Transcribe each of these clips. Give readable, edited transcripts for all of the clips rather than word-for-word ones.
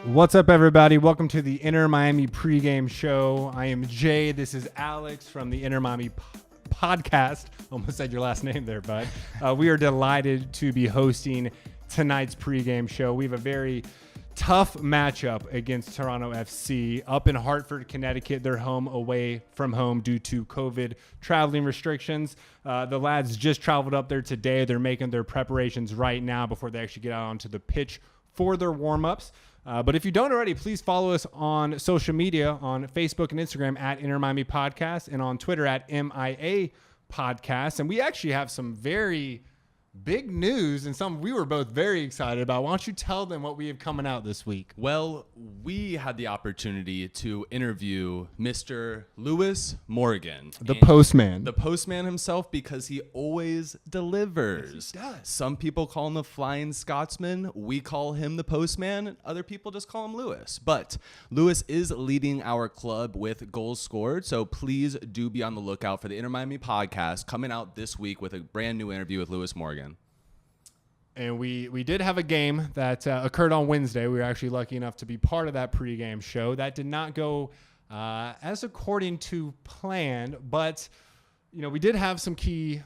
What's up, everybody? Welcome to the Inter Miami Pregame Show. I am Jay. This is Alex from the Inter Miami Podcast. Almost said your last name there, bud. We are delighted to be hosting tonight's pregame show. We have a very tough matchup against Toronto FC up in Hartford, Connecticut. They're home away from home due to COVID traveling restrictions. The lads just traveled up there today. They're making their preparations right now before they actually get out onto the pitch for their warm-ups. But if you don't already, please follow us on social media on Facebook and Instagram at Inter Miami Podcast and on Twitter at MIA Podcast. And we actually have some very big news and some we were both very excited about. Why don't you tell them what we have coming out this week? Well, we had the opportunity to interview Mr. Lewis Morgan. The postman. The postman himself, because he always delivers. Yes, he does. Some people call him the Flying Scotsman. We call him the postman. Other people just call him Lewis. But Lewis is leading our club with goals scored. So please do be on the lookout for the Inter Miami Podcast coming out this week with a brand new interview with Lewis Morgan. And we did have a game that occurred on Wednesday. We were actually lucky enough to be part of that pregame show. That did not go as according to plan, but we did have some key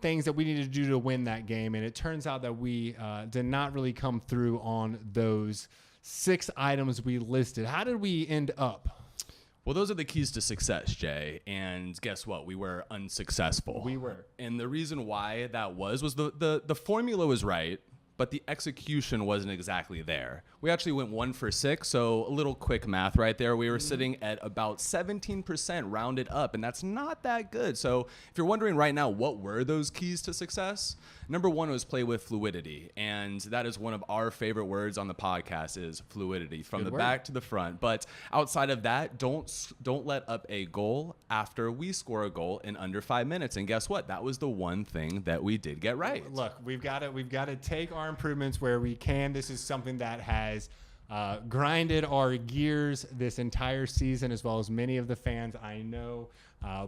things that we needed to do to win that game. And it turns out that we did not really come through on those 6 items we listed. How did we end up? Well, those are the keys to success, Jay. And guess what? We were unsuccessful. We were. And the reason why that was the formula was right, but the execution wasn't exactly there. We actually went 1 for 6, so a little quick math right there. We were sitting at about 17% rounded up, and that's not that good. So if you're wondering right now, what were those keys to success? Number 1 was play with fluidity, and that is one of our favorite words on the podcast is fluidity, from the back to the front. But outside of that, don't let up a goal after we score a goal in under 5 minutes. And guess what? That was the one thing that we did get right. Look, we've got to take our improvements where we can. This is something that has grinded our gears this entire season, as well as many of the fans I know.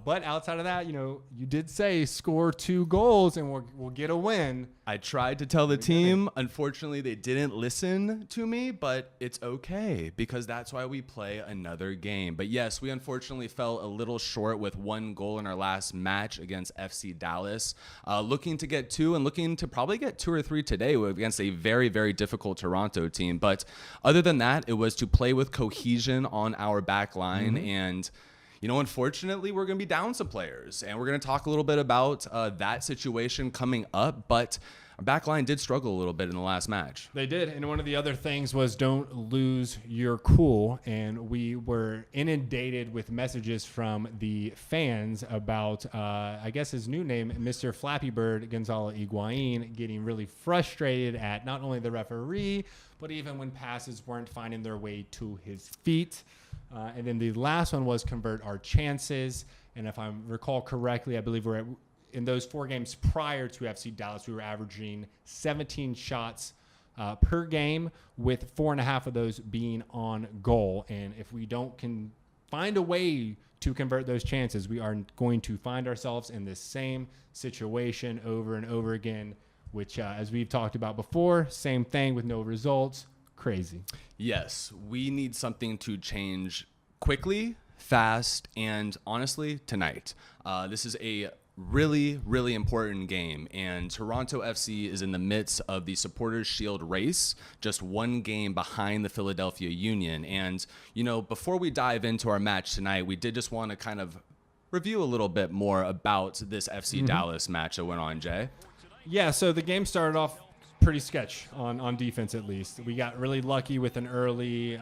But outside of that, you did say score 2 goals and we'll get a win. I tried to tell the team. Unfortunately, they didn't listen to me, but it's okay because that's why we play another game. But yes, we unfortunately fell a little short with 1 goal in our last match against FC Dallas. Looking to get 2 and looking to probably get 2 or 3 today against a very, very difficult Toronto team. But other than that, it was to play with cohesion on our back line. And unfortunately, we're going to be down some players, and we're going to talk a little bit about that situation coming up. But our back line did struggle a little bit in the last match. They did, and one of the other things was don't lose your cool, and we were inundated with messages from the fans about, I guess his new name, Mr. Flappy Bird Gonzalo Higuain, getting really frustrated at not only the referee, but even when passes weren't finding their way to his feet. And then the last one was convert our chances. And if I recall correctly, I believe in those 4 games prior to FC Dallas, we were averaging 17 shots per game, with 4.5 of those being on goal. And if we can find a way to convert those chances, we are going to find ourselves in this same situation over and over again, which, as we've talked about before, same thing with no results. Crazy. Yes, we need something to change quickly, fast, and honestly, tonight. This is a really, really important game, and Toronto FC is in the midst of the Supporters Shield race, just 1 game behind the Philadelphia Union. And, before we dive into our match tonight, we did just want to kind of review a little bit more about this FC Dallas match that went on, Jay. Yeah, so the game started off pretty sketch on defense, at least. We got really lucky with an early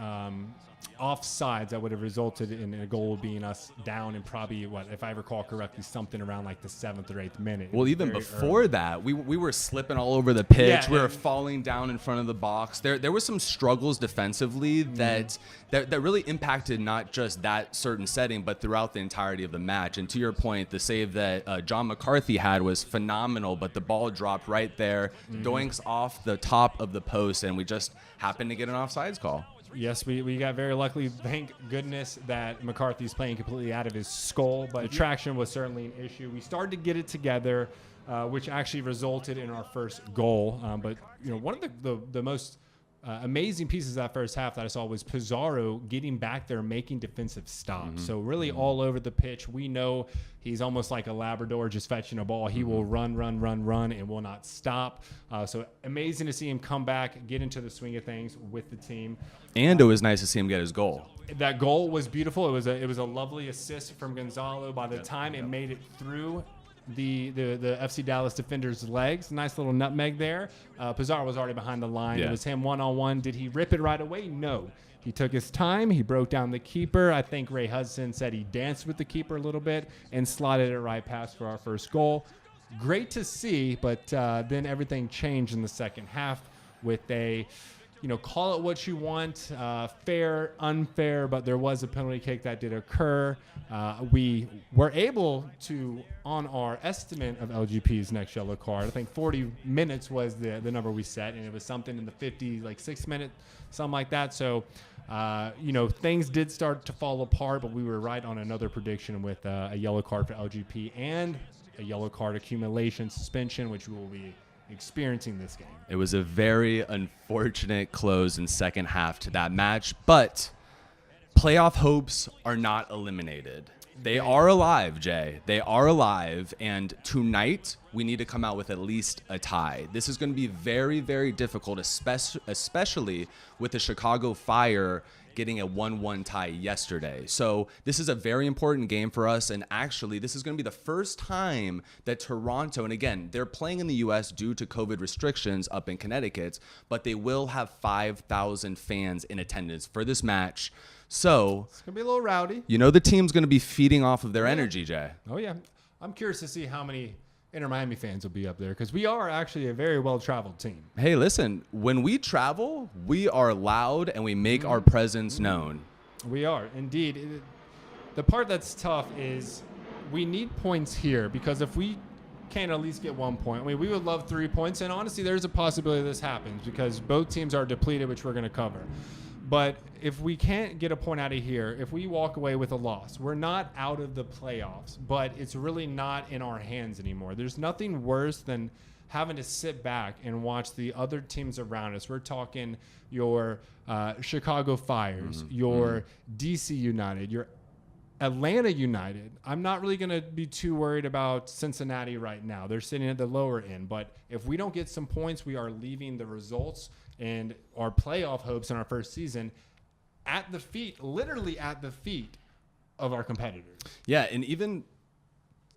offsides that would have resulted in a goal being us down in probably, if I recall correctly, something around like the 7th or 8th minute. Well, even before that, we were slipping all over the pitch. Yeah, we were falling down in front of the box. There were some struggles defensively that really impacted not just that certain setting, but throughout the entirety of the match. And to your point, the save that John McCarthy had was phenomenal, but the ball dropped right there, doinks off the top of the post, and we just happened to get an offsides call. Yes, we got very lucky. Thank goodness that McCarthy's playing completely out of his skull, but traction was certainly an issue. We started to get it together, which actually resulted in our first goal. But one of the most amazing pieces that first half that I saw was Pizarro getting back there, making defensive stops. So really all over the pitch. We know he's almost like a Labrador just fetching a ball. He will run, and will not stop. So amazing to see him come back, get into the swing of things with the team. And it was nice to see him get his goal. That goal was beautiful. It was a lovely assist from Gonzalo. By the time it made it through the FC Dallas defender's legs, nice little nutmeg there. Pizarro was already behind the line. Yeah. It was him one-on-one. Did he rip it right away? No. He took his time. He broke down the keeper. I think Ray Hudson said he danced with the keeper a little bit and slotted it right past for our first goal. Great to see, but then everything changed in the second half with a, call it what you want, fair, unfair, but there was a penalty kick that did occur. We were able to, on our estimate of LGP's next yellow card, I think 40 minutes was the number we set, and it was something in the 6 minute, something like that. So, things did start to fall apart, but we were right on another prediction with a yellow card for LGP and a yellow card accumulation suspension, which we will be experiencing this game. It was a very unfortunate close in second half to that match, but playoff hopes are not eliminated. They are alive, Jay. They are alive, and tonight we need to come out with at least a tie. This is going to be very, very difficult, especially with the Chicago Fire getting a 1-1 tie yesterday. So this is a very important game for us, and actually this is going to be the first time that Toronto, and again, they're playing in the U.S. due to COVID restrictions up in Connecticut, but they will have 5,000 fans in attendance for this match. So it's going to be a little rowdy. The team's going to be feeding off of their energy, Jay. Oh, yeah. I'm curious to see how many Inter Miami fans will be up there, because we are actually a very well-traveled team. Hey, listen, when we travel, we are loud and we make our presence known. We are, indeed. The part that's tough is we need points here, because if we can't at least get 1 point, we would love 3 points, and honestly, there's a possibility this happens because both teams are depleted, which we're going to cover. But if we can't get a point out of here, if we walk away with a loss, we're not out of the playoffs, but it's really not in our hands anymore. There's nothing worse than having to sit back and watch the other teams around us. We're talking your Chicago Fires, your DC United, your Atlanta United. I'm not really going to be too worried about Cincinnati right now. They're sitting at the lower end. But if we don't get some points, we are leaving the results and our playoff hopes in our first season at the feet, literally at the feet of our competitors. Yeah, and even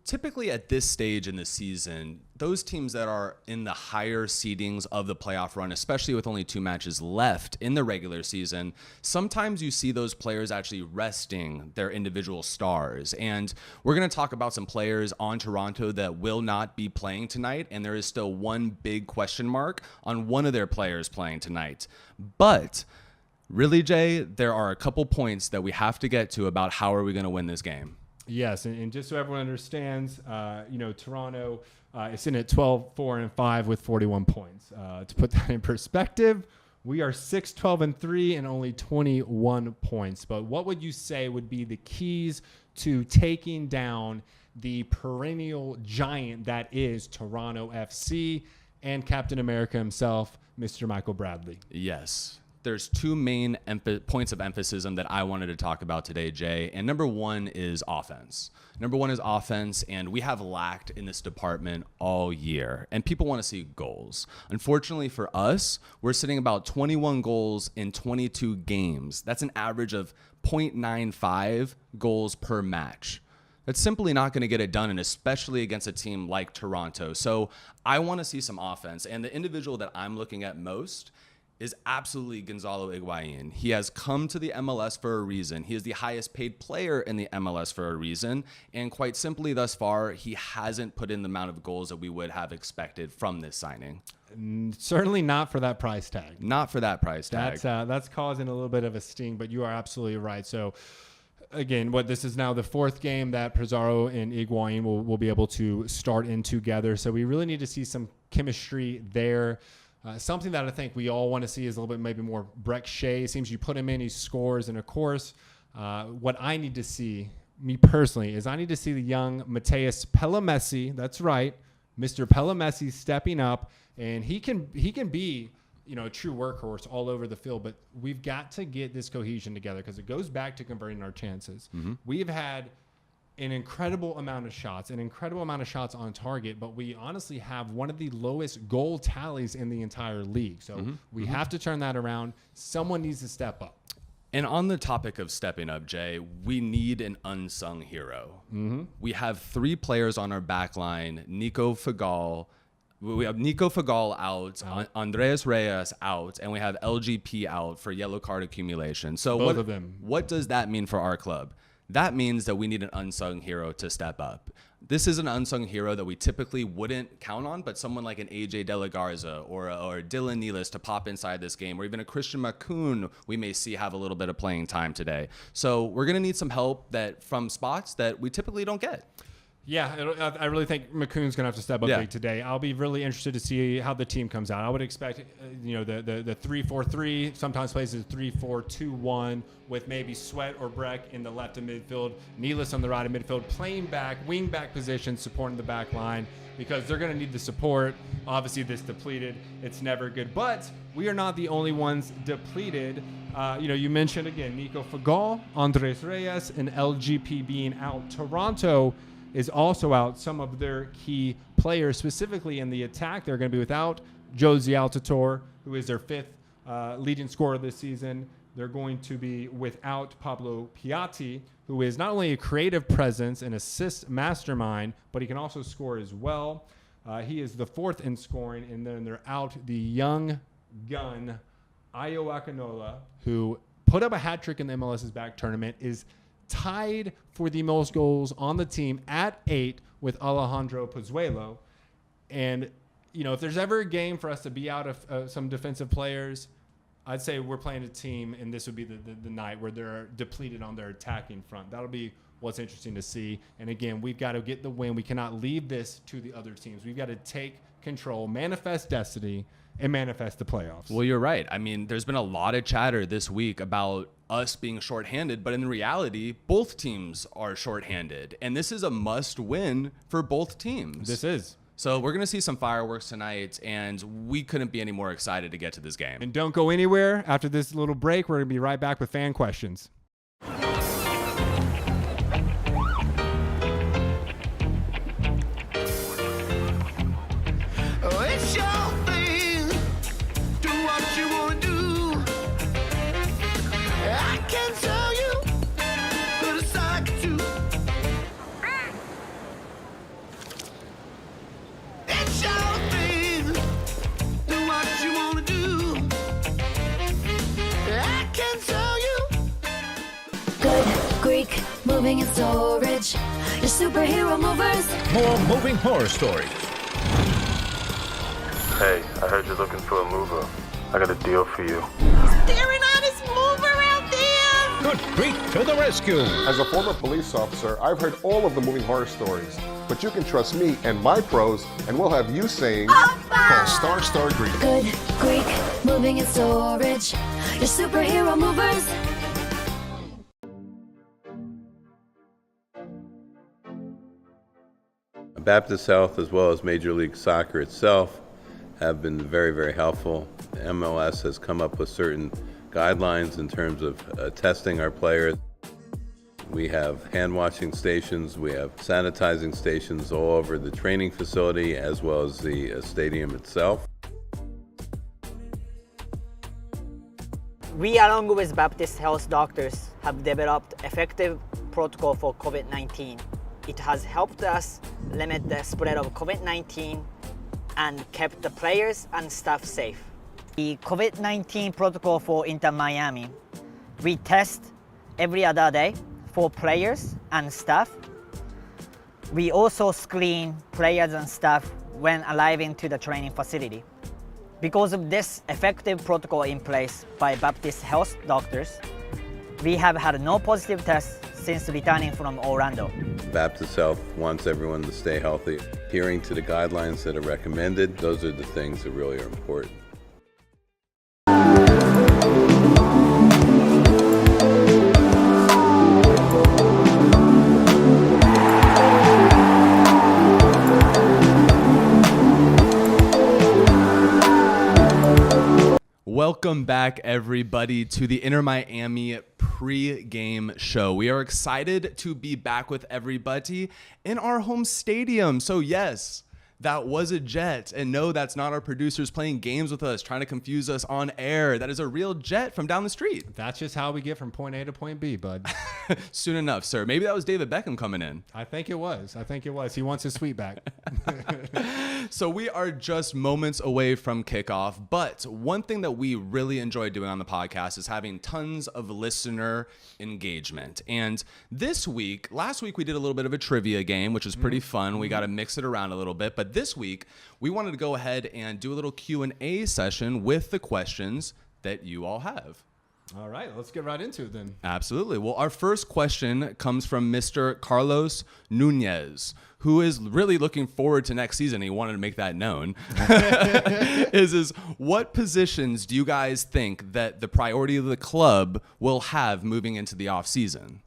typically at this stage in the season, those teams that are in the higher seedings of the playoff run, especially with only 2 matches left in the regular season, sometimes you see those players actually resting their individual stars. And we're going to talk about some players on Toronto that will not be playing tonight, and there is still one big question mark on one of their players playing tonight. But really, Jay, there are a couple points that we have to get to about how are we going to win this game. Yes, and just so everyone understands, Toronto is sitting at 12-4-5 with 41 points. To put that in perspective, we are 6-12-3 and only 21 points. But what would you say would be the keys to taking down the perennial giant that is Toronto FC and Captain America himself, Mr. Michael Bradley? Yes. There's 2 main points of emphasis that I wanted to talk about today, Jay. And number one is offense. And we have lacked in this department all year. And people want to see goals. Unfortunately for us, we're sitting about 21 goals in 22 games. That's an average of 0.95 goals per match. That's simply not going to get it done, and especially against a team like Toronto. So I want to see some offense. And the individual that I'm looking at most is absolutely Gonzalo Higuain. He has come to the MLS for a reason. He is the highest paid player in the MLS for a reason. And quite simply, thus far, he hasn't put in the amount of goals that we would have expected from this signing. Certainly not for that price tag. Not for that price tag. That's causing a little bit of a sting, but you are absolutely right. So again, this is now the 4th game that Pizarro and Higuain will be able to start in together. So we really need to see some chemistry there. Something that I think we all want to see is a little bit maybe more Breck Shea. It seems you put him in, he scores. And, of course, what I need to see, me personally, is I need to see the young Mateus Pellemesi. That's right, Mr. Pellemesi stepping up. And he can be a true workhorse all over the field. But we've got to get this cohesion together because it goes back to converting our chances. We've had an incredible amount of shots on target, but we honestly have one of the lowest goal tallies in the entire league. So we have to turn that around. Someone needs to step up. And on the topic of stepping up, Jay, we need an unsung hero. We have 3 players on our back line, Nico Figal. We have Nico Figal out, Andreas Reyes out, and we have LGP out for yellow card accumulation. So Both of them. What does that mean for our club? That means that we need an unsung hero to step up. This is an unsung hero that we typically wouldn't count on, but someone like an AJ De La Garza or Dylan Nealis to pop inside this game, or even a Christian Macoun we may see have a little bit of playing time today. So we're going to need some help from spots that we typically don't get. Yeah, I really think Macoun's going to have to step up big today. I'll be really interested to see how the team comes out. I would expect, the 3-4-3, sometimes plays as 3-4-2-1 with maybe Sweat or Breck in the left of midfield, Nealis on the right of midfield, playing back, wing back position, supporting the back line because they're going to need the support. Obviously, this depleted, it's never good. But we are not the only ones depleted. You mentioned, again, Nico Figal, Andres Reyes, and LGP being out. Toronto is also out. Some of their key players, specifically in the attack, they're going to be without Josie Altidore, who is their 5th leading scorer this season. They're going to be without Pablo Piatti, who is not only a creative presence and assist mastermind, but he can also score as well. He is the 4th in scoring, and then they're out the young gun, Ayo Akinola, who put up a hat trick in the MLS's back tournament, is tied for the most goals on the team at 8 with Alejandro Pozuelo. And, if there's ever a game for us to be out of some defensive players, I'd say we're playing a team, and this would be the night where they're depleted on their attacking front. That'll be what's interesting to see. And, again, we've got to get the win. We cannot leave this to the other teams. We've got to take control, manifest destiny, and manifest the playoffs. Well, you're right. I mean, there's been a lot of chatter this week about us being shorthanded, but in reality, both teams are shorthanded, and this is a must-win for both teams. This is. So we're going to see some fireworks tonight, and we couldn't be any more excited to get to this game. And don't go anywhere. After this little break, we're going to be right back with fan questions. Moving and storage, your superhero movers. More moving horror stories. Hey, I heard you're looking for a mover. I got a deal for you. Staring at his mover out there! Good grief, to the rescue. As a former police officer, I've heard all of the moving horror stories. But you can trust me and my pros, and we'll have you saying, call Star Greek. Good Greek, moving and storage, your superhero movers. Baptist Health, as well as Major League Soccer itself, have been very, very helpful. MLS has come up with certain guidelines in terms of testing our players. We have hand washing stations, we have sanitizing stations all over the training facility as well as the stadium itself. We, along with Baptist Health doctors, have developed effective protocol for COVID-19. It has helped us limit the spread of COVID-19 and kept the players and staff safe. The COVID-19 protocol for Inter Miami, we test every other day for players and staff. We also screen players and staff when arriving to the training facility. Because of this effective protocol in place by Baptist Health doctors, we have had no positive tests since returning from Orlando. Baptist Health wants everyone to stay healthy. Adhering to the guidelines that are recommended, those are the things that really are important. Welcome back, everybody, to the Inter Miami Pregame show. We are excited to be back with everybody in our home stadium. So yes, that was a jet. And no, that's not our producers playing games with us, trying to confuse us on air. That is a real jet from down the street. That's just how we get from point A to point B, bud. Soon enough, sir. Maybe that was David Beckham coming in. I think it was. He wants his suite back. So we are just moments away from kickoff, but one thing that we really enjoy doing on the podcast is having tons of listener engagement. And last week we did a little bit of a trivia game, which was pretty fun. We got to mix it around a little bit, but this week we wanted to go ahead and do a little Q&A session with the questions that you all have. All right, let's get right into it then. Absolutely. Well, our first question comes from Mr. Carlos Nunez, who is really looking forward to next season. He wanted to make that known. is what positions do you guys think that the priority of the club will have moving into the off season?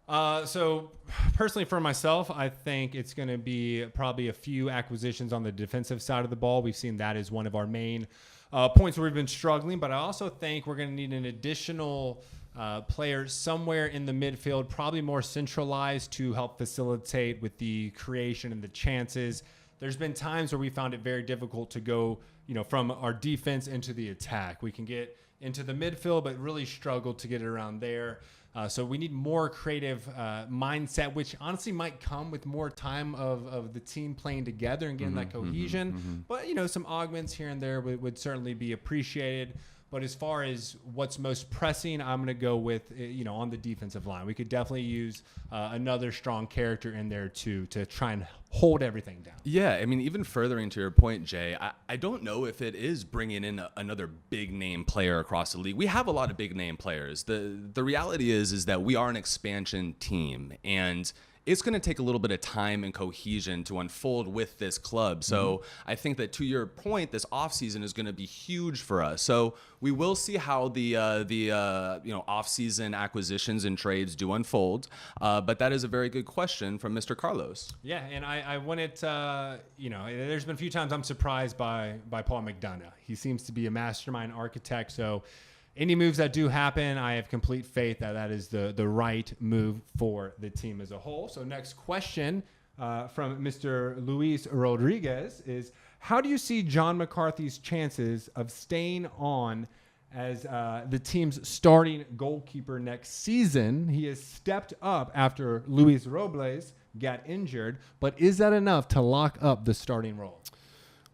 So personally for myself, I think it's going to be probably a few acquisitions on the defensive side of the ball. We've seen that as one of our main points where we've been struggling, but I also think we're going to need an additional player somewhere in the midfield, probably more centralized to help facilitate with the creation and the chances. There's been times where we found it very difficult to go, from our defense into the attack. We can get into the midfield, but really struggle to get it around there. So we need more creative mindset, which honestly might come with more time of the team playing together and getting that cohesion. But, some augments here and there would certainly be appreciated. But as far as what's most pressing, I'm going to go with, on the defensive line. We could definitely use another strong character in there to try and hold everything down. Yeah, I mean, even furthering to your point, Jay, I don't know if it is bringing in another big name player across the league. We have a lot of big name players. The reality is that we are an expansion team, and it's going to take a little bit of time and cohesion to unfold with this club. So I think that, to your point, this offseason is going to be huge for us. So we will see how the offseason acquisitions and trades do unfold. But that is a very good question from Mr. Carlos. Yeah, and I wanted there's been a few times I'm surprised by Paul McDonough. He seems to be a mastermind architect. So any moves that do happen, I have complete faith that is the right move for the team as a whole. So next question from Mr. Luis Rodriguez is, how do you see John McCarthy's chances of staying on as the team's starting goalkeeper next season? He has stepped up after Luis Robles got injured, but is that enough to lock up the starting role?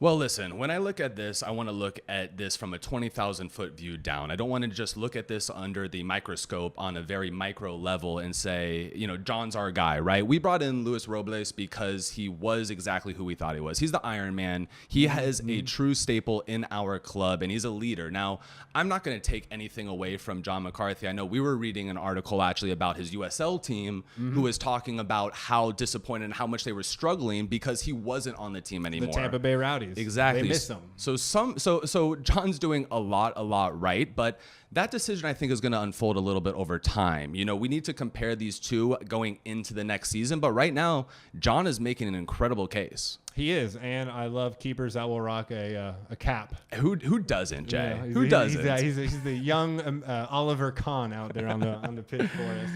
Well, listen, when I look at this, I want to look at this from a 20,000-foot view down. I don't want to just look at this under the microscope on a very micro level and say, John's our guy, right? We brought in Luis Robles because he was exactly who we thought he was. He's the Iron Man. He has a true staple in our club, and he's a leader. Now, I'm not going to take anything away from John McCarthy. I know we were reading an article actually about his USL team who was talking about how disappointed and how much they were struggling because he wasn't on the team anymore. The Tampa Bay Rowdies. Exactly. They miss them. So John's doing a lot right, but that decision I think is going to unfold a little bit over time. We need to compare these two going into the next season, but right now John is making an incredible case. He is, and I love keepers that will rock a cap. Who doesn't, Jay? Yeah, who doesn't? He's the young Oliver Kahn out there on the pitch for us.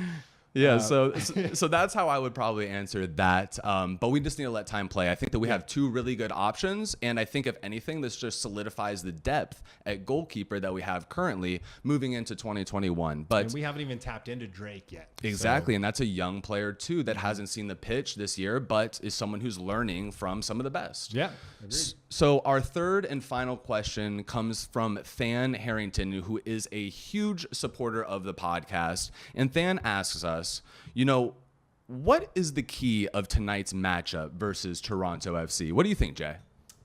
Yeah, so that's how I would probably answer that. But we just need to let time play. I think that we have two really good options, and I think if anything, this just solidifies the depth at goalkeeper that we have currently moving into 2021. But and we haven't even tapped into Drake yet. Exactly, and that's a young player too that hasn't seen the pitch this year, but is someone who's learning from some of the best. Yeah, agreed. So our third and final question comes from Than Harrington, who is a huge supporter of the podcast, and Than asks us, what is the key of tonight's matchup versus Toronto FC? What do you think, Jay?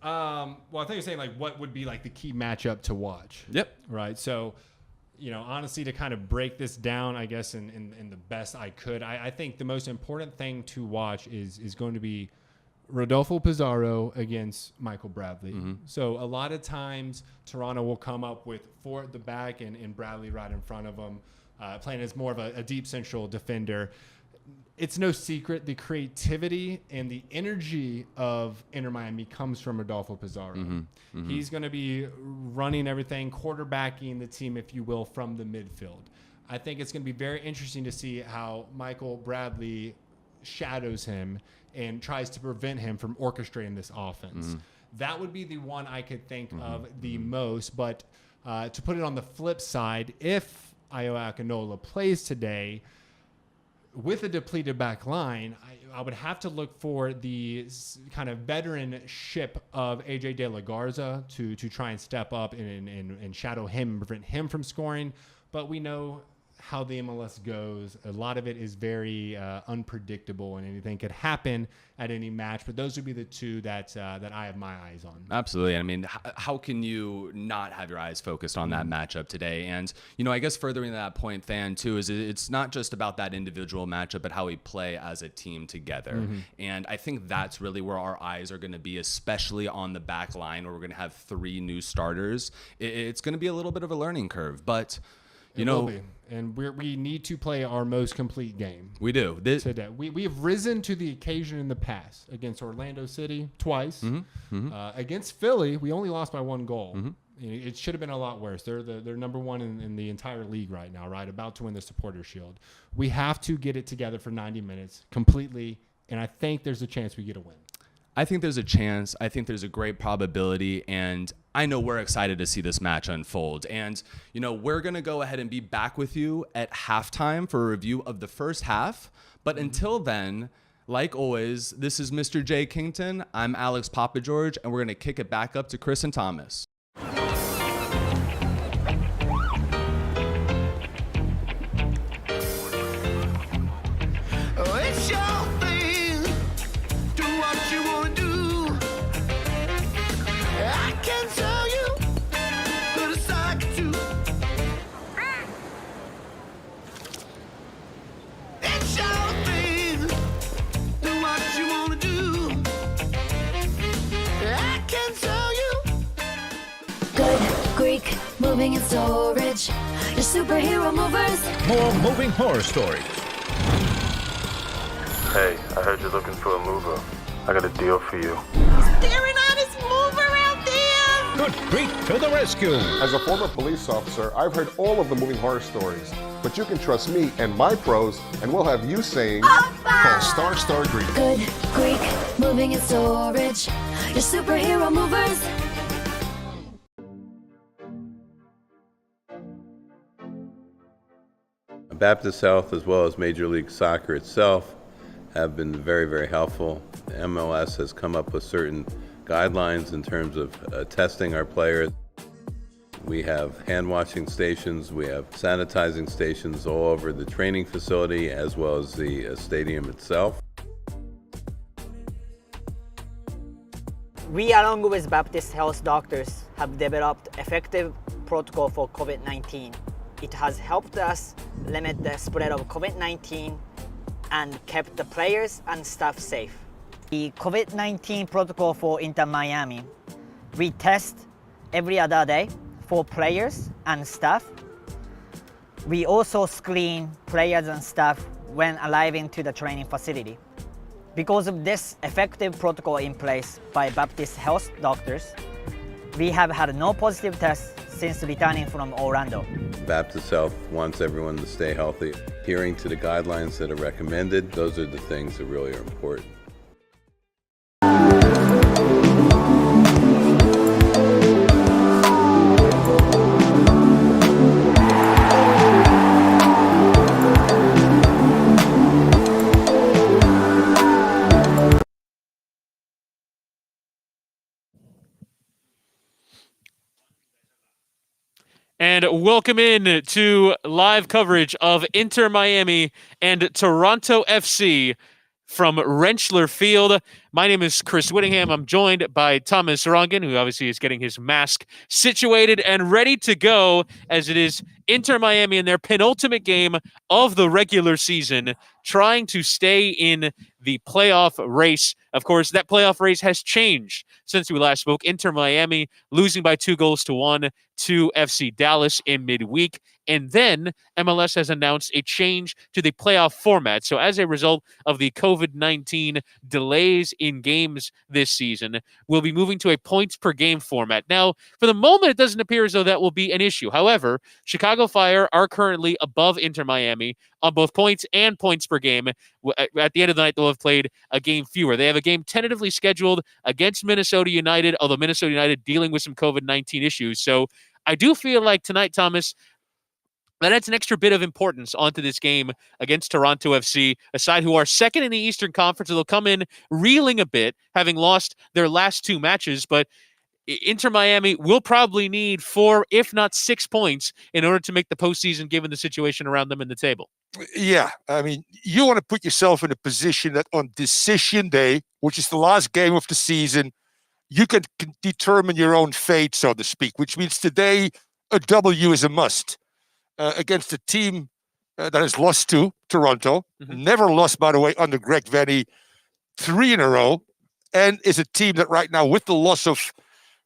Well, I think you're saying what would be the key matchup to watch. Yep. Right. So, honestly, to kind of break this down, I guess in the best I could, I think the most important thing to watch is going to be Rodolfo Pizarro against Michael Bradley. So a lot of times Toronto will come up with four at the back and Bradley right in front of them, playing as more of a deep central defender. it's no secret the creativity and the energy of Inter Miami comes from Rodolfo Pizarro. He's going to be running everything, quarterbacking the team, if you will, from the midfield. I think it's going to be very interesting to see how Michael Bradley shadows him and tries to prevent him from orchestrating this offense. That would be the one I could think of the most. But to put it on the flip side, if Ayo Akinola plays today, with a depleted back line, I would have to look for the kind of veteranship of AJ De La Garza to try and step up and shadow him, prevent him from scoring. But we know how the MLS goes. A lot of it is very unpredictable, and anything could happen at any match. But those would be the two that I have my eyes on. Absolutely. I mean, how can you not have your eyes focused on that matchup today? And, I guess furthering that point, Than, too, is it's not just about that individual matchup, but how we play as a team together. And I think that's really where our eyes are going to be, especially on the back line, where we're going to have 3 new starters. It's going to be a little bit of a learning curve, but It will be. And we need to play our most complete game. We do. Today. We have risen to the occasion in the past against Orlando City twice. Against Philly, we only lost by 1 goal. It should have been a lot worse. They're number 1 in the entire league right now, right? About to win the Supporters Shield. We have to get it together for 90 minutes completely, and I think there's a chance we get a win. I think there's a chance. I think there's a great probability, and I know we're excited to see this match unfold. And, we're going to go ahead and be back with you at halftime for a review of the first half. But until then, like always, this is Mr. J. Kington. I'm Alex Papa George, and we're going to kick it back up to Chris and Thomas. Greek, moving and storage. Your superhero movers. More moving horror stories. Hey, I heard you're looking for a mover. I got a deal for you. Staring at his mover out there. Good Greek to the rescue. As a former police officer, I've heard all of the moving horror stories. But you can trust me and my pros, and we'll have you saying, call Star Greek. Good Greek, moving and storage. Your superhero movers. Baptist Health, as well as Major League Soccer itself, have been very, very helpful. The MLS has come up with certain guidelines in terms of testing our players. We have hand washing stations, we have sanitizing stations all over the training facility as well as the stadium itself. We, along with Baptist Health doctors, have developed effective protocol for COVID-19. It has helped us limit the spread of COVID-19 and kept the players and staff safe. The COVID-19 protocol for Inter Miami, we test every other day for players and staff. We also screen players and staff when arriving to the training facility. Because of this effective protocol in place by Baptist Health doctors, we have had no positive tests since returning from Orlando. Baptist Health wants everyone to stay healthy. Adhering to the guidelines that are recommended, those are the things that really are important. And welcome in to live coverage of Inter Miami and Toronto FC from Rentschler Field. My name is Chris Whittingham. I'm joined by Thomas Rangan, who obviously is getting his mask situated and ready to go as it is Inter Miami in their penultimate game of the regular season, trying to stay in the playoff race. Of course, that playoff race has changed since we last spoke. Inter Miami losing by 2-1 to FC Dallas in midweek. And then MLS has announced a change to the playoff format. So as a result of the COVID-19 delays in games this season, we'll be moving to a points per game format. Now, for the moment, it doesn't appear as though that will be an issue. However, Chicago Fire are currently above Inter Miami on both points and points per game. At the end of the night, they'll have played a game fewer. They have a game tentatively scheduled against Minnesota United, although Minnesota United dealing with some COVID-19 issues. So I do feel like tonight, Thomas, that adds an extra bit of importance onto this game against Toronto FC, a side who are second in the Eastern Conference. They'll come in reeling a bit, having lost their last 2 matches, but Inter Miami will probably need 4, if not 6 points in order to make the postseason, given the situation around them in the table. Yeah, I mean, you want to put yourself in a position that on decision day, which is the last game of the season, you can determine your own fate, so to speak, which means today a W is a must. Against a team that has lost to Toronto, never lost, by the way, under Greg Vanney 3 in a row, and is a team that right now, with the loss of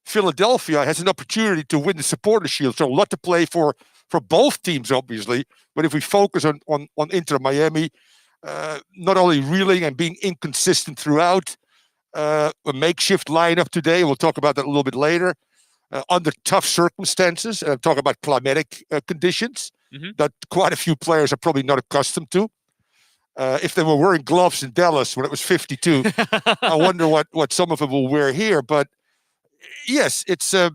Philadelphia, has an opportunity to win the Supporters' Shield. So a lot to play for both teams, obviously. But if we focus on Inter Miami, not only reeling and being inconsistent throughout, a makeshift lineup today, we'll talk about that a little bit later, under tough circumstances, and I'm talking about climatic conditions that quite a few players are probably not accustomed to. If they were wearing gloves in Dallas when it was 52, I wonder what some of them will wear here. But yes, it's a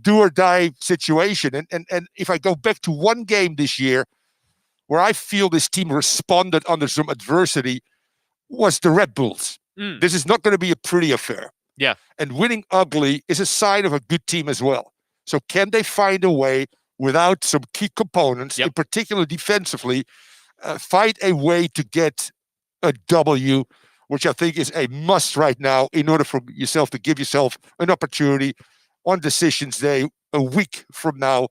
do or die situation. And if I go back to one game this year where I feel this team responded under some adversity, was the Red Bulls. This is not going to be a pretty affair. Yeah. And winning ugly is a sign of a good team as well. So can they find a way without some key components, in particular defensively, find a way to get a W, which I think is a must right now in order for yourself to give yourself an opportunity on decisions day a week from now,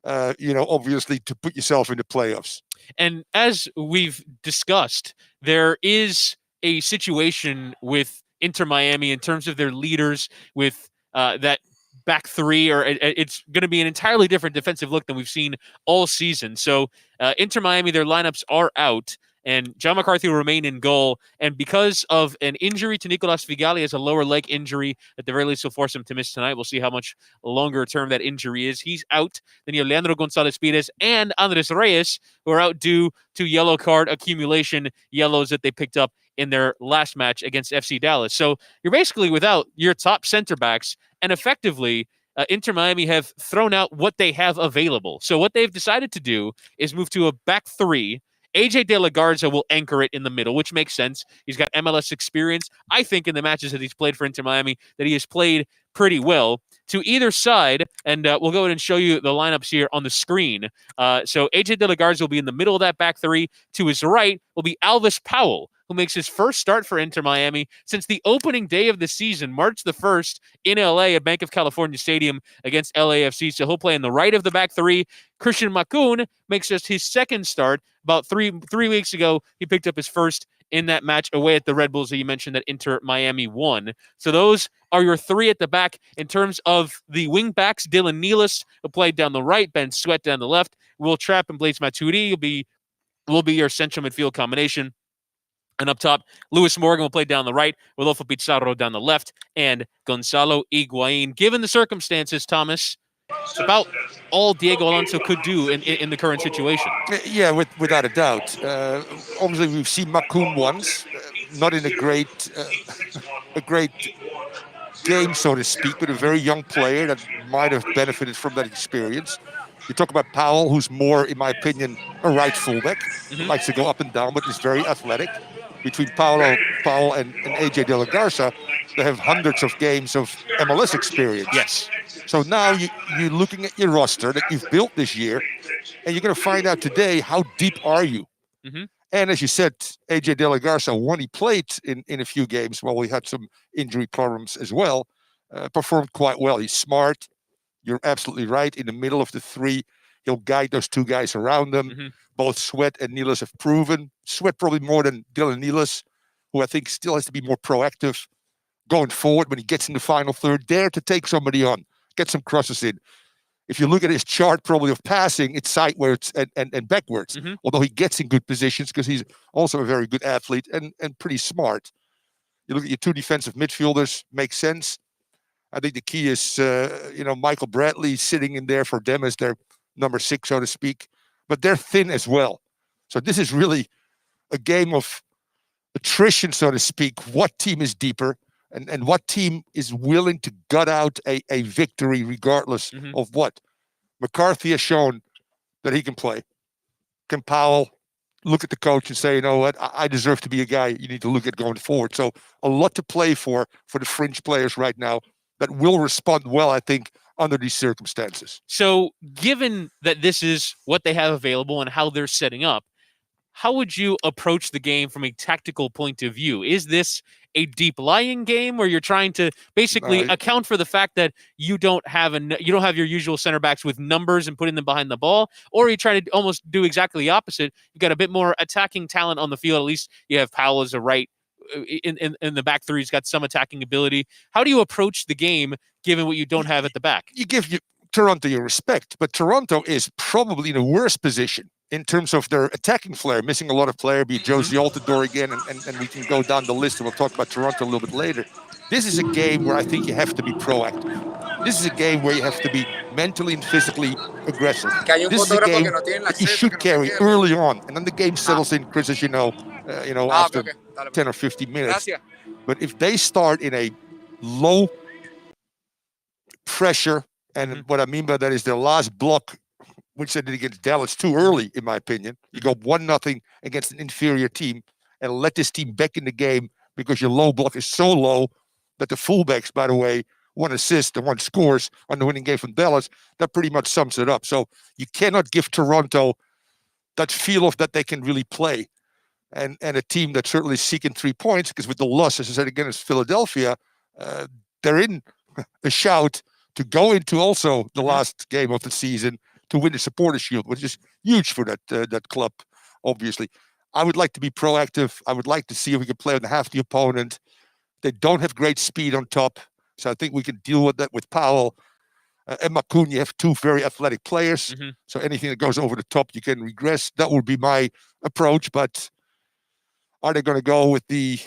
obviously to put yourself in the playoffs. And as we've discussed, there is a situation with Inter Miami in terms of their leaders with that back 3, or it's going to be an entirely different defensive look than we've seen all season. So Inter Miami, their lineups are out, and John McCarthy will remain in goal. And because of an injury to Nicolas Figali, as a lower leg injury, at the very least will force him to miss tonight. We'll see how much longer term that injury is. He's out. Then you have Leandro Gonzalez Pires and Andres Reyes, who are out due to yellow card accumulation, yellows that they picked up in their last match against FC Dallas. So you're basically without your top center backs, and effectively Inter Miami have thrown out what they have available. So what they've decided to do is move to a back 3. AJ De La Garza will anchor it in the middle, which makes sense. He's got MLS experience. I think in the matches that he's played for Inter Miami that he has played pretty well. To either side, and we'll go ahead and show you the lineups here on the screen. So AJ De La Garza will be in the middle of that back 3. To his right will be Alvis Powell, who makes his first start for Inter Miami since the opening day of the season, March the 1st, in LA at Bank of California Stadium against LAFC. So he'll play in the right of the back 3. Christian Makoun makes just his second start. About three weeks ago, he picked up his first in that match away at the Red Bulls that you mentioned that Inter Miami won. So those are your 3 at the back. In terms of the wing backs, Dylan Nealis will play down the right, Ben Sweat down the left, Will Trapp and Blaise Matuidi will be your central midfield combination. And up top, Lewis Morgan will play down the right, Rodolfo Pizarro down the left, and Gonzalo Higuain. Given the circumstances, Thomas, it's about all Diego Alonso could do in the current situation. Yeah, without a doubt. Obviously, we've seen Makoun once, not in a great game, so to speak, but a very young player that might have benefited from that experience. You talk about Powell, who's more, in my opinion, a right fullback. Likes to go up and down, but is very athletic. Between Powell and AJ De La Garza, they have hundreds of games of MLS experience. Yes. So now you're looking at your roster that you've built this year, and you're going to find out today how deep are you. And as you said, AJ De La Garza, when he played in a few games, while we had some injury problems as well, performed quite well. He's smart. You're absolutely right. In the middle of the three, he'll guide those two guys around them. Both Sweat and Nealis have proven. Sweat probably more than Dylan Nealis, who I think still has to be more proactive going forward when he gets in the final third. Dare to take somebody on, get some crosses in. If you look at his chart probably of passing, it's sideways and backwards, although he gets in good positions because he's also a very good athlete and pretty smart. You look at your two defensive midfielders, makes sense. I think the key is, Michael Bradley sitting in there for them as their number 6, so to speak. But they're thin as well. So this is really a game of attrition, so to speak. What team is deeper and what team is willing to gut out a victory regardless of what? McCarthy has shown that he can play. Can Powell look at the coach and say, you know what, I deserve to be a guy you need to look at going forward. So a lot to play for the fringe players right now that will respond well, I think, under these circumstances. So given that this is what they have available and how they're setting up, how would you approach the game from a tactical point of view? Is this a deep lying game where you're trying to basically account for the fact that you don't have your usual center backs with numbers and putting them behind the ball, or are you trying to almost do exactly the opposite? You've got a bit more attacking talent on the field. At least you have Powell as a right in the back three. He's got some attacking ability. How do you approach the game given what you don't have at the back? You give Toronto your respect, but Toronto is probably in a worse position in terms of their attacking flair, missing a lot of player, be Josie Altidore again, and we can go down the list and we'll talk about Toronto a little bit later. This is a game where I think you have to be proactive. This is a game where you have to be mentally and physically aggressive. This is a game that you should carry early on, and then the game settles in, Chris, as you know, after 10 or 15 minutes. But if they start in a low pressure, and what I mean by that is their last block, which they did against Dallas too early, in my opinion. You go 1-0 against an inferior team and let this team back in the game because your low block is so low that the fullbacks, by the way, 1 assist and 1 scores on the winning game from Dallas. That pretty much sums it up. So you cannot give Toronto that feel of that they can really play. And a team that's certainly seeking 3 points, because with the loss, as I said again, is Philadelphia, they're in a shout to go into also the last game of the season to win the Supporters' Shield, which is huge for that club, obviously. I would like to be proactive. I would like to see if we can play on half the opponent. They don't have great speed on top, so I think we can deal with that with Powell. And Makun, you have 2 very athletic players, so anything that goes over the top, you can regress. That would be my approach, but are they going to go with the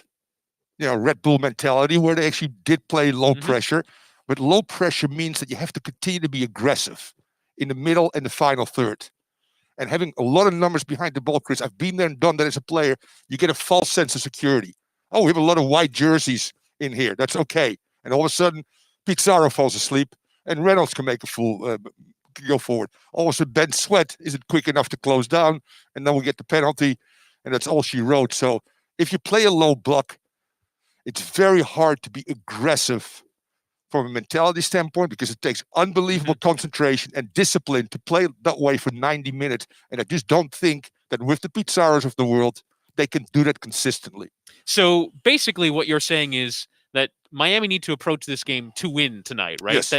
Red Bull mentality where they actually did play low pressure? But low pressure means that you have to continue to be aggressive in the middle and the final third. And having a lot of numbers behind the ball, Chris, I've been there and done that as a player. You get a false sense of security. Oh, we have a lot of white jerseys in here. That's okay. And all of a sudden, Pizarro falls asleep and Reynolds can make a fool, go forward. All of a sudden, Ben Sweat isn't quick enough to close down. And then we get the penalty. And that's all she wrote. So if you play a low block, it's very hard to be aggressive from a mentality standpoint, because it takes unbelievable concentration and discipline to play that way for 90 minutes. And I just don't think that with the Pizarros of the world, they can do that consistently. So basically what you're saying is that Miami need to approach this game to win tonight, right? Yes.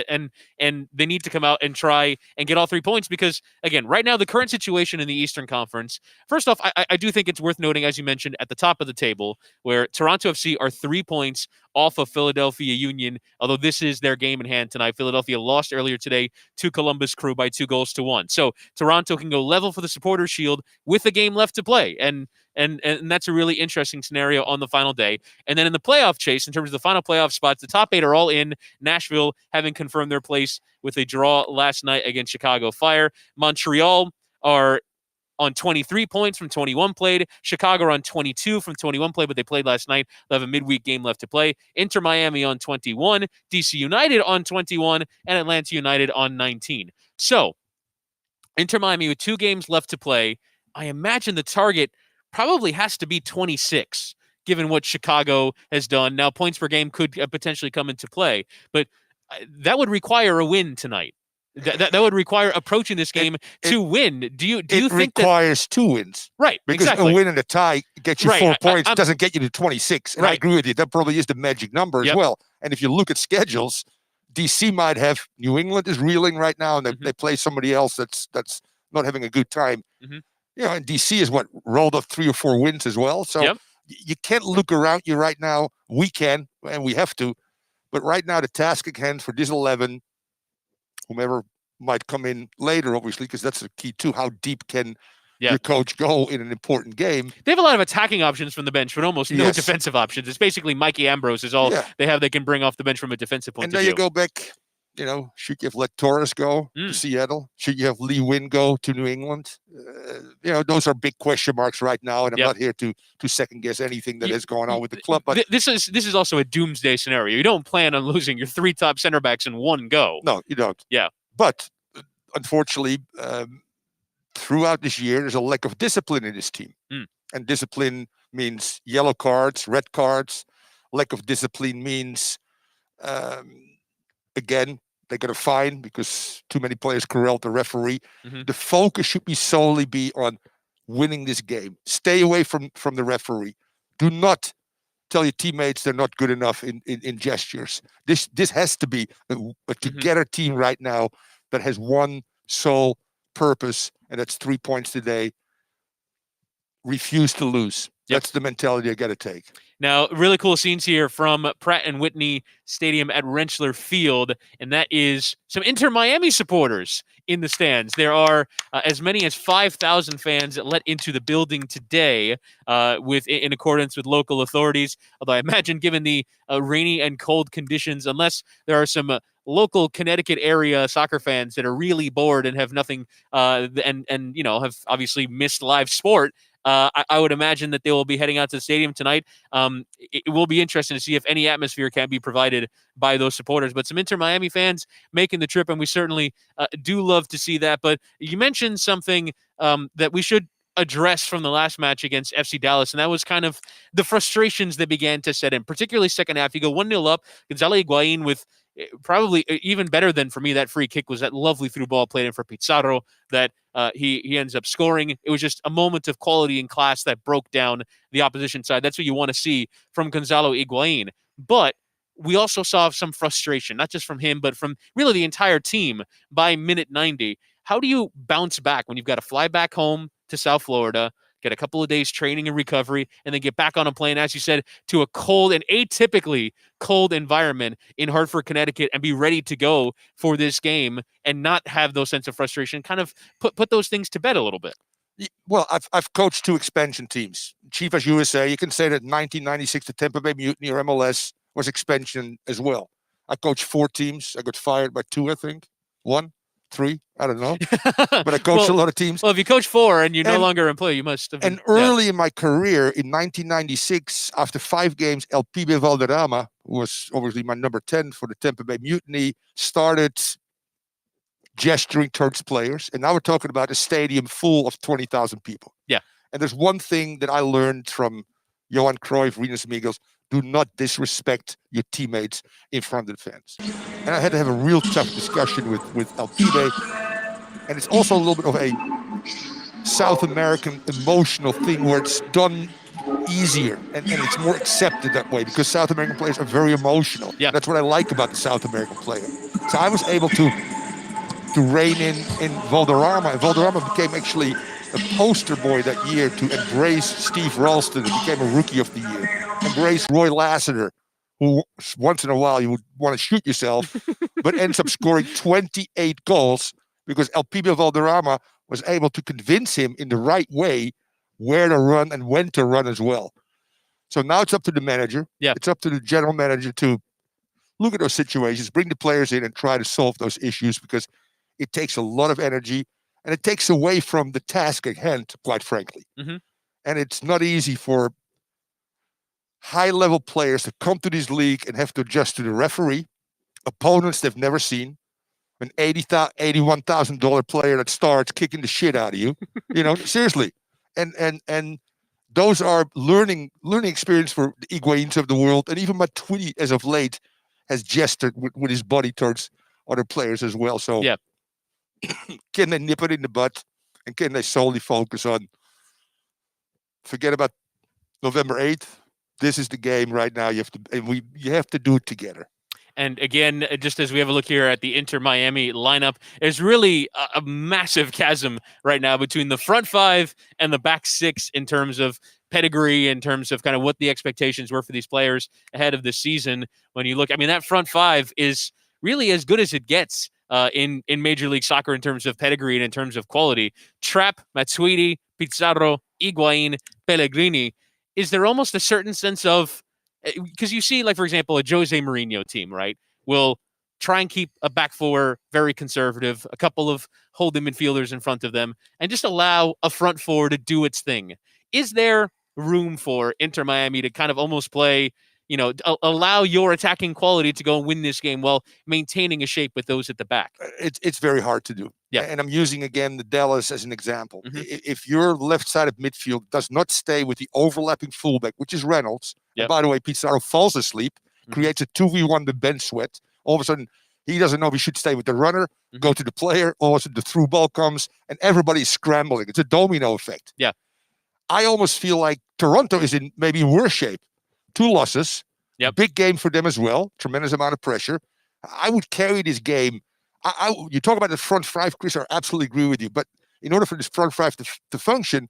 And they need to come out and try and get all 3 points because, again, right now, the current situation in the Eastern Conference, first off, I do think it's worth noting, as you mentioned, at the top of the table, where Toronto FC are 3 points off of Philadelphia Union, although this is their game in hand tonight. Philadelphia lost earlier today to Columbus Crew by 2-1. So Toronto can go level for the Supporters' Shield with a game left to play. And that's a really interesting scenario on the final day. And then in the playoff chase, in terms of the final playoff spots, the top 8 are all in. Nashville having confirmed their place with a draw last night against Chicago Fire. Montreal are on 23 points from 21 played. Chicago are on 22 from 21 played, but they played last night. They'll have a midweek game left to play. Inter Miami on 21, DC United on 21, and Atlanta United on 19. So Inter Miami with 2 games left to play. I imagine the target probably has to be 26, given what Chicago has done. Now, points per game could potentially come into play, but that would require a win tonight. That would require approaching this game to win. Do you think requires 2 wins? Right, because exactly. a win and a tie gets you 4 points, doesn't get you to 26. And I agree with you. That probably is the magic number as well. And if you look at schedules, DC might have New England is reeling right now, and they play somebody else that's not having a good time. And DC is rolled up 3 or 4 wins as well. So you can't look around you right now. We can, and we have to. But right now, the task at hand for this 11, whomever might come in later, obviously, because that's the key too. How deep can your coach go in an important game? They have a lot of attacking options from the bench, but almost no defensive options. It's basically Mikey Ambrose is all they have they can bring off the bench from a defensive point of view. And then you go back, should you have let Torres go to Seattle? Should you have Lee Wynn go to New England? Those are big question marks right now, and I'm not here to second guess anything that is going on with the club. But this is also a doomsday scenario. You don't plan on losing your 3 top center backs in one go. No, you don't. Yeah. But unfortunately, throughout this year, there's a lack of discipline in this team. And discipline means yellow cards, red cards. Lack of discipline means, again, they got a fine because too many players corralled the referee. The focus should solely be on winning this game. Stay away from the referee. Do not tell your teammates they're not good enough in gestures. This has to be a together team right now that has one sole purpose, and that's 3 points today. Refuse to lose. That's the mentality I got to take. Now, really cool scenes here from Pratt & Whitney Stadium at Rentschler Field, and that is some Inter Miami supporters in the stands. There are as many as 5,000 fans let into the building today in accordance with local authorities, although I imagine given the rainy and cold conditions, unless there are some local Connecticut area soccer fans that are really bored and have nothing and have obviously missed live sport, I would imagine that they will be heading out to the stadium tonight. It will be interesting to see if any atmosphere can be provided by those supporters. But some Inter Miami fans making the trip, and we certainly do love to see that. But you mentioned something that we should address from the last match against FC Dallas, and that was kind of the frustrations that began to set in, particularly second half. You go 1-0 up, Gonzalo Higuain with probably even better than for me that free kick was that lovely through ball played in for Pizarro that he ends up scoring. It was just a moment of quality and class that broke down the opposition side. That's what you want to see from Gonzalo Higuain. But we also saw some frustration, not just from him, but from really the entire team by minute 90. How do you bounce back when you've got to fly back home to South Florida, get a couple of days training and recovery, and then get back on a plane, as you said, to a cold and atypically cold environment in Hartford, Connecticut, and be ready to go for this game and not have those sense of frustration? Kind of put those things to bed a little bit. Well, I've coached 2 expansion teams. Chivas USA, you can say that 1996, the Tampa Bay Mutiny or MLS was expansion as well. I coached 4 teams. I got fired by 2, I think. 1, 3, I don't know. But I coached a lot of teams. Well, if you coach 4 and you're no longer employed, you must have been. And early in my career, in 1996, after 5 games, El Pibe Valderrama, who was obviously my number 10 for the Tampa Bay Mutiny, started gesturing towards players. And now we're talking about a stadium full of 20,000 people. Yeah. And there's one thing that I learned from Johan Cruyff, Rinus Michels: do not disrespect your teammates in front of the fans. And I had to have a real tough discussion with El Pibe. And it's also a little bit of a South American emotional thing where it's done easier and it's more accepted that way because South American players are very emotional. Yeah. That's what I like about the South American player. So I was able to rein in Valderrama. And Valderrama became actually a poster boy that year to embrace Steve Ralston and became a Rookie of the Year. Embrace Roy Lassiter, who once in a while you would want to shoot yourself, but ends up scoring 28 goals because El Pibe Valderrama was able to convince him in the right way where to run and when to run as well. So now it's up to the manager. Yeah. It's up to the general manager to look at those situations, bring the players in and try to solve those issues because it takes a lot of energy and it takes away from the task at hand, quite frankly. Mm-hmm. And it's not easy for high-level players to come to this league and have to adjust to the referee, opponents they've never seen, an $81,000 player that starts kicking the shit out of you, seriously. And those are learning experience for the Higuains of the world. And even Matuidi, as of late, has gestured with his body towards other players as well. So yeah. Can they nip it in the bud? And can they solely focus on, forget about November 8th? This is the game right now. You have to do it together. And again, just as we have a look here at the Inter Miami lineup, there's really a massive chasm right now between the front five and the back six in terms of pedigree, in terms of kind of what the expectations were for these players ahead of the season. When you look, I mean, that front five is really as good as it gets in Major League Soccer in terms of pedigree and in terms of quality. Trapp, Matuidi, Pizarro, Higuain, Pellegrini. Is there almost a certain sense of, because you see, like, for example, a Jose Mourinho team, right, will try and keep a back four very conservative, a couple of holding midfielders in front of them, and just allow a front four to do its thing. Is there room for Inter Miami to kind of almost play, allow your attacking quality to go and win this game while maintaining a shape with those at the back? It's very hard to do. Yeah. And I'm using, again, the Dallas as an example. Mm-hmm. If your left side of midfield does not stay with the overlapping fullback, which is Reynolds, and by the way, Pizarro falls asleep, creates a 2v1 with Ben Sweat. All of a sudden, he doesn't know if he should stay with the runner, go to the player. All of a sudden, the through ball comes, and everybody's scrambling. It's a domino effect. Yeah. I almost feel like Toronto is in maybe worse shape. 2 losses. Yep. Big game for them as well. Tremendous amount of pressure. I would carry this game. You talk about the front five, Chris, I absolutely agree with you. But in order for this front five to function,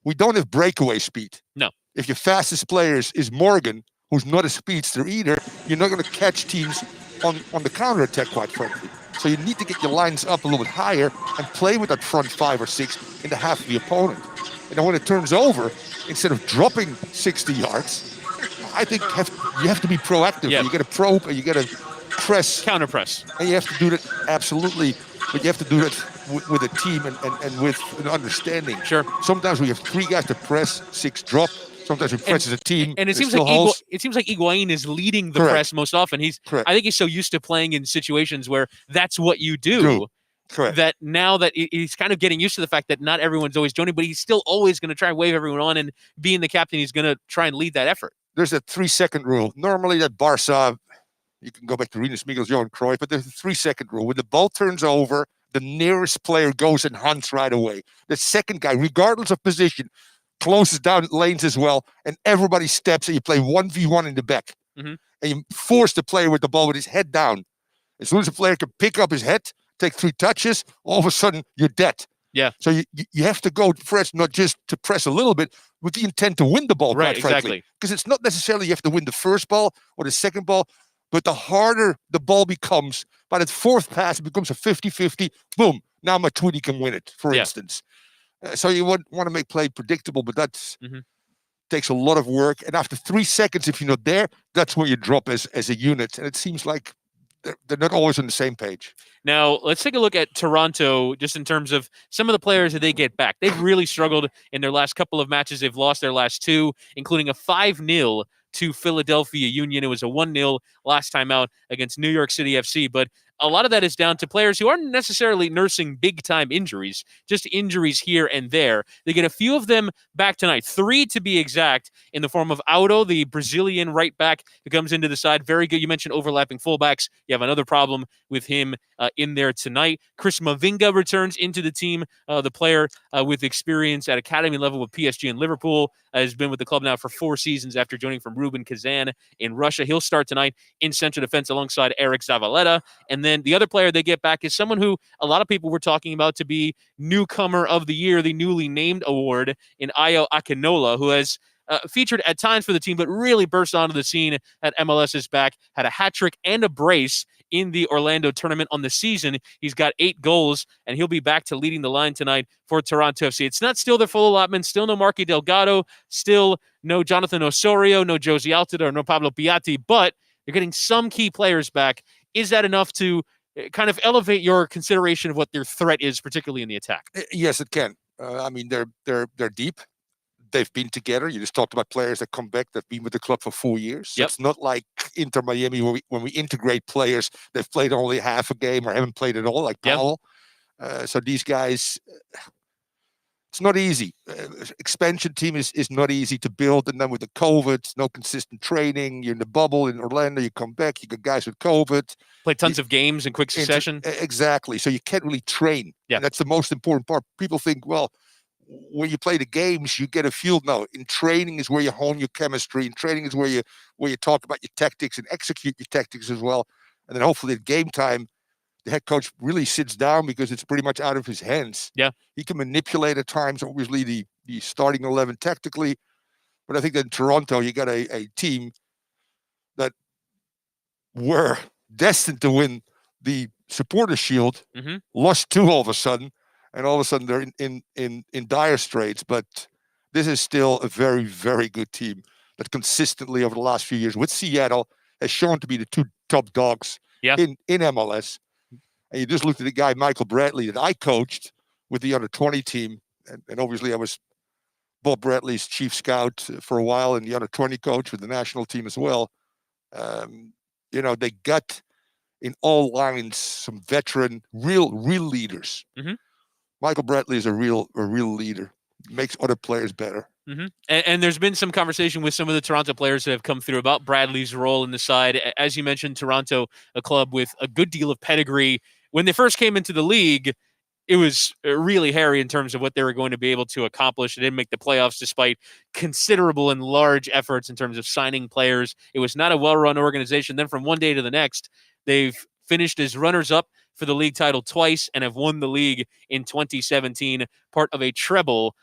we don't have breakaway speed. No. If your fastest player is Morgan, who's not a speedster either, you're not going to catch teams on the counter attack, quite frankly. So you need to get your lines up a little bit higher and play with that front 5 or 6 in the half of the opponent. And then when it turns over, instead of dropping 60 yards, I think you have to be proactive. Yep. You got to probe, and you got to press. Counter press. And you have to do that, absolutely. But you have to do that with a team and with an understanding. Sure. Sometimes we have 3 guys to press, 6 drop. Sometimes we press as a team. And it seems like Higuain is leading the press most often. I think he's so used to playing in situations where that's what you do. Correct. That now that he's kind of getting used to the fact that not everyone's always joining, but he's still always going to try and wave everyone on, and being the captain, he's going to try and lead that effort. There's a 3-second rule. Normally that Barca, you can go back to Rinus Michels, Johan Cruyff, but there's a 3-second rule. When the ball turns over, the nearest player goes and hunts right away. The second guy, regardless of position, closes down lanes as well, and everybody steps, and you play 1v1 in the back. Mm-hmm. And you force the player with the ball with his head down. As soon as the player can pick up his head, take 3 touches, all of a sudden you're dead. Yeah. So you have to go press, not just to press a little bit, with the intent to win the ball, right, quite frankly. Exactly. Because it's not necessarily you have to win the first ball or the second ball, but the harder the ball becomes, by that 4th pass, it becomes a 50-50. Boom. Now Matuidi can win it, for instance. So you want to make play predictable, but that takes a lot of work. And after 3 seconds, if you're not there, that's where you drop as a unit. And it seems like they're not always on the same page. Now, let's take a look at Toronto just in terms of some of the players that they get back. They've really struggled in their last couple of matches. They've lost their last 2, including a 5-0 to Philadelphia Union. It was a 1-0 last time out against New York City FC. But a lot of that is down to players who aren't necessarily nursing big-time injuries, just injuries here and there. They get a few of them back tonight, 3 to be exact, in the form of Auto, the Brazilian right back who comes into the side. Very good. You mentioned overlapping fullbacks. You have another problem with him in there tonight. Chris Mavinga returns into the team, the player with experience at academy level with PSG and Liverpool, has been with the club now for 4 seasons after joining from Rubin Kazan in Russia. He'll start tonight in central defense alongside Eric Zavaleta. And then the other player they get back is someone who a lot of people were talking about to be newcomer of the year, the newly named award, in Ayo Akinola, who has featured at times for the team, but really burst onto the scene at MLS's back, had a hat trick and a brace in the Orlando tournament on the season. He's got 8 goals, and he'll be back to leading the line tonight for Toronto FC. It's not still their full allotment, still no Marky Delgado, still no Jonathan Osorio, no Josie Altidore, or no Pablo Piatti, but you're getting some key players back. Is that enough to kind of elevate your consideration of what their threat is, particularly in the attack? Yes, it can. I mean, they're deep. They've been together. You just talked about players that come back that've been with the club for 4 years. So it's not like Inter Miami when we integrate players, they've played only half a game or haven't played at all, like Powell. So these guys, it's not easy. Expansion team is not easy to build, and then with the COVID, no consistent training. You're in the bubble in Orlando. You come back, you got guys with COVID. Play tons of games in quick succession. Exactly. So you can't really train. Yeah. And that's the most important part. People think, well, when you play the games, you get a feel. No, in training is where you hone your chemistry. In training is where you talk about your tactics and execute your tactics as well. And then hopefully at game time, the head coach really sits down because it's pretty much out of his hands. Yeah. He can manipulate at times, obviously, the starting 11 tactically. But I think that in Toronto, you got a team that were destined to win the Supporter Shield, lost 2 all of a sudden, and all of a sudden they're in dire straits. But this is still a very, very good team that consistently over the last few years with Seattle has shown to be the 2 top dogs in MLS. And you just looked at the guy, Michael Bradley, that I coached with the under-20 team. And obviously I was Bob Bradley's chief scout for a while and the under-20 coach with the national team as well. They got in all lines some veteran, real leaders. Michael Bradley is a real leader. Makes other players better. And there's been some conversation with some of the Toronto players that have come through about Bradley's role in the side. As you mentioned, Toronto, a club with a good deal of pedigree. When they first came into the league, it was really hairy in terms of what they were going to be able to accomplish. They didn't make the playoffs despite considerable and large efforts in terms of signing players. It was not a well-run organization. Then from one day to the next, they've finished as runners-up for the league title twice and have won the league in 2017, part of a treble,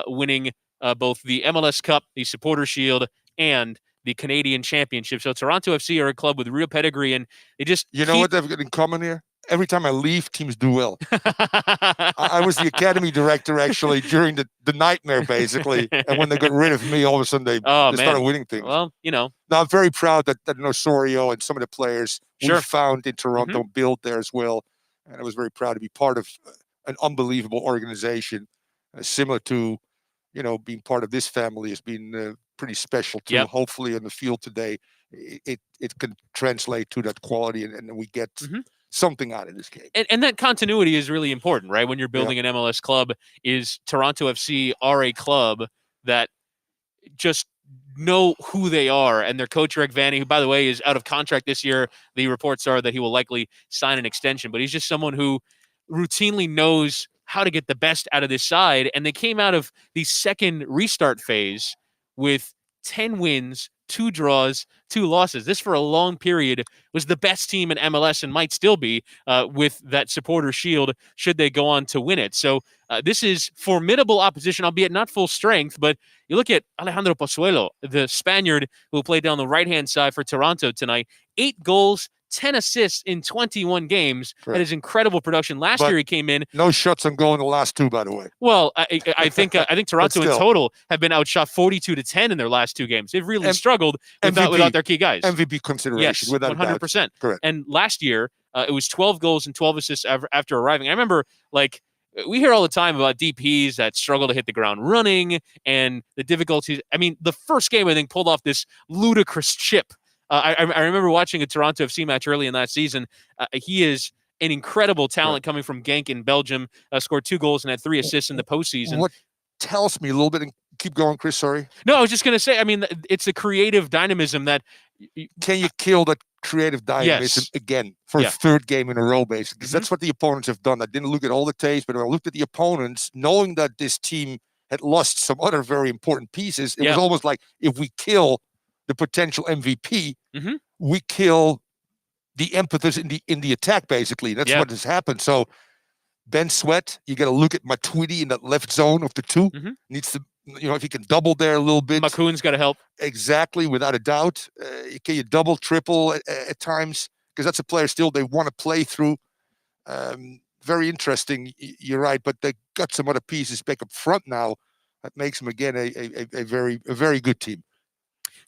winning both the MLS Cup, the Supporter Shield, and the Canadian Championship. So Toronto FC are a club with real pedigree, and they just know what they've got in common here? Every time I leave, teams do well. I was the academy director, actually, during the nightmare, basically. And when they got rid of me, all of a sudden they started winning things. Well, Now, I'm very proud that Osorio and some of the players we found in Toronto built there as well. And I was very proud to be part of an unbelievable organization, similar to, being part of this family has been pretty special too. Yep. Hopefully on the field today, it can translate to that quality and we get something out of this game. And that continuity is really important, right? When you're building an MLS club, is Toronto FC are a club that just know who they are. And their coach, Rick Vanny, who, by the way, is out of contract this year. The reports are that he will likely sign an extension, but he's just someone who routinely knows how to get the best out of this side. And they came out of the second restart phase with 10 wins, 2 draws, 2 losses. This, for a long period, was the best team in MLS and might still be with that Supporter Shield should they go on to win it. So this is formidable opposition, albeit not full strength. But you look at Alejandro Pozuelo, the Spaniard who played down the right-hand side for Toronto tonight, 8 goals, 10 assists in 21 games. Correct. That is incredible production. Last year he came in. No shots on goal in the last 2, by the way. Well, I think Toronto in total have been outshot 42-10 in their last 2 games. They've really struggled without their key guys. MVP consideration, yes, without 100%. Doubt. Correct. And last year, it was 12 goals and 12 assists after arriving. I remember, we hear all the time about DPs that struggle to hit the ground running and the difficulties. I mean, the first game, I think, pulled off this ludicrous chip. I remember watching a Toronto FC match early in that season. He is an incredible talent coming from Genk in Belgium, scored 2 goals and had 3 assists in the postseason. What tells me a little bit, and keep going, Chris, sorry. No, I was just going to say, I mean, it's a creative dynamism that... Can you kill that creative dynamism again for a 3rd game in a row, basically? Because that's what the opponents have done. I didn't look at all the tapes, but when I looked at the opponents, knowing that this team had lost some other very important pieces, it was almost like if we kill the potential MVP, we kill the impetus in the attack, basically. That's what has happened. So Ben Sweat, you got to look at Matuidi in that left zone of the 2. Needs to, if he can double there a little bit. Makoun's got to help. Exactly, without a doubt. Can you double, triple at times? Because that's a player still they want to play through. Very interesting. You're right, but they got some other pieces back up front now. That makes them, again, a very good team.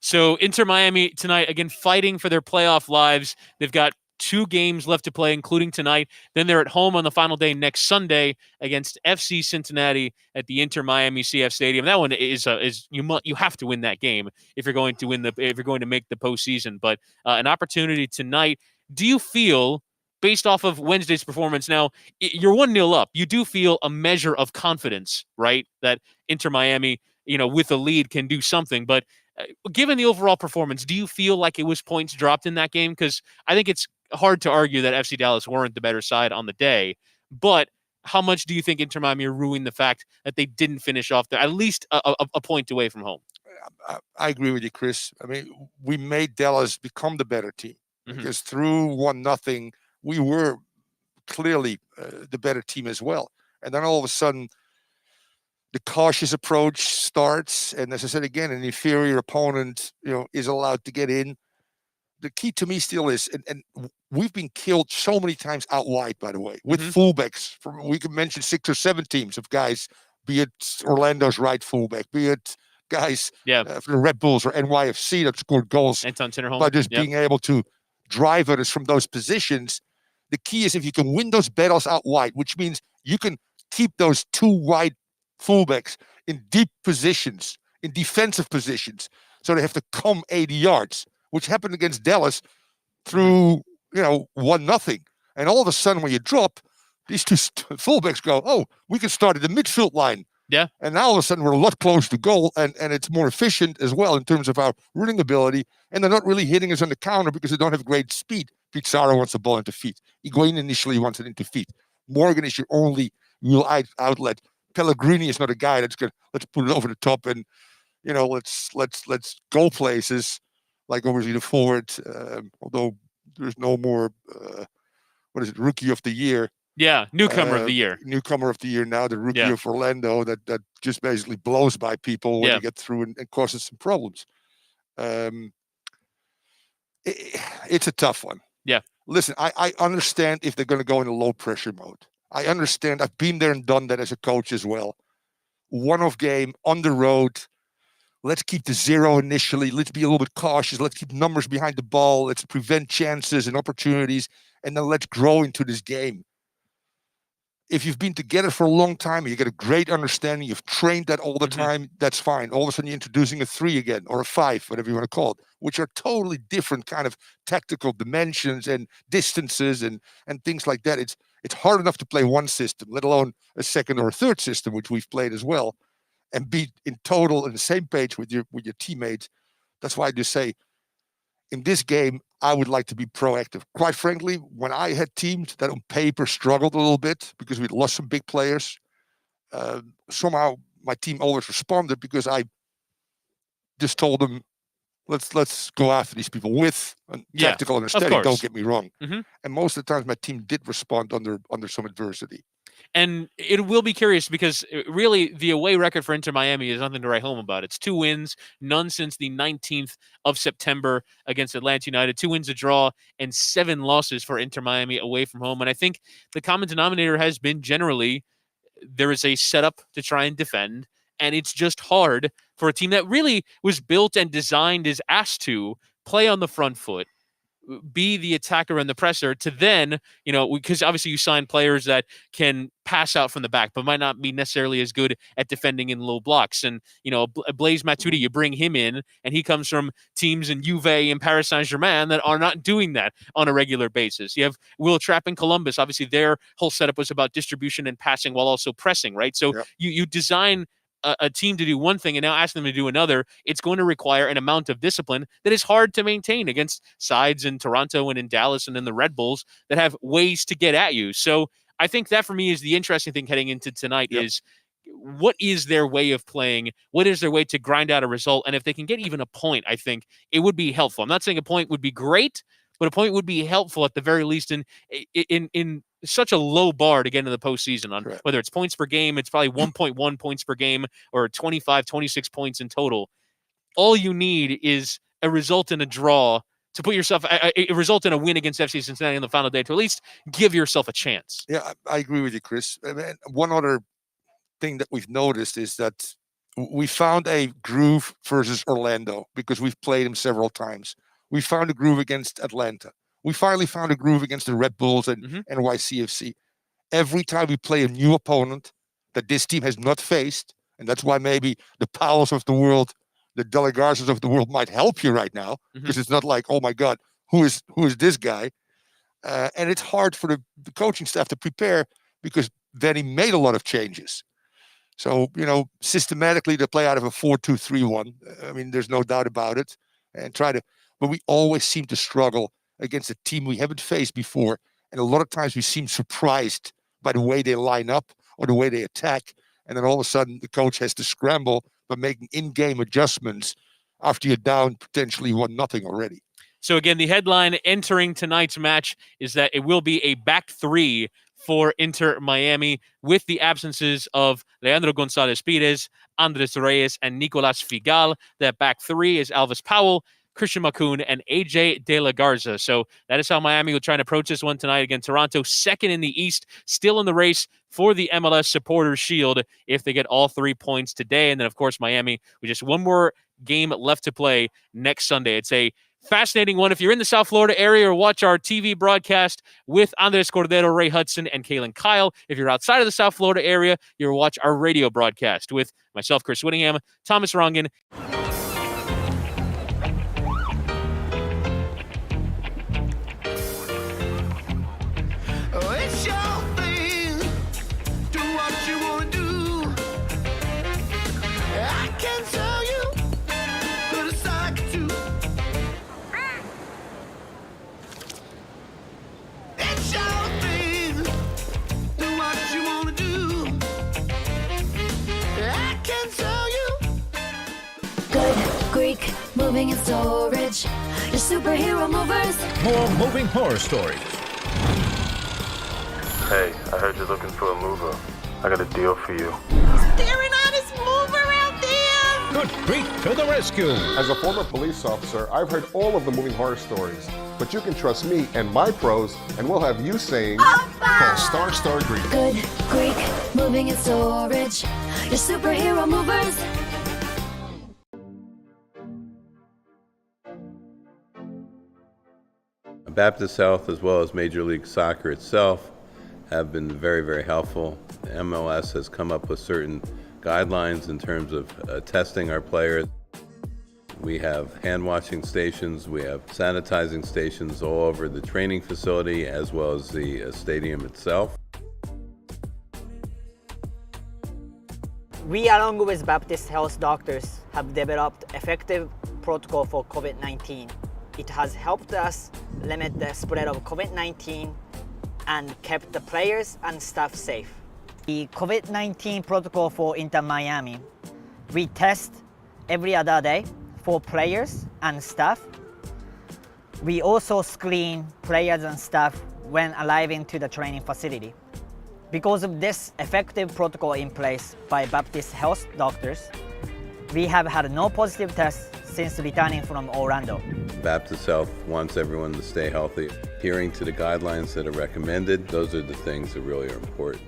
So Inter Miami tonight, again, fighting for their playoff lives. They've got 2 games left to play, including tonight. Then they're at home on the final day next Sunday against FC Cincinnati at the Inter Miami CF Stadium. That one is you have to win that game if you're going to make the postseason. But an opportunity tonight. Do you feel, based off of Wednesday's performance, now you're 1-0 up. You do feel a measure of confidence, right? That Inter Miami, with a lead can do something. But given the overall performance, do you feel like it was points dropped in that game? Because I think it's hard to argue that FC Dallas weren't the better side on the day. But how much do you think Inter Miami ruined the fact that they didn't finish off there, at least a point away from home? I agree with you, Chris. I mean, we made Dallas become the better team because through 1-0, we were clearly the better team as well. And then all of a sudden, the cautious approach starts. And as I said again, an inferior opponent, is allowed to get in. The key to me still is, and we've been killed so many times out wide, by the way, with fullbacks. We could mention 6 or 7 teams of guys, be it Orlando's right fullback, be it guys for the Red Bulls or NYFC that scored goals Anton Tinnerholm. by just being able to drive at us from those positions. The key is if you can win those battles out wide, which means you can keep those 2 wide fullbacks in deep positions, in defensive positions, so they have to come 80 yards, which happened against Dallas through 1-0. And all of a sudden, when you drop, these 2 fullbacks go, oh, we can start at the midfield line. Yeah. And now all of a sudden we're a lot closer to goal, and it's more efficient as well in terms of our running ability. And they're not really hitting us on the counter because they don't have great speed. Pizarro wants the ball into feet. Higuain initially wants it into feet. Morgan is your only real outlet. Pellegrini is not a guy that's going to, let's put it over the top and, let's go places like obviously the forward, although there's no more, rookie of the year. Yeah, newcomer of the year. Newcomer of the year now, the rookie of Orlando that just basically blows by people when you get through and causes some problems. It's a tough one. Yeah. Listen, I understand if they're going to go in a low pressure mode. I understand. I've been there and done that as a coach as well. One-off game on the road. Let's keep the 0 initially. Let's be a little bit cautious. Let's keep numbers behind the ball. Let's prevent chances and opportunities. And then let's grow into this game. If you've been together for a long time, you get a great understanding, you've trained that all the time, that's fine. All of a sudden you're introducing a 3 again, or a 5, whatever you want to call it, which are totally different kind of tactical dimensions and distances and things like that. It's hard enough to play one system, let alone a second or a third system, which we've played as well, and be in total on the same page with your teammates. That's why I just say, in this game, I would like to be proactive. Quite frankly, when I had teams that on paper struggled a little bit because we'd lost some big players, somehow my team always responded because I just told them, let's go after these people with tactical understanding. Don't get me wrong. And most of the times my team did respond under some adversity. And it will be curious because really the away record for Inter Miami is nothing to write home about. It's 2 wins, none since the 19th of September against Atlanta United, 2 wins, a draw, and 7 losses for Inter Miami away from home. And I think the common denominator has been generally there is a setup to try and defend, and it's just hard for a team that really was built and designed as asked to play on the front foot, be the attacker and the presser, to then, because obviously you sign players that can pass out from the back, but might not be necessarily as good at defending in low blocks. And, Blaise Matuidi, you bring him in, and he comes from teams in Juve and Paris Saint-Germain that are not doing that on a regular basis. You have Will Trapp in Columbus. Obviously, their whole setup was about distribution and passing while also pressing, right? So you design a team to do one thing and now ask them to do another. It's going to require an amount of discipline that is hard to maintain against sides in Toronto and in Dallas and in the Red Bulls that have ways to get at you. So I think that for me is the interesting thing heading into tonight is what is their way of playing? What is their way to grind out a result? And if they can get even a point, I think it would be helpful. I'm not saying a point would be great, but a point would be helpful at the very least in such a low bar to get into the postseason on whether it's points per game. It's probably 1.1 points per game or 25, 26 points in total. All you need is a result in a draw to put yourself a result in a win against FC Cincinnati on the final day to at least give yourself a chance. Yeah, I agree with you, Chris. And one other thing that we've noticed is that we found a groove versus Orlando because we've played them several times. We found a groove against Atlanta. We finally found a groove against the Red Bulls and NYCFC. Every time we play a new opponent that this team has not faced, and that's why maybe the Powells of the world, the Delegarzas of the world might help you right now, because it's not like, oh my God, who is this guy? And it's hard for the coaching staff to prepare because then he made a lot of changes. So, systematically to play out of a 4-2-3-1. I mean, there's no doubt about it. And but we always seem to struggle against a team we haven't faced before. And a lot of times we seem surprised by the way they line up or the way they attack. And then all of a sudden the coach has to scramble by making in-game adjustments after you're down potentially 1-0 already. So again, the headline entering tonight's match is that it will be a back three for Inter Miami with the absences of Leandro Gonzalez Pires, Andres Reyes, and Nicolas Figal. That back three is Alvis Powell, Christian Macoun, and AJ De La Garza. So that is how Miami will try and approach this one tonight. Again, Toronto second in the East, still in the race for the MLS Supporters Shield if they get all 3 points today. And then, of course, Miami with just one more game left to play next Sunday. It's a fascinating one. If you're in the South Florida area or watch our TV broadcast with Andres Cordero, Ray Hudson, and Kalen Kyle. If you're outside of the South Florida area, you'll watch our radio broadcast with myself, Chris Whittingham, Thomas Rongen. It's your thing. Do what you want to do. I can tell you, but it's like you. It's your thing. Do what you want to do. I can tell you. Good Greek, moving and storage. Your superhero movers. More moving horror stories. Hey, I heard you're looking for a mover. I got a deal for you. Staring at his mover out there. Good Greek to the rescue. As a former police officer, I've heard all of the moving horror stories. But you can trust me and my pros, and we'll have you saying, call Star Greek. Good Greek, moving and storage. Your superhero movers. Baptist Health, as well as Major League Soccer itself, have been very, very helpful. MLS has come up with certain guidelines in terms of testing our players. We have hand washing stations, we have sanitizing stations all over the training facility as well as the stadium itself. We, along with Baptist Health doctors, have developed effective protocol for COVID-19. It has helped us limit the spread of COVID-19 and kept the players and staff safe. The COVID-19 protocol for Inter Miami, we test every other day for players and staff. We also screen players and staff when arriving to the training facility. Because of this effective protocol in place by Baptist Health doctors, we have had no positive tests since returning from Orlando. Baptist Health wants everyone to stay healthy. Adhering to the guidelines that are recommended, those are the things that really are important.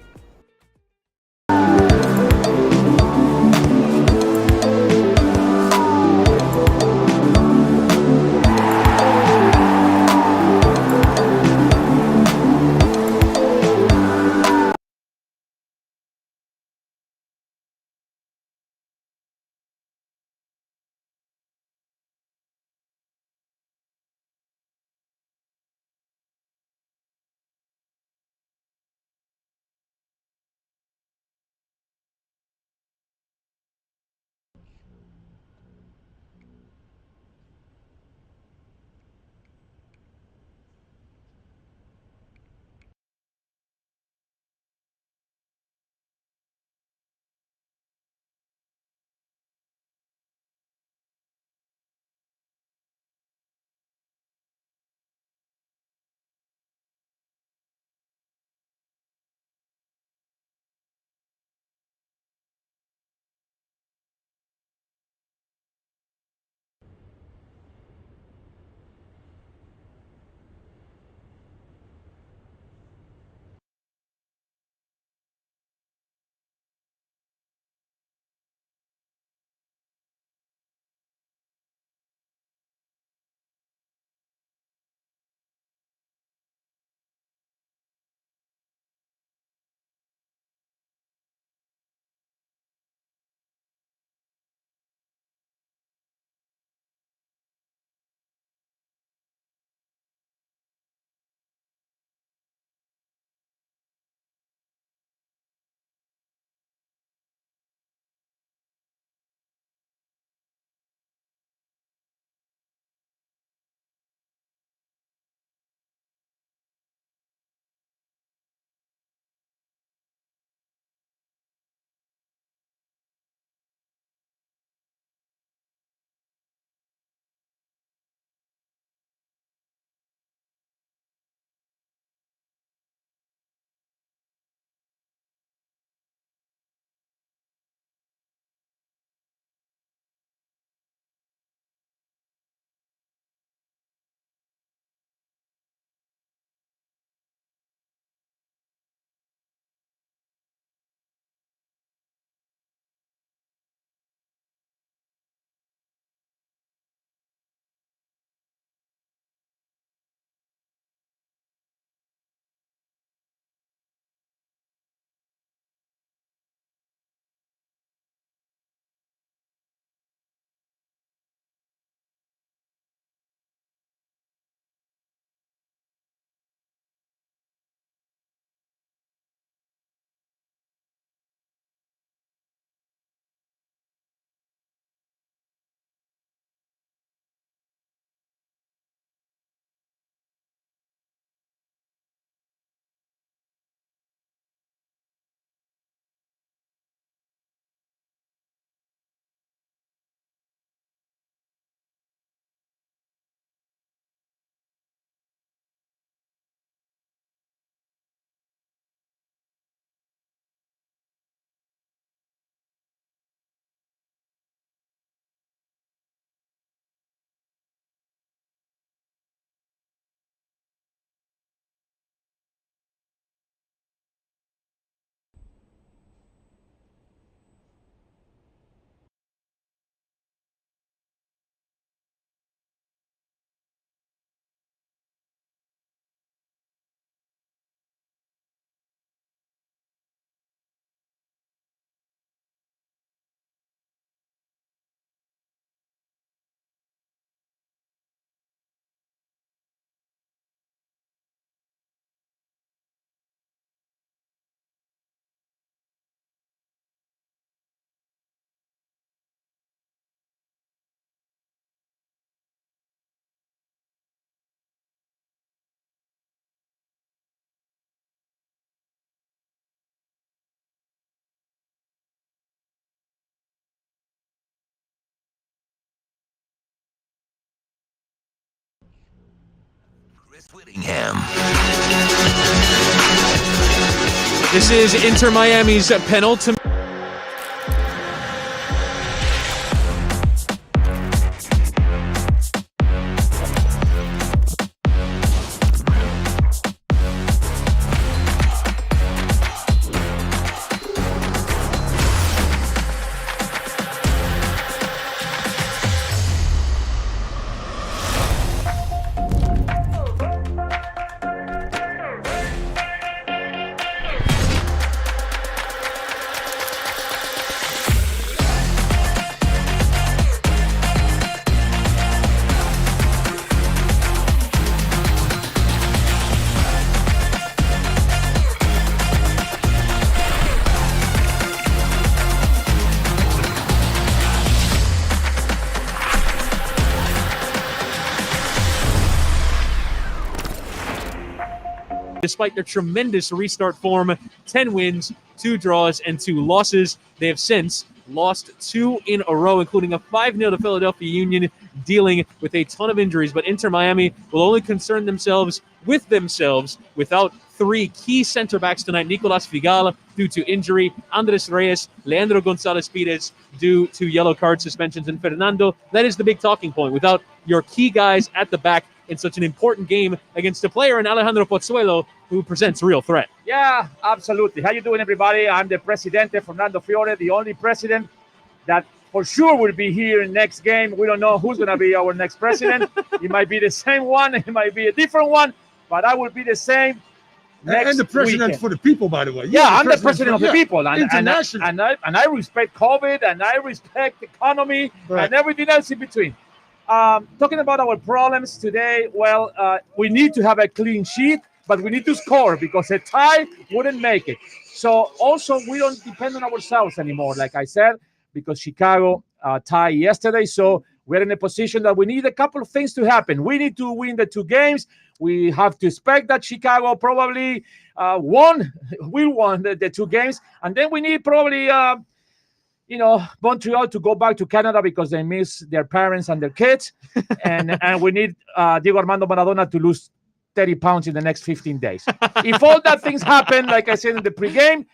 This is Inter Miami's penultimate. Despite their tremendous restart form, 10 wins, 2 draws, and 2 losses, they have since lost 2 in a row, including a 5-0 to Philadelphia Union, dealing with a ton of injuries. But Inter Miami will only concern themselves without 3 key center backs tonight. Nicolas Figal due to injury, Andres Reyes, Leandro Gonzalez Pires due to yellow card suspensions, and Fernando. That is the big talking point. Without your key guys at the back in such an important game against a player in Alejandro Pozuelo who presents real threat. Yeah, absolutely. How you doing, everybody? I'm the Presidente, Fernando Fiore, the only president that for sure will be here in next game. We don't know who's going to be our next president. It might be the same one. It might be a different one, but I will be the same next And the president weekend. for the people, by the way. Yeah, I'm the president of the people. International. And I respect COVID, and I respect economy, and everything else in between. Talking about our problems today, well, we need to have a clean sheet, but we need to score because a tie wouldn't make it. So also, we don't depend on ourselves anymore, like I said, because Chicago tied yesterday. So we're in a position that we need a couple of things to happen. We need to win the 2 games. We have to expect that Chicago probably will won the 2 games. And then we need probably Montreal to go back to Canada because they miss their parents and their kids. and we need Diego Armando Maradona to lose 30 pounds in the next 15 days. If all that things happen, like I said in the pregame,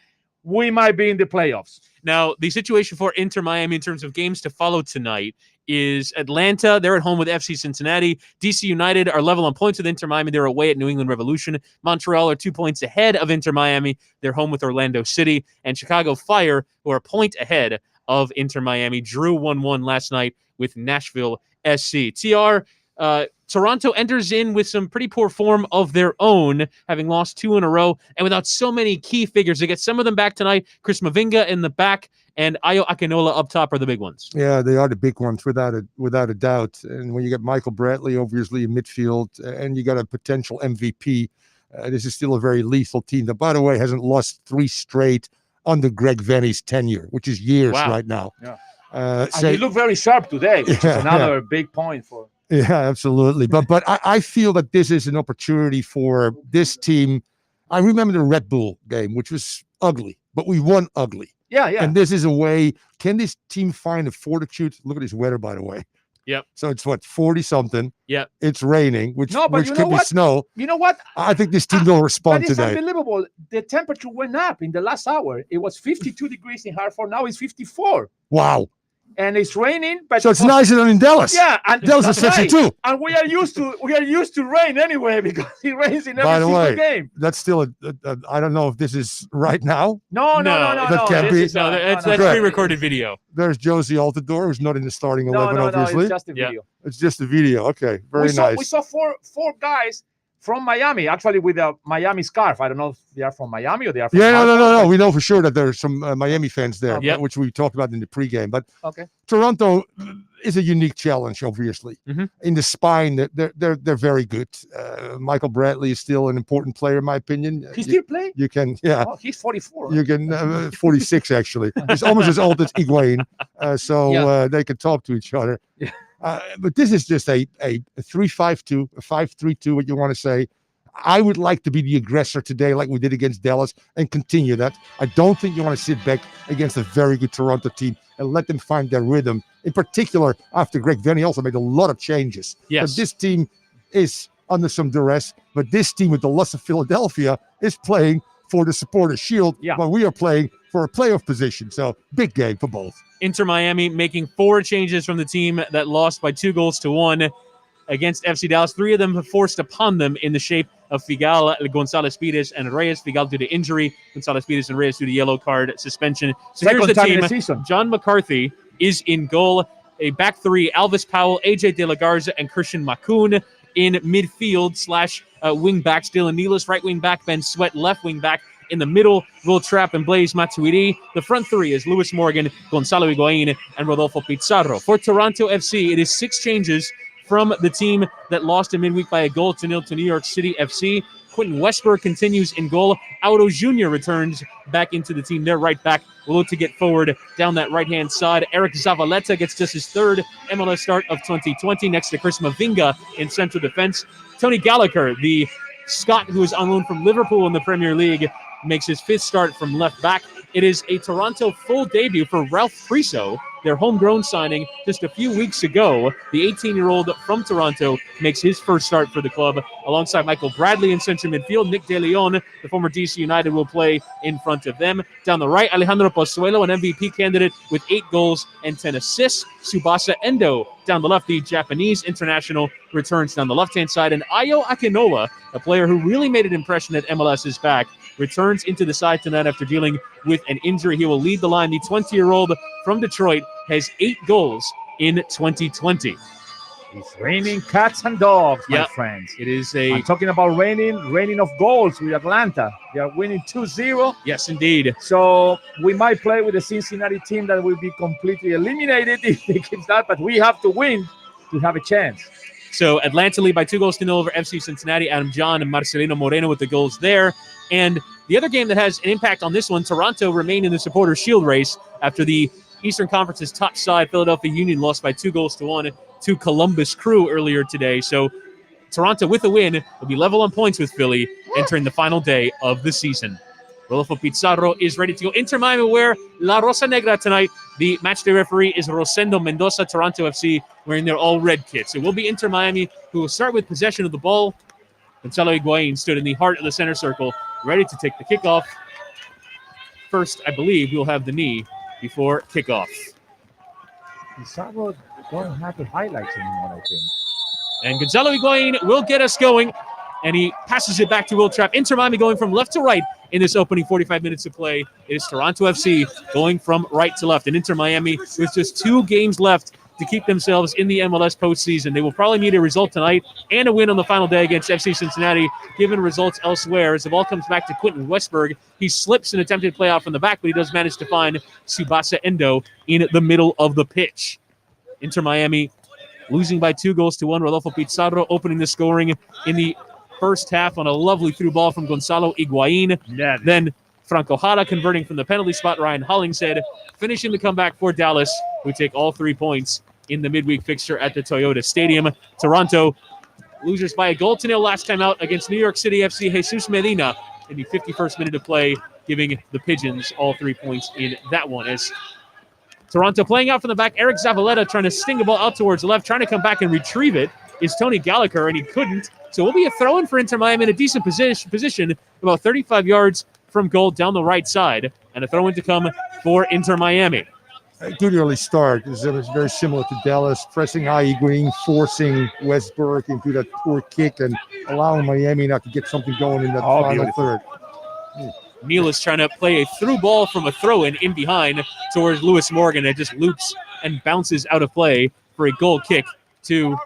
we might be in the playoffs. Now, the situation for Inter Miami in terms of games to follow tonight is Atlanta. They're at home with FC Cincinnati. DC United are level on points with Inter Miami. They're away at New England Revolution. Montreal are 2 points ahead of Inter Miami. They're home with Orlando City. And Chicago Fire, who are a point ahead of Inter Miami, drew 1-1 last night with Nashville SC. TR, Toronto enters in with some pretty poor form of their own, having lost 2 in a row, and without so many key figures. They get some of them back tonight. Chris Mavinga in the back and Ayo Akinola up top are the big ones. Yeah, they are the big ones without a doubt. And when you get Michael Bradley, obviously in midfield, and you got a potential MVP, this is still a very lethal team that, by the way, hasn't lost 3 straight under Greg Vanney's tenure, which is years right now. Yeah. And you look very sharp today, which is another big point for. Yeah, absolutely. But I feel that this is an opportunity for this team. I remember the Red Bull game, which was ugly, but we won ugly. Yeah. And this is a way. Can this team find the fortitude? Look at this weather, by the way. Yep. So it's 40-something. Yep. It's raining, which could be what? snow. You know what? I think this team will respond today. today. It's unbelievable. The temperature went up in the last hour. It was 52 degrees in Hartford. Now it's 54. Wow. And it's raining, but so it's nicer than in Dallas. Yeah, and Dallas is 52. Right. And we are used to rain anyway because it rains in every single game. That's still I don't know if this is right now. No. That can't be. That's pre-recorded video. There's Josie Altidore, who's not in the starting 11, obviously. No, it's just a video. It's just a video. Okay, very nice. We saw four guys from Miami, actually with a Miami scarf. I don't know if they are from Miami or they are from no. We know for sure that there's some Miami fans there, which we talked about in the pregame. But Toronto is a unique challenge, obviously. Mm-hmm. In the spine, they're very good. Michael Bradley is still an important player, in my opinion. He still play? You can, Oh, he's 44. You can 46 actually. He's almost as old as Higuain, so they can talk to each other. Yeah. But this is just a 3-5-2, a 5-3-2, what you want to say. I would like to be the aggressor today, like we did against Dallas, and continue that. I don't think you want to sit back against a very good Toronto team and let them find their rhythm. In particular, after Greg Vanney also made a lot of changes. Yes. But this team is under some duress. But this team with the loss of Philadelphia is playing for the Supporters' Shield, while we are playing for a playoff position. So big game for both. Inter Miami making 4 changes from the team that lost by 2-1 against FC Dallas. 3 of them have forced upon them in the shape of Figal, Gonzalez Pires, and Reyes. Figal due to injury, Gonzalez Pires and Reyes due to yellow card suspension. So here's the team. John McCarthy is in goal. A back 3, Alvis Powell, AJ De La Garza, and Christian Macoun in midfield / wing backs. Dylan Nealis, right wing back. Ben Sweat, left wing back. In the middle, Will Trapp and Blaise Matuidi. The front 3 is Luis Morgan, Gonzalo Higuain, and Rodolfo Pizarro. For Toronto FC, it is 6 changes from the team that lost in midweek by 1-0 to New York City FC. Quentin Westberg continues in goal. Auto Jr. returns back into the team. Their right back will look to get forward down that right-hand side. Eric Zavaleta gets just his 3rd MLS start of 2020 next to Chris Mavinga in central defense. Tony Gallagher, the Scot who is on loan from Liverpool in the Premier League, makes his 5th start from left back. It is a Toronto full debut for Ralph Friso, their homegrown signing just a few weeks ago. The 18-year-old from Toronto makes his first start for the club alongside Michael Bradley in central midfield. Nick De Leon, the former DC United, will play in front of them. Down the right, Alejandro Pozuelo, an MVP candidate with 8 goals and 10 assists. Tsubasa Endo down the left, the Japanese international, returns down the left-hand side. And Ayo Akinola, a player who really made an impression at MLS's back, returns into the side tonight after dealing with an injury. He will lead the line. The 20-year-old from Detroit has 8 goals in 2020. It's raining cats and dogs, my friends. It is I'm talking about raining of goals with Atlanta. They are winning 2-0. Yes, indeed. So we might play with the Cincinnati team that will be completely eliminated if they keep that, but we have to win to have a chance. So Atlanta lead by 2-0 over FC Cincinnati. Adam John and Marcelino Moreno with the goals there. And the other game that has an impact on this one, Toronto remain in the Supporters' Shield race after the Eastern Conference's top side, Philadelphia Union, lost by 2-1 to Columbus Crew earlier today. So Toronto, with a win, will be level on points with Philly entering the final day of the season. Rodolfo Pizarro is ready to go. Inter Miami wear La Rosa Negra tonight. The matchday referee is Rosendo Mendoza. Toronto FC wearing their all-red kits. It will be Inter Miami who will start with possession of the ball. Gonzalo Higuain stood in the heart of the center circle, ready to take the kickoff. First, I believe we'll have the knee before kickoff. Pizarro don't have the highlights anymore, I think. And Gonzalo Higuain will get us going, and he passes it back to Will Trapp. Inter Miami going from left to right in this opening 45 minutes of play. It is Toronto FC going from right to left. And Inter Miami, with just 2 games left to keep themselves in the MLS postseason. They will probably need a result tonight and a win on the final day against FC Cincinnati, given results elsewhere. As the ball comes back to Quentin Westberg, he slips an attempted play out from the back, but he does manage to find Tsubasa Endo in the middle of the pitch. Inter Miami losing by 2-1. Rodolfo Pizarro opening the scoring in the first half on a lovely through ball from Gonzalo Higuain. Yeah. Then Franco Jara converting from the penalty spot. Ryan Hollingshead finishing the comeback for Dallas, who take all 3 points in the midweek fixture at the Toyota Stadium. Toronto losers by 1-0 last time out against New York City FC. Jesus Medina in the 51st minute of play, giving the Pigeons all 3 points in that one. As Toronto playing out from the back, Eric Zavaleta trying to sting the ball out towards the left, trying to come back and retrieve it is Tony Gallagher, and he couldn't. So it will be a throw-in for Inter Miami in a decent position, about 35 yards from goal down the right side, and a throw-in to come for Inter Miami. A good early start. It was very similar to Dallas, pressing high, Higuain, forcing Westberg into that poor kick and allowing Miami not to get something going in that final third. Neal is trying to play a through ball from a throw-in in behind towards Luis Morgan. It just loops and bounces out of play for a goal kick to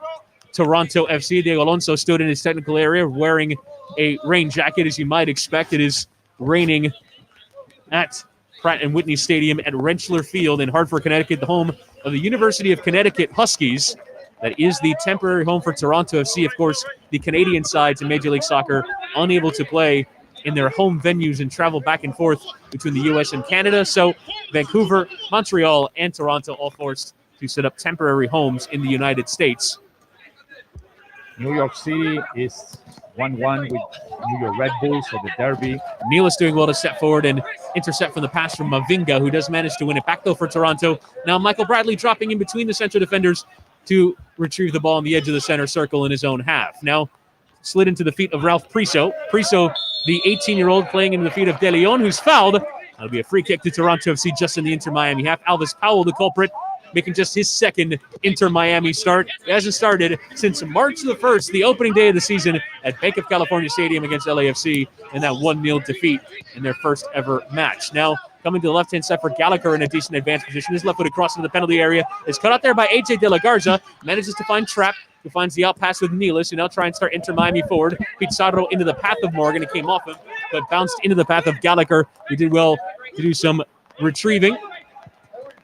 Toronto FC. Diego Alonso stood in his technical area wearing a rain jacket, as you might expect. It is raining at Pratt & Whitney Stadium at Rentschler Field in Hartford, Connecticut, the home of the University of Connecticut Huskies. That is the temporary home for Toronto FC. Of course, the Canadian sides in Major League Soccer unable to play in their home venues and travel back and forth between the U.S. and Canada. So Vancouver, Montreal, and Toronto all forced to set up temporary homes in the United States. New York City is 1-1 with New York Red Bulls for the derby. Neal is doing well to step forward and intercept from the pass from Mavinga, who does manage to win it back, though, for Toronto. Now Michael Bradley dropping in between the central defenders to retrieve the ball on the edge of the center circle in his own half. Now, slid into the feet of Ralph Priso. Priso, the 18-year-old, playing into the feet of De Leon, who's fouled. That'll be a free kick to Toronto FC just in the Inter Miami half. Alvis Powell, the culprit, making just his second Inter Miami start. It hasn't started since March the 1st, the opening day of the season at Bank of California Stadium against LAFC, and that 1-0 defeat in their first ever match. Now, coming to the left-hand side for Gallagher in a decent advanced position. His left-footed cross into the penalty area is cut out there by AJ De La Garza. Manages to find Trapp, who finds the out pass with Nealis, who now try and start Inter Miami forward. Pizarro into the path of Morgan. It came off him, but bounced into the path of Gallagher, who did well to do some retrieving.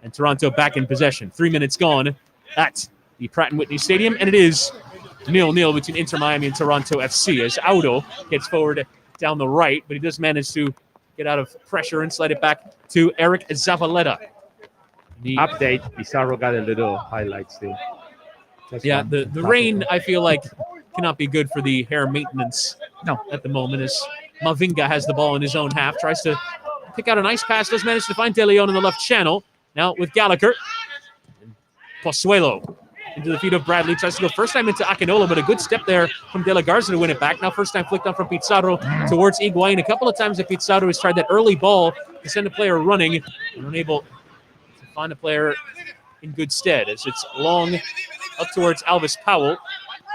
And Toronto back in possession. 3 minutes gone at the Pratt & Whitney Stadium, and it is 0-0 between Inter Miami and Toronto FC as Audo gets forward down the right, but he does manage to get out of pressure and slide it back to Eric Zavaleta. The Update, Pizarro got a little highlight still. the rain, I feel like, cannot be good for the hair maintenance at the moment, as Mavinga has the ball in his own half, tries to pick out a nice pass, does manage to find De Leon in the left channel. Now with Gallagher. Pozuelo into the feet of Bradley. Tries to go first time into Akinola, but a good step there from De La Garza to win it back. Now first time flicked on from Pizarro towards Higuain. A couple of times that Pizarro has tried that early ball to send a player running and unable to find a player in good stead, as it's long up towards Alvis Powell.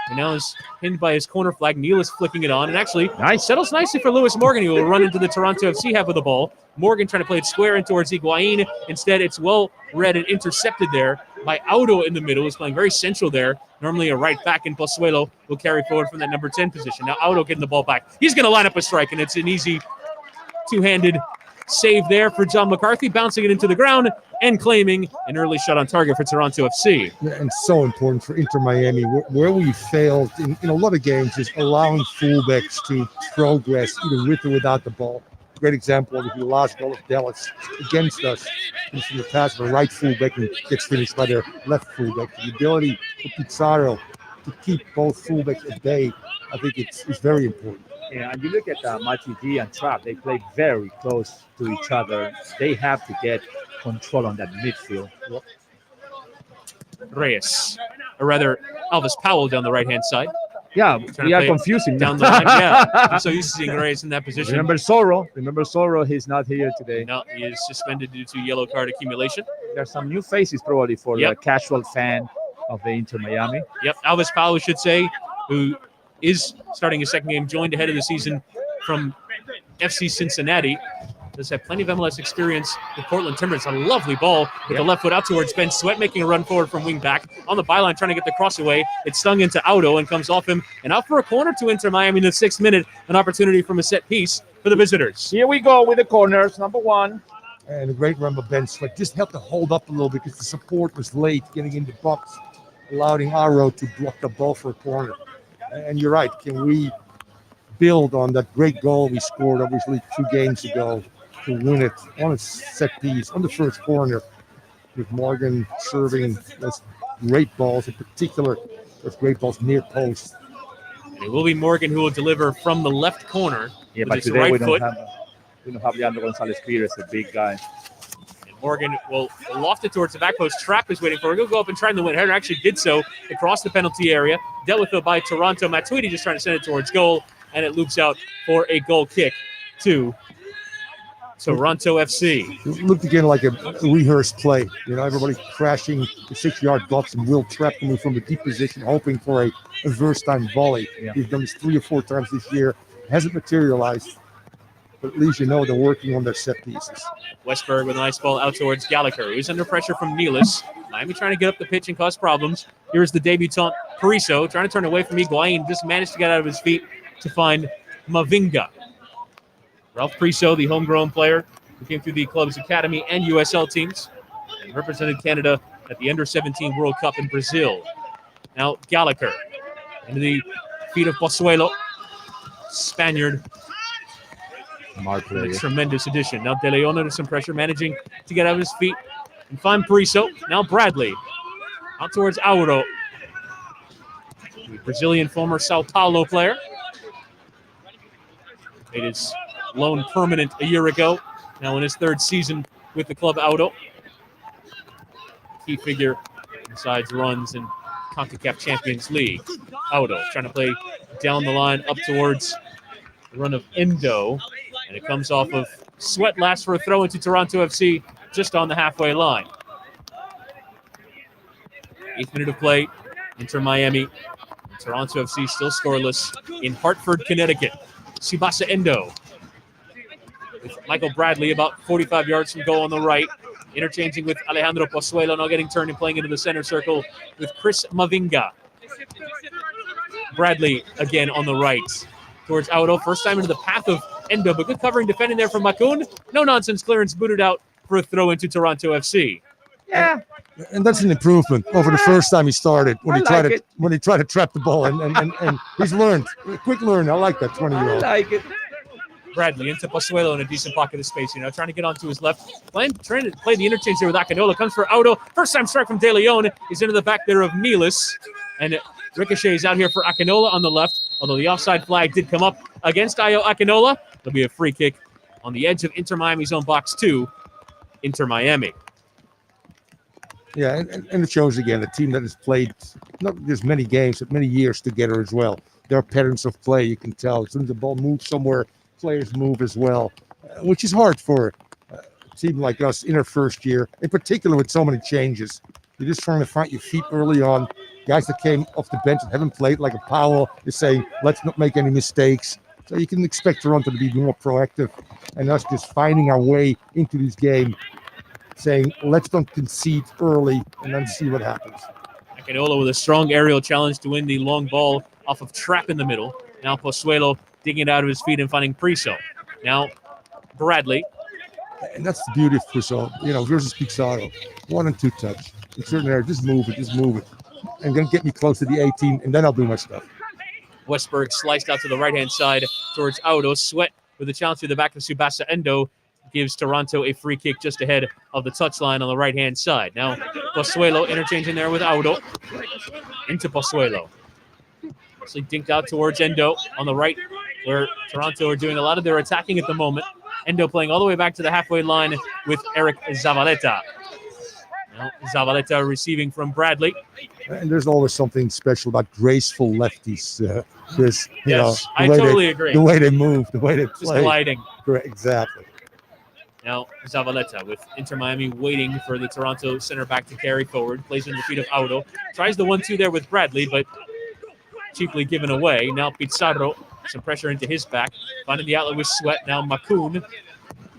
He now is pinned by his corner flag. Neal is flicking it on, and actually settles nicely for Lewis Morgan, who will run into the Toronto FC half of the ball. Morgan trying to play it square in towards Higuain. Instead, it's well read and intercepted there by Audo in the middle. He's playing very central there. Normally a right back, and Pozuelo will carry forward from that number 10 position. Now Audo getting the ball back. He's going to line up a strike, and it's an easy two-handed save there for John McCarthy, bouncing it into the ground and claiming an early shot on target for Toronto FC. Yeah, and so important for Inter Miami, where we failed in a lot of games is allowing fullbacks to progress either with or without the ball. Great example of the last goal of Dallas against us. It's the pass of a right fullback and gets finished by their left fullback. The ability for Pizarro to keep both fullbacks at bay, I think it's very important. Yeah, and you look at Matchday and Trapp, they play very close to each other. They have to get control on that midfield. Reyes, or rather Alvis Powell down the right-hand side. Yeah, we are confusing down the line. Yeah, I'm so used to seeing Reyes in that position. Remember Zorro, he's not here today. No, he is suspended due to yellow card accumulation. There's some new faces probably for the casual fan of the Inter Miami. Yep, Alvis Powell, we should say, who is starting his second game, joined ahead of the season from FC Cincinnati. Does have plenty of MLS experience with Portland Timbers. A lovely ball with the left foot out towards Ben Sweat, making a run forward from wing back. On the byline, trying to get the cross away. It's stung into Audo and comes off him. And out for a corner to Inter Miami in the 6th minute. An opportunity from a set piece for the visitors. Here we go with the corners, number 1. And a great run by Ben Sweat. Just helped to hold up a little because the support was late getting into the box, allowing Aro to block the ball for a corner. And you're right. Can we build on that great goal we scored, obviously, 2 games ago, to win it on a set piece, on the first corner, with Morgan serving those great balls, in particular, those great balls near post. And it will be Morgan who will deliver from the left corner. Yeah, with but his today right we foot. don't have Leandro Gonzalez-Quires, a big guy. And Morgan will loft it towards the back post. Trapp is waiting for it. He'll go up and try the win. Header actually did so across the penalty area. Dealt with it by Toronto. Matuidi just trying to send it towards goal, and it loops out for a goal kick to Toronto FC. It looked again like a rehearsed play. Everybody crashing the 6-yard box, and Will Trapp coming from the deep position, hoping for a first time volley. Yeah. He's done this 3 or 4 times this year. Hasn't materialized, but at least they're working on their set pieces. Westberg with a nice ball out towards Gallagher. He's under pressure from Nealis. Miami trying to get up the pitch and cause problems. Here's the debutant Pariso trying to turn away from Higuain. Just managed to get out of his feet to find Mavinga. Ralph Priso, the homegrown player who came through the club's academy and USL teams and represented Canada at the Under-17 World Cup in Brazil. Now Gallagher into the feet of Pozuelo. Spaniard. A tremendous addition. Now De Leon under some pressure, managing to get out of his feet and find Priso. Now Bradley out towards Auro, the Brazilian former Sao Paulo player. Made his loan permanent a year ago. Now in his 3rd season with the club Auto. Key figure besides runs in CONCACAF Champions League. Auto trying to play down the line up towards the run of Endo. And it comes off of Sweat last for a throw into Toronto FC just on the halfway line. 8th minute of play. Inter Miami. Toronto FC still scoreless in Hartford, Connecticut. Tsubasa Endo with Michael Bradley about 45 yards from goal on the right. Interchanging with Alejandro Pozuelo, now getting turned and playing into the center circle with Chris Mavinga. Bradley again on the right towards Auto. First time into the path of Endo, but good covering defending there from Makun. No nonsense clearance booted out for a throw into Toronto FC. Yeah. And that's an improvement over the first time he started when he tried to trap the ball and he's learned. Quick learn. I like that 20-year-old. I like it. Bradley into Pozuelo in a decent pocket of space, trying to get onto his left. Trying to play the interchange there with Akinola. Comes for Auto. First time strike from De Leon. He's into the back there of Nealis. And Ricochet is out here for Akinola on the left. Although the offside flag did come up against Ayo Akinola. There'll be a free kick on the edge of Inter Miami's own box 2. Inter Miami. Yeah, and it shows again a team that has played not just many games, but many years together as well. There are patterns of play you can tell. As soon as the ball moves somewhere, players move as well, which is hard for a team like us in our first year, in particular with so many changes. You're just trying to find your feet early on. Guys that came off the bench and haven't played, like a Powell, is saying, let's not make any mistakes. So you can expect Toronto to be more proactive and us just finding our way into this game, saying, let's not concede early and then see what happens. Akinola with a strong aerial challenge to win the long ball off of Trap in the middle. Now Pozuelo digging it out of his feet and finding Priso. Now Bradley. And that's the beauty of Priso, versus Pizarro. 1 and 2 touch. In certain areas, just move it. And then get me close to the 18, and then I'll do my stuff. Westberg sliced out to the right-hand side towards Auto. Sweat with a challenge through the back of Tsubasa Endo gives Toronto a free kick just ahead of the touchline on the right-hand side. Now Pozuelo interchanging there with Auto. Into Pozuelo. Actually dinked out towards Endo on the right, where Toronto are doing a lot of their attacking at the moment. Endo playing all the way back to the halfway line with Eric Zavaleta. Now Zavaleta receiving from Bradley. And there's always something special about graceful lefties. I totally agree. The way they move, the way they play. Just gliding. Correct, exactly. Now Zavaleta with Inter Miami waiting for the Toronto center back to carry forward. Plays into the feet of Auto. Tries the 1-2 there with Bradley, but cheaply given away. Now Pizarro, some pressure into his back. Finding the outlet with Sweat. Now Makun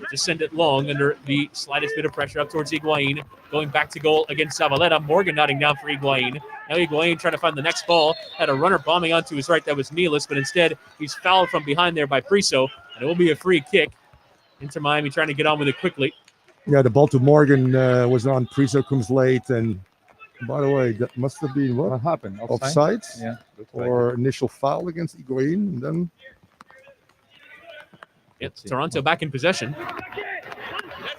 just send it long under the slightest bit of pressure up towards Higuain. Going back to goal against Zavaleta. Morgan nodding down for Higuain. Now Higuain trying to find the next ball. Had a runner bombing onto his right. That was Nealis, but instead he's fouled from behind there by Priso. And it will be a free kick. Inter Miami trying to get on with it quickly. Yeah, the ball to Morgan was on. Priso comes late. And by the way, that must have been what happened? Offside? Yeah. Or initial foul against Higuain. And then Toronto back in possession.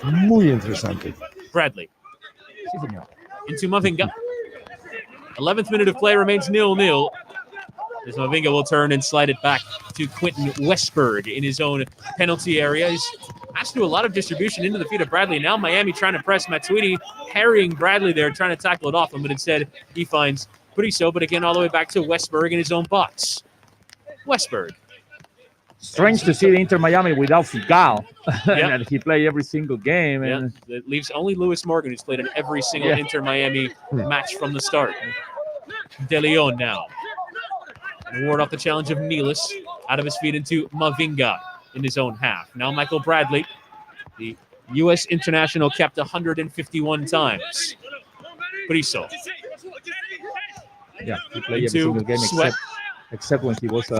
Muy interesante. Bradley. Into Mavinga. 11th minute of play remains 0-0. As Mavinga will turn and slide it back to Quentin Westberg in his own penalty area. He's asked to do a lot of distribution into the feet of Bradley. Now Miami trying to press Matuidi, harrying Bradley there, trying to tackle it off him, but instead he finds Priso, but again all the way back to Westberg in his own box. Westberg. Strange to see Inter Miami without Figal. And he played every single game. And it leaves only Lewis Morgan, who's played in every single Inter Miami match from the start. De Leon now. And ward off the challenge of Nealis. Out of his feet into Mavinga in his own half. Now Michael Bradley, the U.S. international, kept 151 times. Priso. Yeah, he played every single game except when he was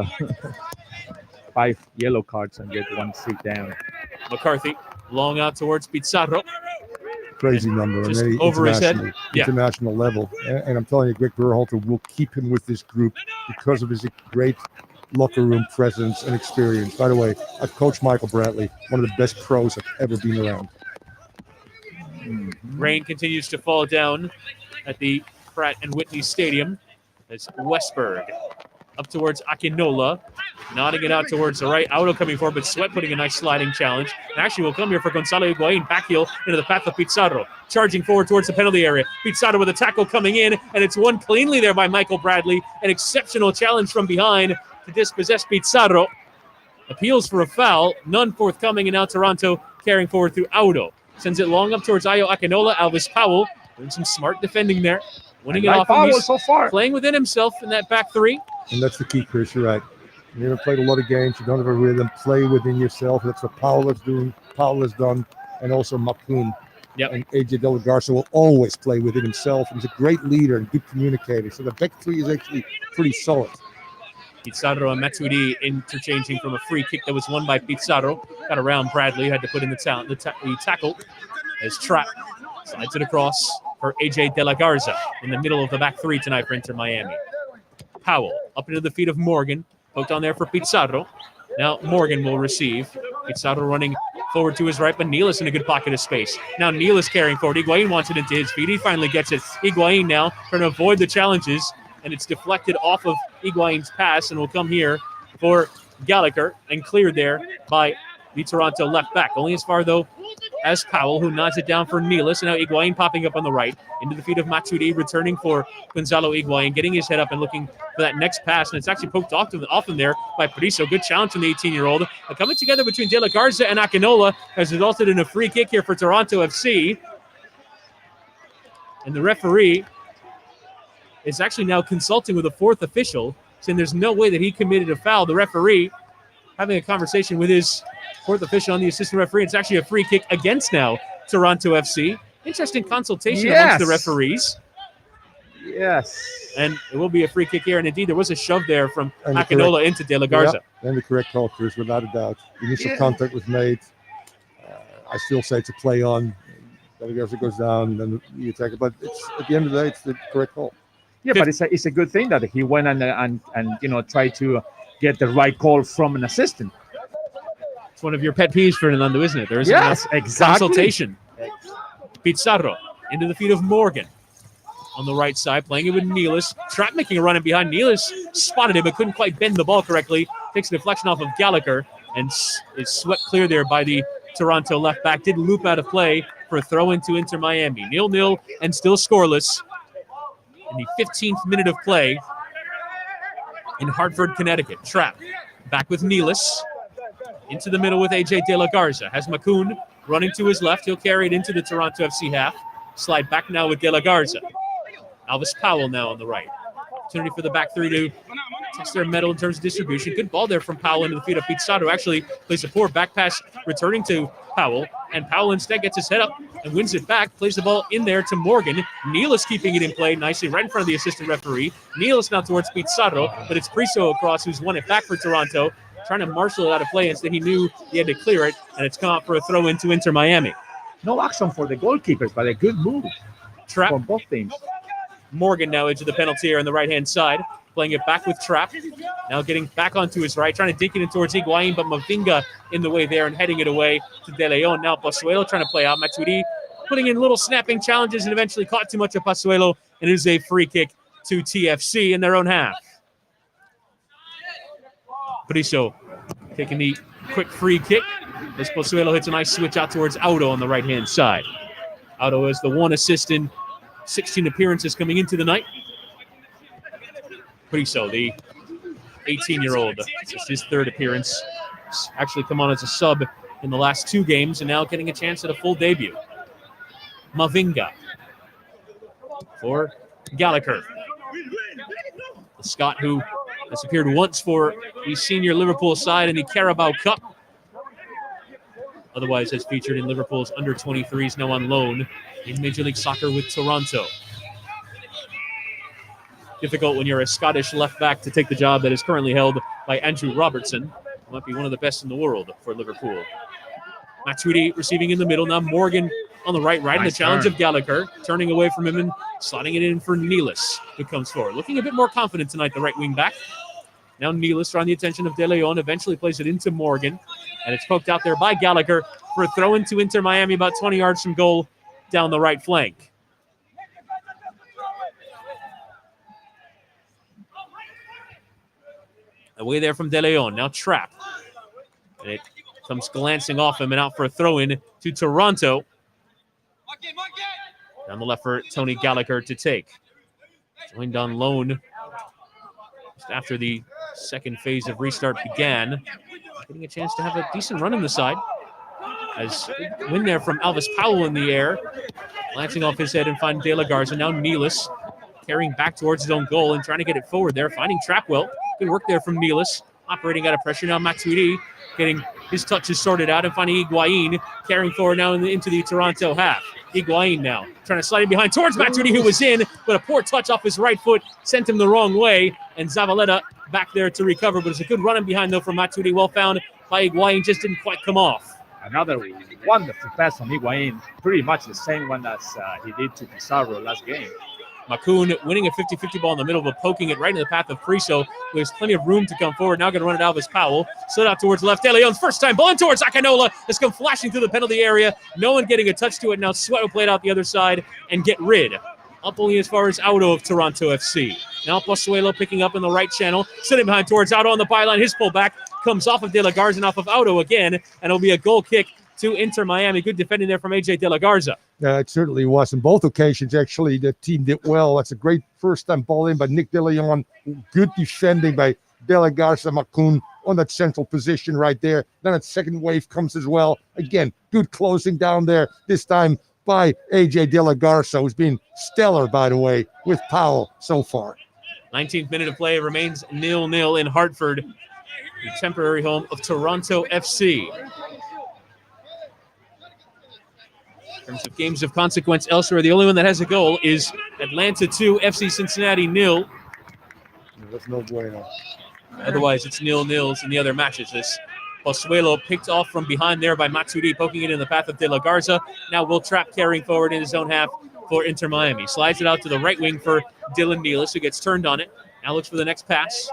5 yellow cards and get 1 sit down. McCarthy, long out towards Pizarro. Crazy number. Just over his head. International level. And I'm telling you, Greg Berhalter will keep him with this group because of his great locker room presence and experience. By the way, I've coached Michael Bradley, one of the best pros I've ever been around. Rain continues to fall down at the Pratt & Whitney Stadium. It's Westberg up towards Akinola, nodding it out towards the right. Auto coming forward, but Sweat putting a nice sliding challenge. And actually will come here for Gonzalo Higuain, back heel into the path of Pizarro. Charging forward towards the penalty area. Pizarro with a tackle coming in, and it's won cleanly there by Michael Bradley. An exceptional challenge from behind to dispossess Pizarro. Appeals for a foul, none forthcoming, and now Toronto carrying forward through Audo. Sends it long up towards Ayo Akinola. Alvis Powell doing some smart defending there. Winning it off him. He's so far. Playing within himself in that back three. And that's the key, Chris. You're right. You haven't played a lot of games. You don't have a rhythm. Play within yourself. That's what Powell is doing. Powell has done. And also Makun. Yep. And AJ De La Garza will always play within himself. He's a great leader and good communicator. So the back three is actually pretty solid. Pizarro and Matuidi interchanging from a free kick that was won by Pizarro. Got around Bradley, had to put in the tackle as Trapp slides it across for AJ De La Garza in the middle of the back three tonight for Inter Miami. Powell up into the feet of Morgan, poked on there for Pizarro. Now Morgan will receive. Pizarro running forward to his right, but Nealis in a good pocket of space. Now Nealis carrying forward. Higuain wants it into his feet. He finally gets it. Higuain now trying to avoid the challenges, and it's deflected off of Higuain's pass and will come here for Gallagher and cleared there by the Toronto left back. Only as far, though, as Powell, who nods it down for Nealis. And now Higuain popping up on the right into the feet of Matuidi, returning for Gonzalo Higuain, getting his head up and looking for that next pass. And it's actually poked off him there by Priso. Good challenge from the 18-year-old. Coming together between De La Garza and Akinola has resulted in a free kick here for Toronto FC. And the referee is actually now consulting with a fourth official, saying there's no way that he committed a foul. The referee having a conversation with his fourth official on the assistant referee. It's actually a free kick against now Toronto FC. Interesting consultation amongst the referees. Yes. And it will be a free kick here. And indeed, there was a shove there from Akinola into De La Garza. Yeah, and the correct call, Chris, without a doubt. The initial contact was made. I still say it's a play on. De La Garza goes down, then the attacker. But it's at the end of the day, it's the correct call. Yeah, but it's a good thing that he went and tried to get the right call from an assistant. It's one of your pet peeves, Fernando, isn't it? There is exactly. Consultation. Pizarro into the feet of Morgan on the right side, playing it with Nealis. Trapp making a run in behind. Nealis spotted him but couldn't quite bend the ball correctly. Takes a deflection off of Gallagher and is swept clear there by the Toronto left back. Did loop out of play for a throw into Inter Miami. 0-0 and still scoreless in the 15th minute of play in Hartford, Connecticut. Trapp back with Nealis. Into the middle with AJ De La Garza. Has Makun running to his left. He'll carry it into the Toronto FC half. Slide back now with De La Garza. Alvis Powell now on the right. Opportunity for the back three to test their mettle in terms of distribution. Good ball there from Powell into the feet of Pizarro. Actually plays a poor back pass returning to Powell. And Powell instead gets his head up and wins it back. Plays the ball in there to Morgan. Nealis keeping it in play nicely right in front of the assistant referee. Nealis now towards Pizarro, but it's Priso across who's won it back for Toronto. Trying to marshal it out of play. Instead, he knew he had to clear it, and it's come out for a throw into Inter Miami. No action for the goalkeepers, but a good move Trapp from both teams. Morgan now into the penalty area on the right-hand side, playing it back with Trapp. Now getting back onto his right, trying to dink it in towards Higuain, but Mavinga in the way there and heading it away to De Leon. Now Pasuelo trying to play out. Matuidi putting in little snapping challenges and eventually caught too much of Pasuelo, and it is a free kick to TFC in their own half. Priso taking the quick free kick as Pozuelo hits a nice switch out towards Audo on the right-hand side. Audo has the one assist in 16 appearances coming into the night. Priso, the 18-year-old, this is his third appearance. He's actually come on as a sub in the last two games and now getting a chance at a full debut. Mavinga for Gallagher. The Scot who has appeared once for the senior Liverpool side in the Carabao Cup. Otherwise has featured in Liverpool's under-23s, now on loan in Major League Soccer with Toronto. Difficult when you're a Scottish left back to take the job that is currently held by Andrew Robertson. Who might be one of the best in the world for Liverpool. Matuidi receiving in the middle. Now Morgan on the right in the challenge of Gallagher. Turning away from him and slotting it in for Nealis, who comes forward. Looking a bit more confident tonight, the right wing back. Now Nealis drawing the attention of De Leon. Eventually plays it into Morgan. And it's poked out there by Gallagher for a throw into Inter Miami about 20 yards from goal down the right flank. Away there from De Leon. Now Trapp. And it comes glancing off him and out for a throw-in to Toronto. Down the left for Tony Gallagher to take. Joined on loan just after the second phase of restart began. Getting a chance to have a decent run in the side. As win there from Alvis Powell in the air. Lancing off his head and finding De La Garza. Now Nealis carrying back towards his own goal and trying to get it forward there. Finding Trapwell. Good work there from Nealis. Operating out of pressure now. Matuidi getting his touches sorted out and finding Higuain carrying forward now into the Toronto half. Higuain now trying to slide in behind towards Matuidi, who was in, but a poor touch off his right foot sent him the wrong way. And Zavaleta back there to recover, but it's a good run in behind though from Matuidi. Well found by Higuain, just didn't quite come off. Another wonderful pass from Higuain, pretty much the same one as he did to Pizarro last game. Macoun winning a 50-50 ball in the middle, but poking it right in the path of Friso. There's plenty of room to come forward. Now going to run it Alvis Powell. Slid out towards left. De Leon's first time ball in towards Akinola. Has come flashing through the penalty area. No one getting a touch to it. Now Sweat will play it out the other side and get rid. Up only as far as Auto of Toronto FC. Now Pozuelo picking up in the right channel. Sitting behind towards Auto on the byline. His pullback comes off of De La Garza and off of Auto again. And it'll be a goal kick to Inter Miami. Good defending there from AJ De La Garza. Yeah, it certainly was. In both occasions, actually, the team did well. That's a great first-time ball in by Nick De Leon. Good defending by De La Garza, Macoun on that central position right there. Then a second wave comes as well. Again, good closing down there, this time by AJ De La Garza, who's been stellar, by the way, with Powell so far. 19th minute of play remains 0-0 in Hartford, the temporary home of Toronto FC. In terms of games of consequence elsewhere, the only one that has a goal is Atlanta 2, FC Cincinnati 0. That's no bueno. Otherwise, it's 0-0s in the other matches. This Pozuelo picked off from behind there by Matuidi, poking it in the path of De La Garza. Now Will Trapp carrying forward in his own half for Inter Miami. Slides it out to the right wing for Dylan Nealis, who gets turned on it. Now looks for the next pass.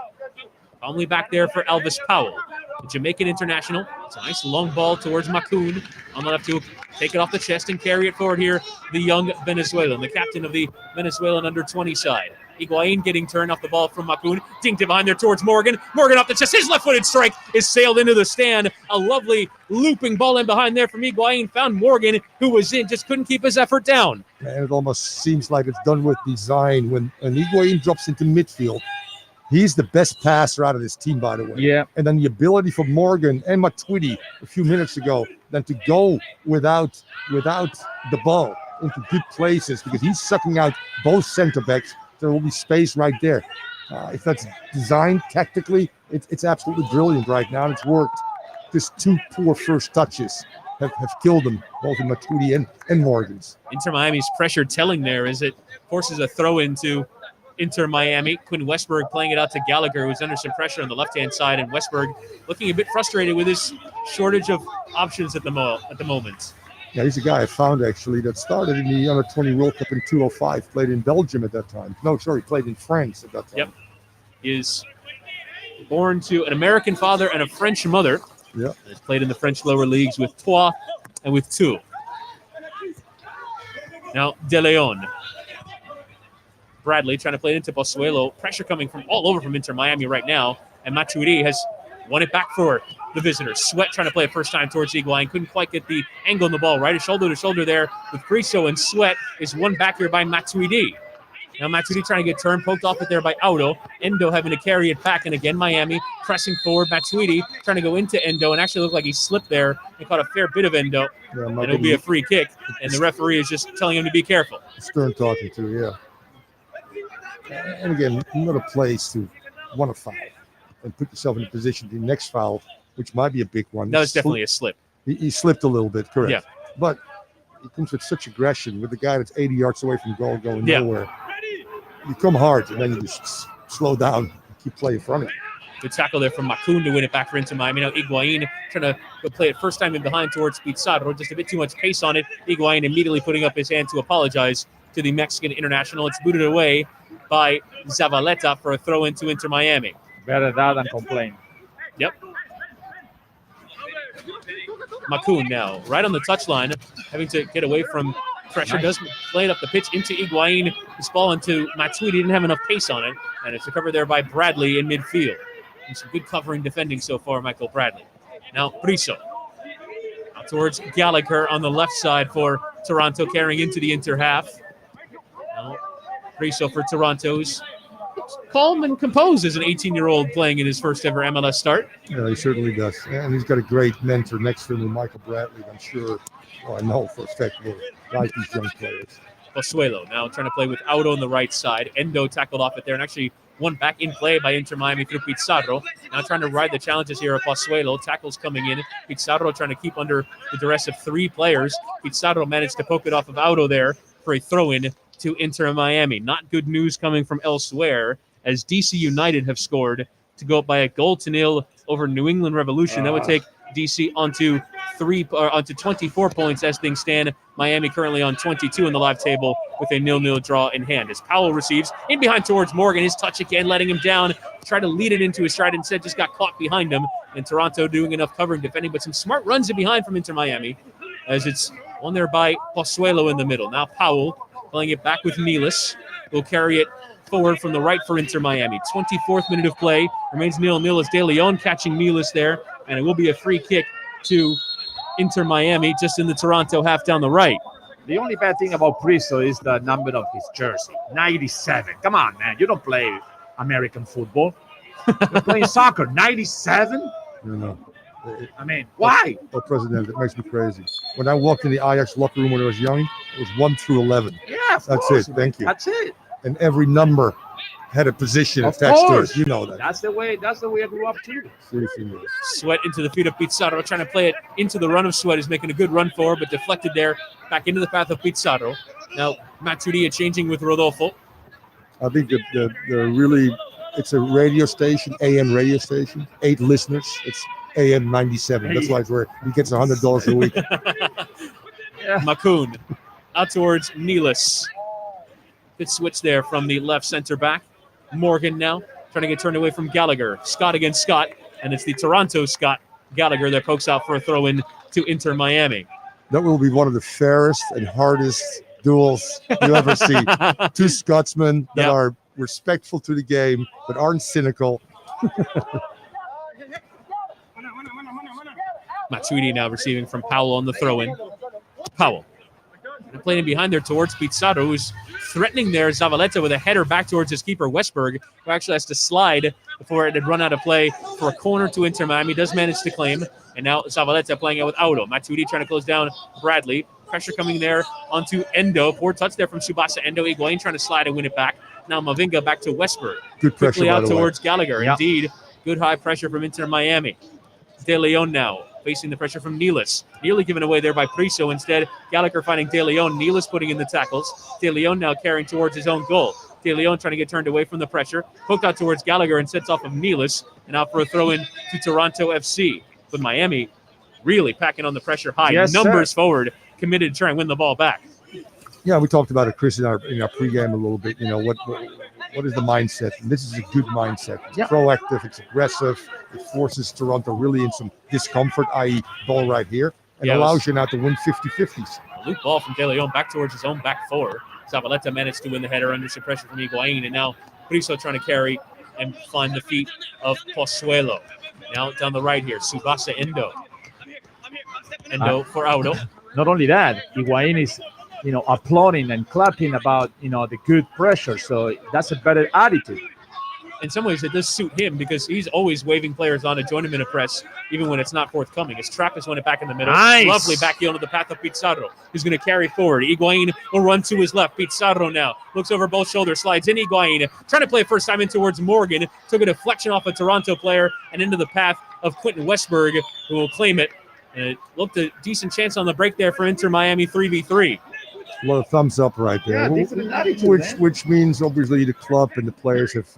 Calmly back there for Alvis Powell, the Jamaican international. It's a nice long ball towards Macoun on the left hook. Take it off the chest and carry it forward here. The young Venezuelan, the captain of the Venezuelan under-20 side. Higuain getting turned off the ball from Macoun. Dinked it behind there towards Morgan. Morgan off the chest. His left-footed strike is sailed into the stand. A lovely looping ball in behind there from Higuain. Found Morgan, who was in, just couldn't keep his effort down. And it almost seems like it's done with design. When Higuain drops into midfield, he's the best passer out of this team, by the way. Yeah. And then the ability for Morgan and Matuidi a few minutes ago then to go without the ball into good places, because he's sucking out both center backs. There will be space right there. If that's designed tactically, it's absolutely brilliant right now, and it's worked. Just two poor first touches have killed them, both in Matuidi and Morgan's. Inter Miami's pressure telling there as it forces a throw into Inter Miami. Quinn Westberg playing it out to Gallagher, who's under some pressure on the left-hand side, and Westberg looking a bit frustrated with his shortage of options at the moment. Yeah, he's a guy I found, actually, that started in the Under-20 World Cup in 2005, played in Belgium at that time. No, sorry, played in France at that time. Yep. He is born to an American father and a French mother. Yeah. Has played in the French lower leagues with Troyes and with Tours. Now, De Leon. Bradley trying to play it into Pozuelo. Pressure coming from all over from Inter Miami right now. And Matuidi has won it back for the visitors. Sweat trying to play it first time towards Higuain. Couldn't quite get the angle on the ball right. A shoulder to shoulder there with Friso, and Sweat is won back here by Matuidi. Now Matuidi trying to get turned, poked off it there by Auto. Endo having to carry it back, and again Miami pressing forward. Matuidi trying to go into Endo, and actually looked like he slipped there and caught a fair bit of Endo. Yeah, and it'll be a free kick, and the referee is just telling him to be careful. Stern talking to, yeah. And again, another place to want to foul and put yourself in a position to the next foul, which might be a big one. That was definitely a slip. He slipped a little bit, correct. Yeah. But he comes with such aggression with the guy that's 80 yards away from goal going nowhere. You come hard, and then you just slow down and keep playing in front of you. Good tackle there from Macoun to win it back for Inter Miami. Now Higuain trying to go play it first time in behind towards Pizarro. Just a bit too much pace on it. Higuain immediately putting up his hand to apologize to the Mexican international. It's booted away by Zavaleta for a throw into Inter Miami. Better that than complain. Yep. Macoun now, right on the touchline, having to get away from pressure. Nice. Does play it up the pitch into Higuain. This ball into Matuidi. Didn't have enough pace on it, and it's recovered there by Bradley in midfield. And some good covering defending so far, Michael Bradley. Now Friso. Out towards Gallagher on the left side for Toronto, carrying into the Inter half. Now Friso for Toronto's calm and composed as an 18-year-old playing in his first ever MLS start. Yeah, he certainly does. And he's got a great mentor next to him, Michael Bradley. I'm sure, I know for a fact, will guide these young players. Pozuelo now trying to play with Auto on the right side. Endo tackled off it there and actually won back in play by Inter Miami through Pizarro. Now trying to ride the challenges here of Pozuelo. Tackles coming in. Pizarro trying to keep under the duress of 3 players. Pizarro managed to poke it off of Auto there for a throw-in to Inter Miami. Not good news coming from elsewhere as DC United have scored to go up by a 0-0 over New England Revolution. That would take DC onto 24 points as things stand. Miami currently on 22 in the live table with a 0-0 draw in hand. As Powell receives in behind towards Morgan, his touch again, letting him down. Tried to lead it into his stride, instead just got caught behind him. And Toronto doing enough covering, defending, but some smart runs in behind from Inter Miami as it's on there by Pozuelo in the middle. Now Powell playing it back with Nealis. Will carry it forward from the right for Inter Miami. 24th minute of play. Remains 0-0 as De Leon catching Nealis there. And it will be a free kick to Inter Miami just in the Toronto half down the right. The only bad thing about Priso is the number of his jersey, 97. Come on, man. You don't play American football. You're playing soccer, 97? You know. I mean, why? Oh, President, it makes me crazy. When I walked in the Ajax locker room when I was young, it was 1 through 11. Yeah, That's it. Thank you. That's it. And every number had a position Of attached course. to it. You know that. That's the way I grew up too. Sweat into the feet of Pizarro, trying to play it into the run of Sweat. Is making a good run for, but deflected there, back into the path of Pizarro. Now Maturia changing with Rodolfo. I think that the really, it's a radio station, AM radio station, 8 listeners. It's AM 97. That's why it's where he gets $100 a week. Makoun out towards Nealis. Good switch there from the left center back. Morgan now trying to get turned away from Gallagher. Scott against Scott, and it's the Toronto Scott Gallagher that pokes out for a throw-in to Inter Miami. That will be one of the fairest and hardest duels you ever see. 2 Scotsmen that are respectful to the game, but aren't cynical. Matuidi now receiving from Powell on the throw-in. Powell. And playing behind there towards Pizarro, who's threatening there Zavaleta with a header back towards his keeper, Westberg, who actually has to slide before it had run out of play for a corner to Inter Miami. Does manage to claim. And now Zavaleta playing out with Auto. Matuidi trying to close down Bradley. Pressure coming there onto Endo. Poor touch there from Tsubasa Endo. Higuain trying to slide and win it back. Now Mavinga back to Westberg. Good pressure, quickly out by the way. towards Gallagher. Indeed, good high pressure from Inter Miami. De Leon now facing the pressure from Nealis. Nearly given away there by Priso. Instead, Gallagher finding De Leon. Nealis putting in the tackles. De Leon now carrying towards his own goal. De Leon trying to get turned away from the pressure. Poked out towards Gallagher and sets off of Nealis. And out for a throw-in to Toronto FC. But Miami really packing on the pressure high. Yes, Numbers sir. forward, committed to try and win the ball back. Yeah, we talked about it, Chris, in our pregame a little bit. You know, what is the mindset? And this is a good mindset. It's proactive, it's aggressive. It forces Toronto really in some discomfort, i.e. ball right here, and allows you now to win 50-50s. A loop ball from De Leon back towards his own back four. Zavaleta managed to win the header under some pressure from Higuain, and now Priso trying to carry and find the feet of Pozuelo. Now down the right here, Tsubasa Endo. Endo for Auto. Not only that, Higuain is, applauding and clapping about, the good pressure. So that's a better attitude. In some ways, it does suit him because he's always waving players on to join him in a press, even when it's not forthcoming. His trap is won it back in the middle. Nice. Lovely back heel to the path of Pizarro, who's going to carry forward. Higuain will run to his left. Pizarro now looks over both shoulders, slides in Higuain, trying to play first time in towards Morgan. Took a deflection off a Toronto player and into the path of Quentin Westberg, who will claim it. And it looked a decent chance on the break there for Inter Miami 3v3. A lot of thumbs up right there, Yeah, different attitude, which means obviously the club and the players have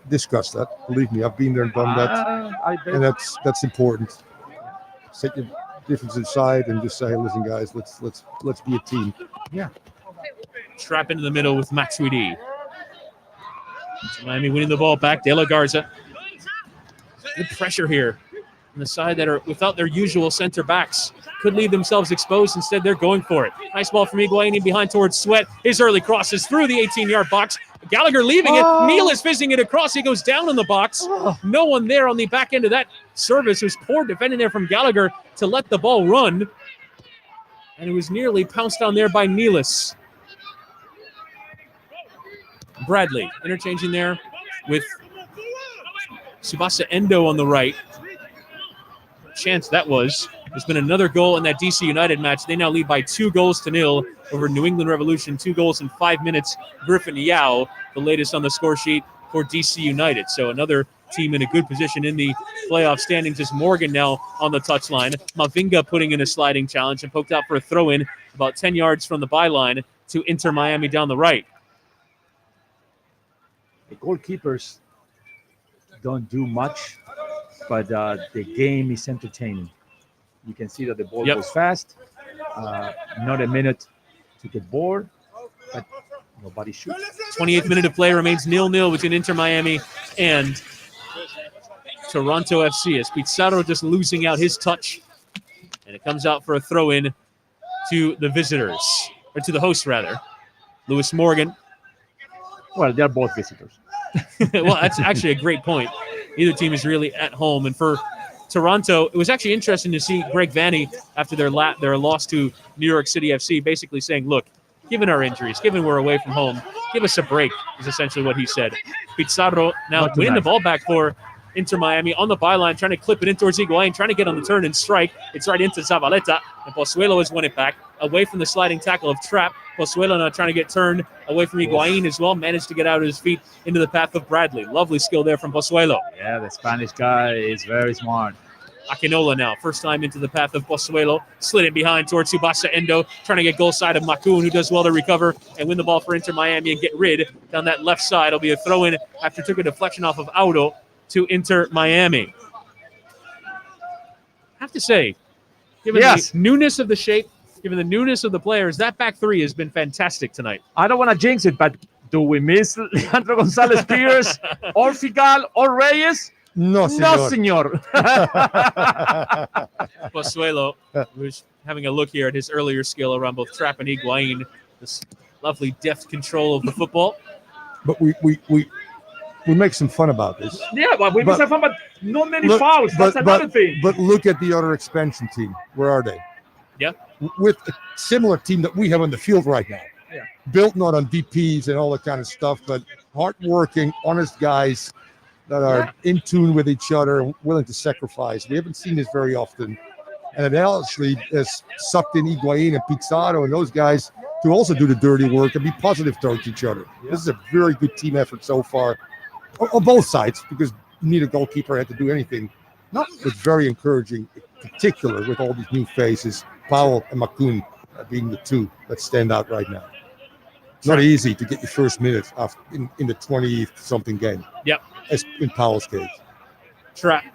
discussed that. Believe me, I've been there and done that, and that's important. Set your differences aside and just say, hey, listen, guys, let's be a team. Yeah. Trap into the middle with Matuidi. Miami winning the ball back. De La Garza. Good pressure here on the side that are without their usual center backs. Could leave themselves exposed. Instead, they're going for it. Nice ball from Higuain in behind towards Sweat. His early cross is through the 18-yard box. Gallagher leaving it. Neal is fizzing it across. He goes down in the box. No one there on the back end of that service. It was poor defending there from Gallagher to let the ball run. And it was nearly pounced on there by Nealis. Bradley interchanging there with Tsubasa Endo on the right. Chance that was. There's been another goal in that DC United match. They now lead by 2-0 over New England Revolution. 2 goals in 5 minutes. Griffin Yao, the latest on the score sheet for DC United. So another team in a good position in the playoff standings is Morgan now on the touchline. Mavinga putting in a sliding challenge and poked out for a throw-in about 10 yards from the byline to Inter Miami down the right. The goalkeepers don't do much, but the game is entertaining. You can see that the ball goes fast. Not a minute to get bored, but nobody shoots. 28th minute of play remains 0-0 between Inter Miami and Toronto FC as Pizarro just losing out his touch. And it comes out for a throw-in to the visitors, or to the hosts, rather. Lewis Morgan. Well, they're both visitors. Well, that's actually a great point. Neither team is really at home. And for Toronto, it was actually interesting to see Greg Vanney after their loss to New York City FC basically saying, look, given our injuries, given we're away from home, give us a break, is essentially what he said. Pizarro now winning the ball back for Inter Miami on the byline, trying to clip it in towards Higuain, trying to get on the turn and strike. It's right into Zavaleta, and Pozuelo has won it back away from the sliding tackle of Trapp. Pozuelo now trying to get turned away from Higuain as well, managed to get out of his feet into the path of Bradley. Lovely skill there from Pozuelo. Yeah, the Spanish guy is very smart. Akinola now, first time into the path of Pozuelo, slid in behind towards Tsubasa Endo, trying to get goal side of Makun, who does well to recover and win the ball for Inter Miami and get rid down that left side. It'll be a throw-in after took a deflection off of Audo to Inter Miami. I have to say, given the newness of the shape, given the newness of the players, that back three has been fantastic tonight. I don't want to jinx it, but do we miss Leandro Gonzalez Pires or Figal or Reyes? No, senor. Pozuelo, who's having a look here at his earlier skill around both Trapp and Higuain. This lovely deft control of the football. But we make some fun about this. Yeah, but we make some fun, but not many fouls. That's another thing. But look at the other expansion team. Where are they? Yeah. With a similar team that we have on the field right now. Yeah. Built not on DPs and all that kind of stuff, but hardworking, honest guys that are in tune with each other and willing to sacrifice. We haven't seen this very often. And it actually has sucked in Higuain and Pizarro and those guys to also do the dirty work and be positive towards each other. Yeah. This is a very good team effort so far on both sides, because neither goalkeeper had to do anything. It's very encouraging, in particular with all these new faces, Powell and Makun being the two that stand out right now. It's not easy to get your first minute in the 20-something game. Yep. As in Powell's case. Trapp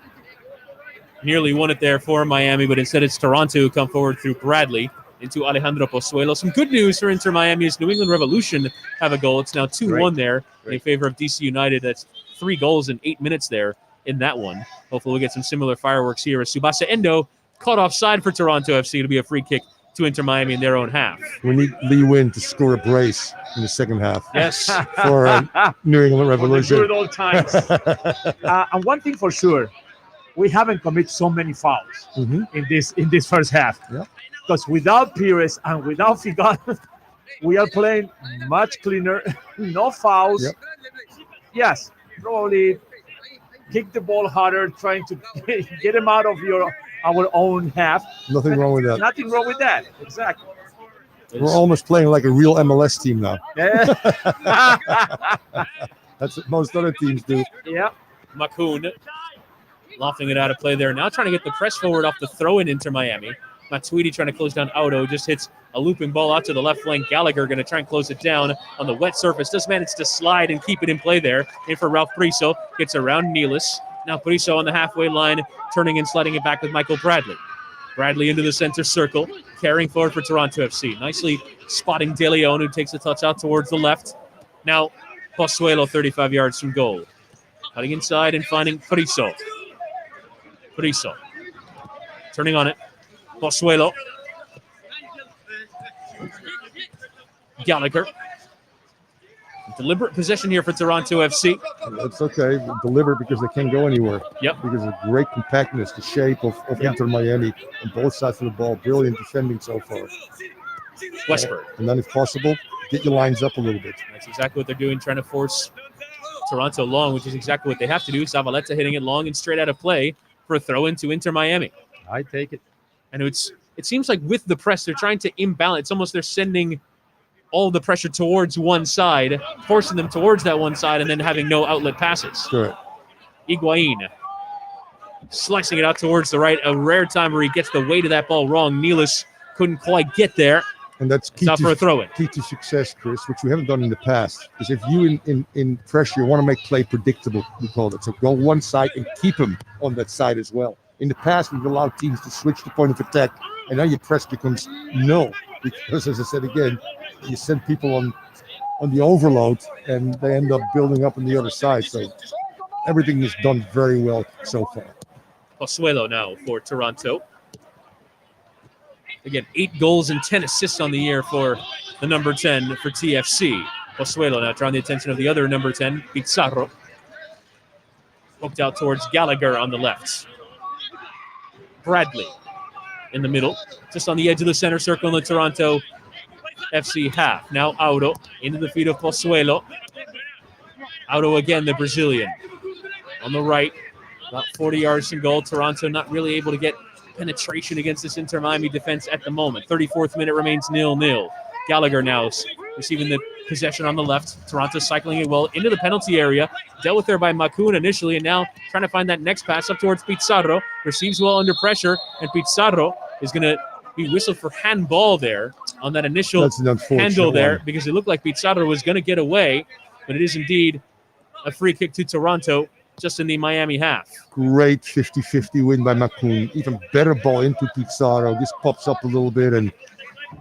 nearly won it there for Miami, but instead it's Toronto who come forward through Bradley into Alejandro Pozuelo. Some good news for Inter Miami is New England Revolution have a goal. It's now 2-1 there in favor of DC United. That's 3 goals in 8 minutes there in that one. Hopefully we'll get some similar fireworks here as Tsubasa Endo caught offside for Toronto FC. It'll be a free kick to Inter Miami in their own half. We need Lee Win to score a brace in the second half. Yes. For New England Revolution. Good old times. And one thing for sure, we haven't committed so many fouls in this first half. Yeah. Because without Pires and without Figal, we are playing much cleaner. No fouls. Yep. Yes, probably kick the ball harder, trying to get him out of our own half. Nothing wrong with that. Nothing wrong with that. Exactly. We're almost playing like a real MLS team now. Yeah. That's what most other teams do. Yeah. Makun lofting it out of play there. Now trying to get the press forward off the throw-in Inter Miami. Matuidi trying to close down Audo. Just hits a looping ball out to the left flank. Gallagher going to try and close it down on the wet surface. Does manage to slide and keep it in play there. In for Ralph Priso. Gets around Nealis. Now Priso on the halfway line, turning and sliding it back with Michael Bradley. Bradley into the center circle, carrying forward for Toronto FC. Nicely spotting De Leon, who takes the touch out towards the left. Now Pozuelo 35 yards from goal. Cutting inside and finding Priso. Priso. Turning on it. Pozuelo. Gallagher. Deliberate possession here for Toronto FC. It's okay. Deliberate because they can't go anywhere. Yep. Because of great compactness, the shape of Inter Miami on both sides of the ball. Brilliant defending so far. Westberg. And then if possible, get your lines up a little bit. That's exactly what they're doing, trying to force Toronto long, which is exactly what they have to do. Zavaleta hitting it long and straight out of play for a throw into Inter Miami. I take it. And it seems like with the press, they're trying to imbalance. It's almost they're sending all the pressure towards one side, forcing them towards that one side, and then having no outlet passes. Good. Higuain slicing it out towards the right. A rare time where he gets the weight of that ball wrong. Nealis couldn't quite get there. And that's key for a throw-in. Key to success, Chris, which we haven't done in the past. Because if you in pressure want to make play predictable, we call it. So go one side and keep them on that side as well. In the past, we've allowed teams to switch the point of attack, and now your press becomes null. Because, as I said again, you send people on the overload, and they end up building up on the other side. So everything is done very well so far. Pozuelo now for Toronto. Again, 8 goals and 10 assists on the year for the number 10 for TFC. Pozuelo now drawing the attention of the other number 10, Pizarro. Poked out towards Gallagher on the left. Bradley in the middle, just on the edge of the center circle in the Toronto FC half. Now Auro into the feet of Pozuelo. Auro again, the Brazilian. On the right, about 40 yards from goal. Toronto not really able to get penetration against this Inter Miami defense at the moment. 34th minute remains 0-0. Gallagher now receiving the possession on the left. Toronto cycling it well into the penalty area. Dealt with there by Makun initially, and now trying to find that next pass up towards Pizarro. Receives well under pressure, and Pizarro is going to be whistled for handball there on that initial handle there, because it looked like Pizarro was going to get away, but it is indeed a free kick to Toronto just in the Miami half. Great 50-50 win by Makun. Even better ball into Pizarro. Just pops up a little bit and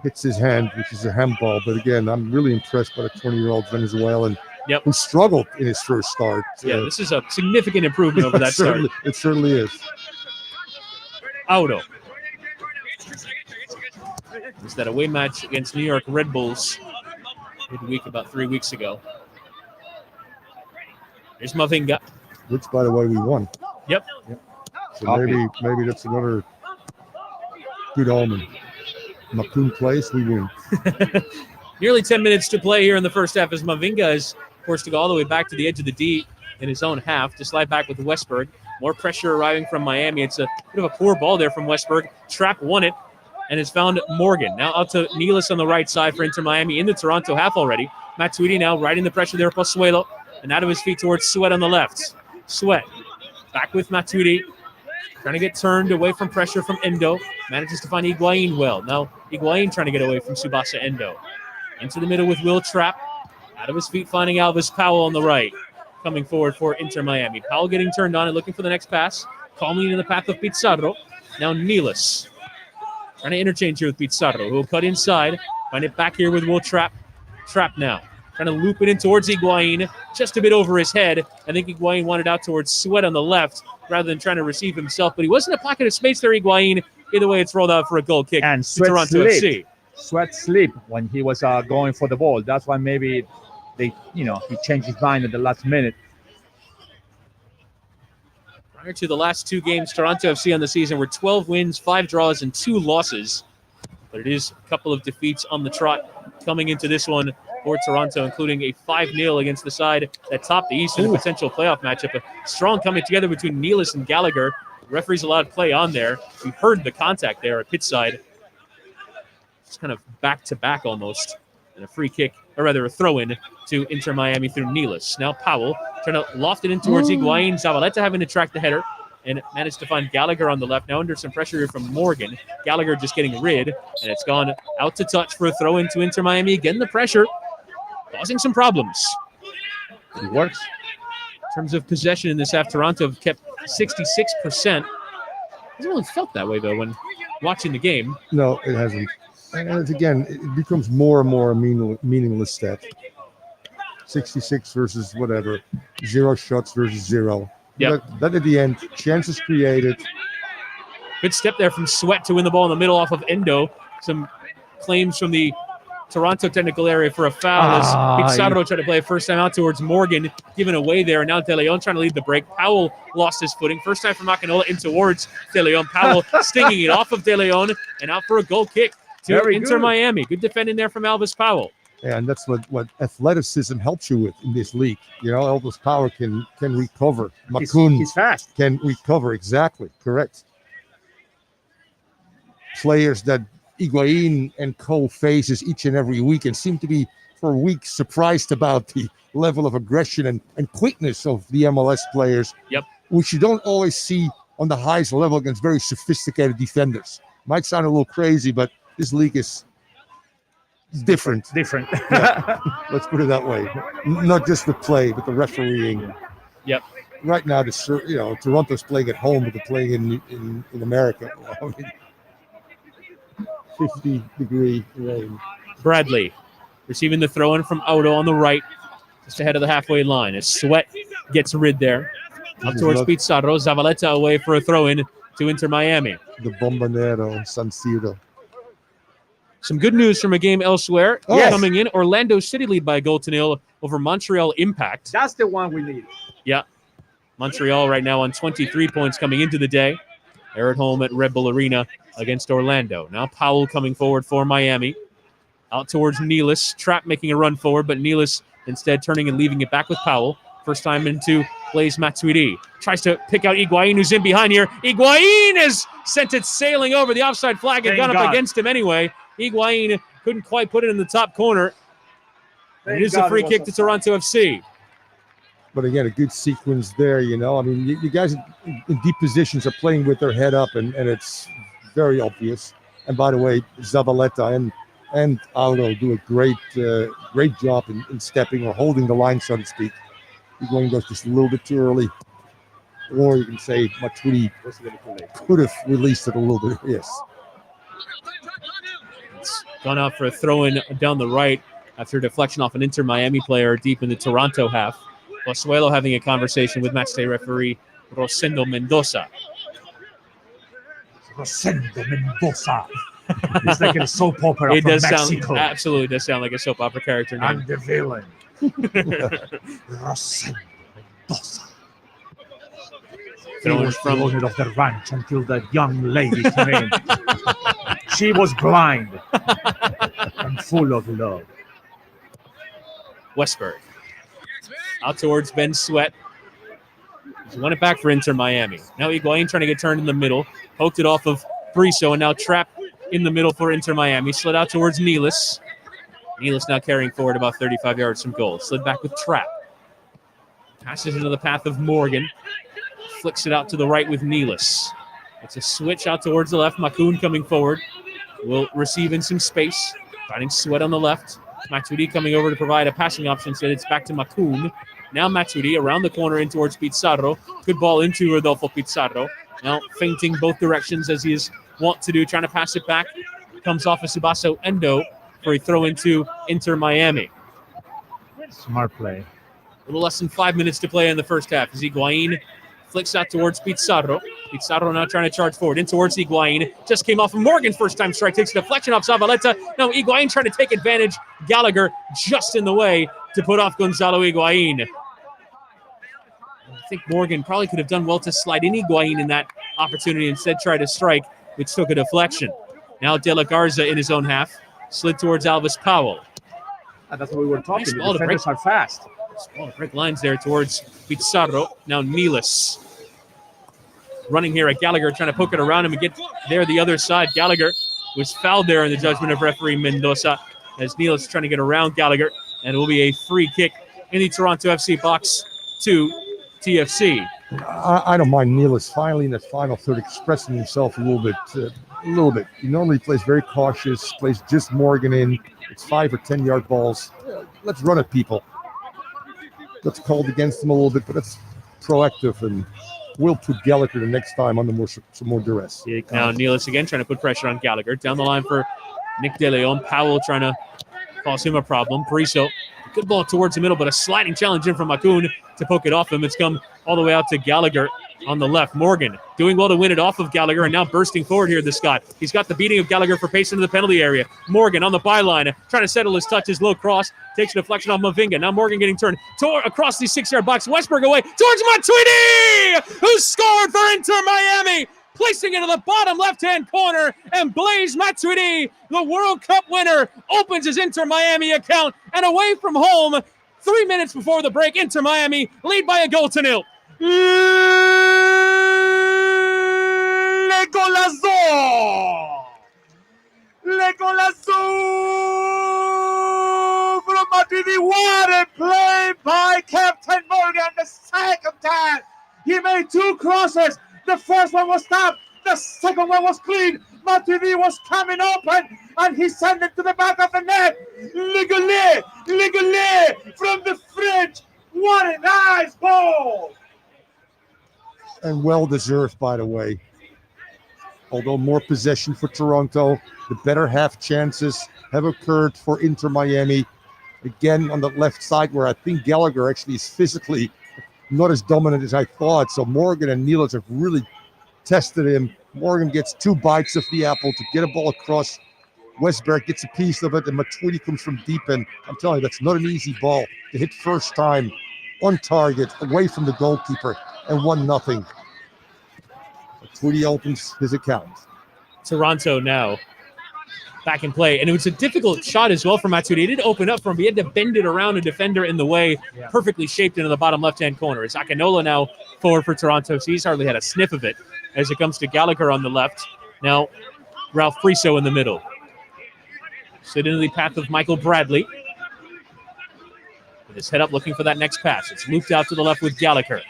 hits his hand, which is a handball. But again, I'm really impressed by the 20-year-old Venezuelan who struggled in his first start. Yeah, this is a significant improvement over that start. It certainly is. Auro. It's that away match against New York Red Bulls midweek about 3 weeks ago. Here's Mavinga. Which, by the way, we won. Yep. So maybe that's another good omen. Makun plays, we win. Nearly 10 minutes to play here in the first half as Mavinga is forced to go all the way back to the edge of the D in his own half to slide back with Westberg. More pressure arriving from Miami. It's a bit of a poor ball there from Westberg. Trapp won it and has found Morgan. Now out to Nealis on the right side for Inter Miami in the Toronto half already. Matuidi now riding the pressure there, Pozuelo, and out of his feet towards Sweat on the left. Sweat back with Matuidi, trying to get turned away from pressure from Endo. Manages to find Higuain well. Now Higuain trying to get away from Tsubasa Endo. Into the middle with Will Trapp. Out of his feet finding Alvis Powell on the right. Coming forward for Inter Miami. Powell getting turned on and looking for the next pass. Calmly in the path of Pizarro. Now Nealis. Trying to interchange here with Pizarro, who will cut inside. Find it back here with Will Trapp. Trapp now. Trying to loop it in towards Higuain, just a bit over his head. I think Higuain wanted out towards Sweat on the left rather than trying to receive himself, but he was in a pocket of space there, Higuain. Either way, it's rolled out for a goal kick and to Toronto FC. Sweat slipped when he was going for the ball. That's why maybe he changed his mind at the last minute. Prior to the last 2 games, Toronto FC on the season were 12 wins, 5 draws, and 2 losses. But it is a couple of defeats on the trot coming into this one for Toronto, including a 5-0 against the side that topped the East in a potential playoff matchup. A strong coming together between Nealis and Gallagher. The referees allowed play on there. We heard the contact there at pit side. It's kind of back-to-back almost. And a free kick, or rather a throw-in to Inter Miami through Nealis. Now Powell trying to loft it in towards Higuain. Zavaleta having to track the header and managed to find Gallagher on the left. Now under some pressure here from Morgan. Gallagher just getting rid, and it's gone out to touch for a throw-in to Inter Miami. Again, the pressure causing some problems. It works. In terms of possession in this half, Toronto have kept 66%. Hasn't really felt that way, though, when watching the game. No, it hasn't. And it becomes more and more a meaningless stat. 66 versus whatever. 0 shots versus 0. Yep. That at the end, chances created. Good step there from Sweat to win the ball in the middle off of Endo. Some claims from the Toronto technical area for a foul as Pizarro tried to play a first time out towards Morgan, given away there. And now De Leon trying to lead the break. Powell lost his footing. First time for Makinola in towards De Leon. Powell stinging it off of De Leon and out for a goal kick to Inter Miami. Good defending there from Alvis Powell. And that's what athleticism helps you with in this league. Elvis Power can recover. Makun He's fast. can recover. Exactly. Correct. Players that Higuain and co faces each and every week and seem to be for weeks surprised about the level of aggression and quickness of the MLS players. Yep. Which you don't always see on the highest level against very sophisticated defenders. Might sound a little crazy, but this league is different. Yeah. Let's put it that way. Not just the play, but the refereeing. Yep. Right now, Toronto's playing at home, but they're playing in America. 50-degree rain. Bradley receiving the throw-in from Auto on the right, just ahead of the halfway line. As Sweat gets rid there. Up towards Pizarro. Zavaleta away for a throw-in to Inter Miami. The Bombonero, San Siro. Some good news from a game elsewhere. Coming in, Orlando City lead by a 0 over Montreal Impact. That's the one we need. Yeah. Montreal right now on 23 points coming into the day. They're at home at Red Bull Arena against Orlando. Now Powell coming forward for Miami. Out towards Nealis. Trapp making a run forward, but Nealis instead turning and leaving it back with Powell. First time into Blaise Matuidi. Tries to pick out Higuain, who's in behind here. Higuain has sent it sailing over the offside flag and gone up against him anyway. Higuain couldn't quite put it in the top corner. And it is a free kick to Toronto FC. But again, a good sequence there, you guys in deep positions are playing with their head up, and it's very obvious. And by the way, Zavaleta and Auto do a great job in stepping or holding the line, so to speak. Higuain goes just a little bit too early. Or you can say Matuidi could have released it a little bit, yes. It's gone out for a throw-in down the right after a deflection off an Inter Miami player deep in the Toronto half. Pozuelo having a conversation with Matchday referee Rosendo Mendoza. Rosendo Mendoza. It's like a soap opera from Mexico. Absolutely does sound like a soap opera character name. I'm the villain. Rosendo Mendoza. He was the owner of the ranch until that young lady came in. She was blind and full of love. Westberg. Out towards Ben Sweat. He's won it back for Inter Miami. Now Higuain trying to get turned in the middle. Poked it off of Briso and now trapped in the middle for Inter Miami. Slid out towards Nealis. Nealis now carrying forward about 35 yards from goal. Slid back with Trapp. Passes into the path of Morgan. Flicks it out to the right with Nealis. It's a switch out towards the left. Makun coming forward. Will receive in some space. Finding Sweat on the left. Matuidi coming over to provide a passing option. Instead, it's back to Makun. Now Matuidi around the corner in towards Pizarro. Good ball into Rodolfo Pizarro. Now feinting both directions as he is wont to do. Trying to pass it back. Comes off of Subaso Endo for a throw into Inter Miami. Smart play. A little less than 5 minutes to play in the first half. As Higuain flicks out towards Pizarro. Pizarro now trying to charge forward in towards Higuain. Just came off of Morgan's first time strike. Takes a deflection off Zavaleta. Now Higuain trying to take advantage. Gallagher just in the way to put off Gonzalo Higuain. I think Morgan probably could have done well to slide in Higuain in that opportunity. Instead tried to strike, which took a deflection. Now De La Garza in his own half. Slid towards Alvis Powell. And that's what we were talking Nice about. ball The to break. defenders are fast. Ball to break lines there towards Pizarro. Now Nealis. Running here at Gallagher, trying to poke it around him and get there the other side. Gallagher was fouled there in the judgment of referee Mendoza as Nealis trying to get around Gallagher. And it will be a free kick in the Toronto FC box to TFC. I don't mind Nealis finally in that final third expressing himself a little bit. He normally plays very cautious, plays just Morgan in. It's 5 or 10 yard balls. Let's run at people. That's called against him a little bit, but that's proactive and will put Gallagher the next time under some more duress. Now Nealis again trying to put pressure on Gallagher. Down the line for Nick De Leon. Powell trying to cause him a problem. Briso, good ball towards the middle, but a sliding challenge in from Makun to poke it off him. It's come all the way out to Gallagher on the left. Morgan doing well to win it off of Gallagher and now bursting forward here, the Scot. He's got the beating of Gallagher for pace into the penalty area. Morgan on the byline, trying to settle his touches, low cross, takes a deflection on Mavinga. Now Morgan getting turned across the 6 yard box. Westberg away towards Matuidi, who scored for Inter Miami. placing it in the bottom left-hand corner, and Blaise Matuidi, the World Cup winner, opens his Inter Miami account, and away from home, 3 minutes before the break, Inter Miami lead by a goal to nil. Le golazo! Le golazo from Matuidi. What a play by Captain Morgan the second time. He made 2 crosses. The first one was stopped. The second one was clean. Matuidi was coming open, and he sent it to the back of the net. Le Goulet from the French. What a nice goal! And well deserved, by the way. Although more possession for Toronto, the better half chances have occurred for Inter Miami. Again, on the left side, where I think Gallagher actually is physically not as dominant as I thought. So Morgan and Niels have really tested him. Morgan gets 2 bites of the apple to get a ball across. Westberg gets a piece of it, and Matuidi comes from deep. And I'm telling you, that's not an easy ball to hit first time on target, away from the goalkeeper, and 1-0. Matuidi opens his account. Toronto now back in play. And it was a difficult shot as well for Matuidi. He did open up for him. He had to bend it around a defender in the way, perfectly shaped into the bottom left-hand corner. It's Akinola now forward for Toronto. So he's hardly had a sniff of it as it comes to Gallagher on the left. Now, Ralph Friso in the middle. Sit into the path of Michael Bradley. With his head up looking for that next pass. It's looped out to the left with Gallagher.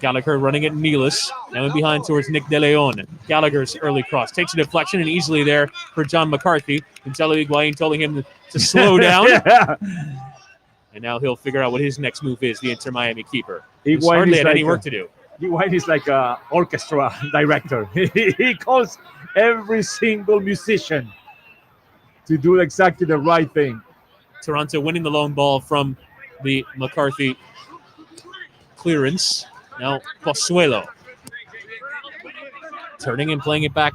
Gallagher running at Nealis. Now in behind towards Nick De Leon. Gallagher's early cross. Takes a deflection and easily there for John McCarthy. Gonzalo Higuain telling him to slow down. And now he'll figure out what his next move is, the Inter Miami keeper. He's hardly had any work to do. Higuain is like an orchestra director. He calls every single musician to do exactly the right thing. Toronto winning the long ball from the McCarthy clearance. Now Pozuelo turning and playing it back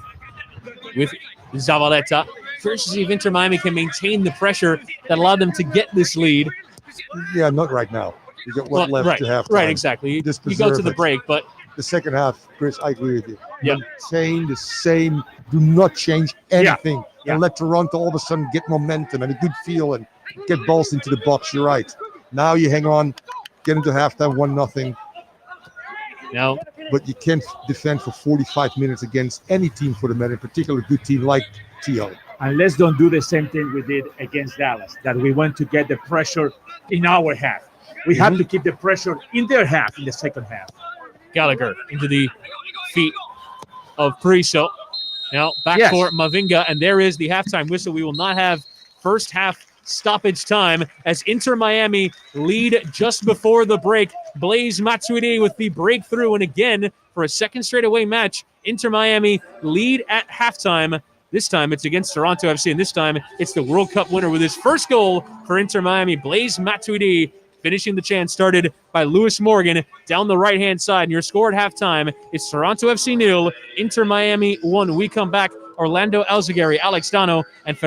with Zavaleta. Curious to see if Inter Miami can maintain the pressure that allowed them to get this lead. Yeah, not right now. You got what left to have. Right, exactly. You go to the break, but the second half, Chris, I agree with you. Maintain the same. Do not change anything. And let Toronto all of a sudden get momentum and a good feel and get balls into the box. You're right. Now you hang on, get into halftime 1-0. No. But you can't defend for 45 minutes against any team for the matter, in particular a good team like TO. And let's don't do the same thing we did against Dallas, that we went to get the pressure in our half. We have to keep the pressure in their half in the second half. Gallagher into the feet of Friso. Now back for Mavinga, and there is the halftime whistle. We will not have first half stoppage time as Inter Miami lead just before the break. Blaise Matuidi with the breakthrough, and again, for a second straight away match, Inter Miami lead at halftime. This time it's against Toronto FC, and this time it's the World Cup winner with his first goal for Inter Miami, Blaise Matuidi, finishing the chance started by Lewis Morgan down the right-hand side. And your score at halftime is Toronto FC 0, Inter Miami 1. We come back, Orlando Alzagari, Alex Dano, and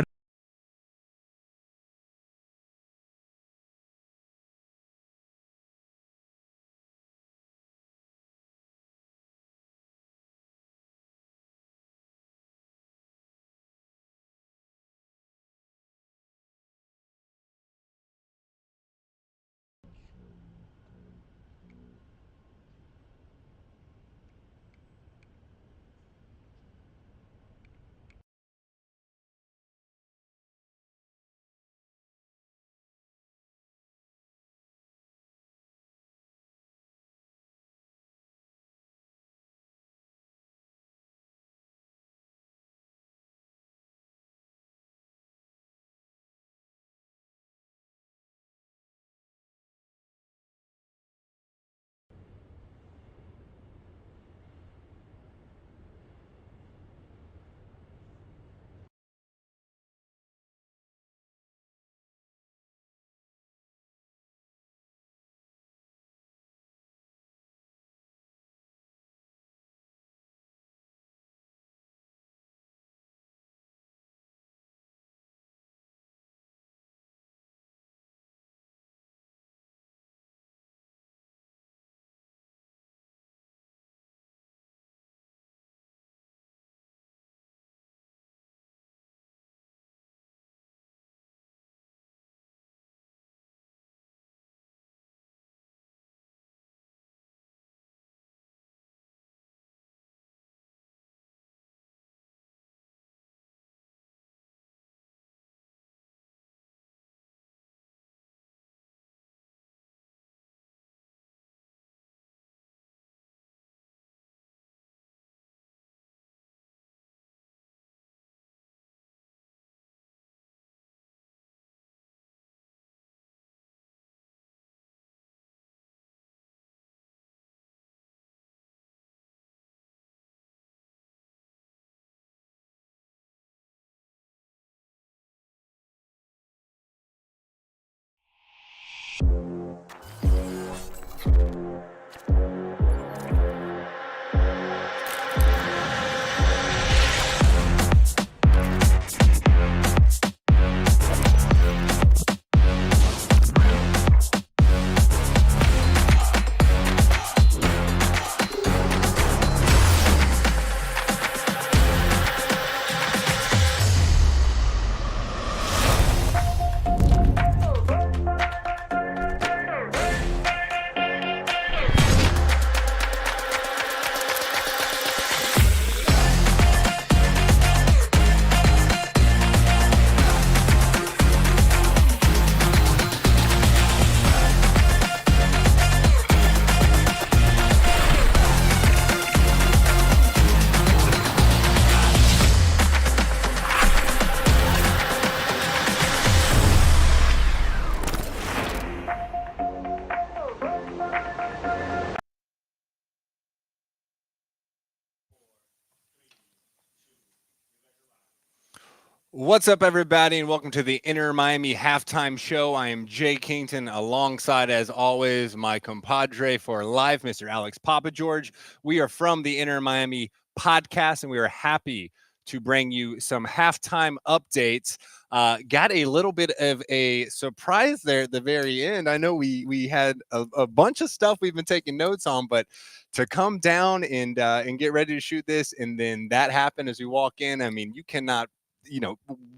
What's up, everybody, and welcome to the Inter Miami Halftime Show. I am Jay Kington, alongside, as always, my compadre for life, Mr. Alex Papa George. We are from the Inter Miami podcast, and we are happy to bring you some halftime updates. Got a little bit of a surprise there at the very end. I know we had a bunch of stuff we've been taking notes on, but to come down and get ready to shoot this, and then that happened as we walk in, I mean, you cannot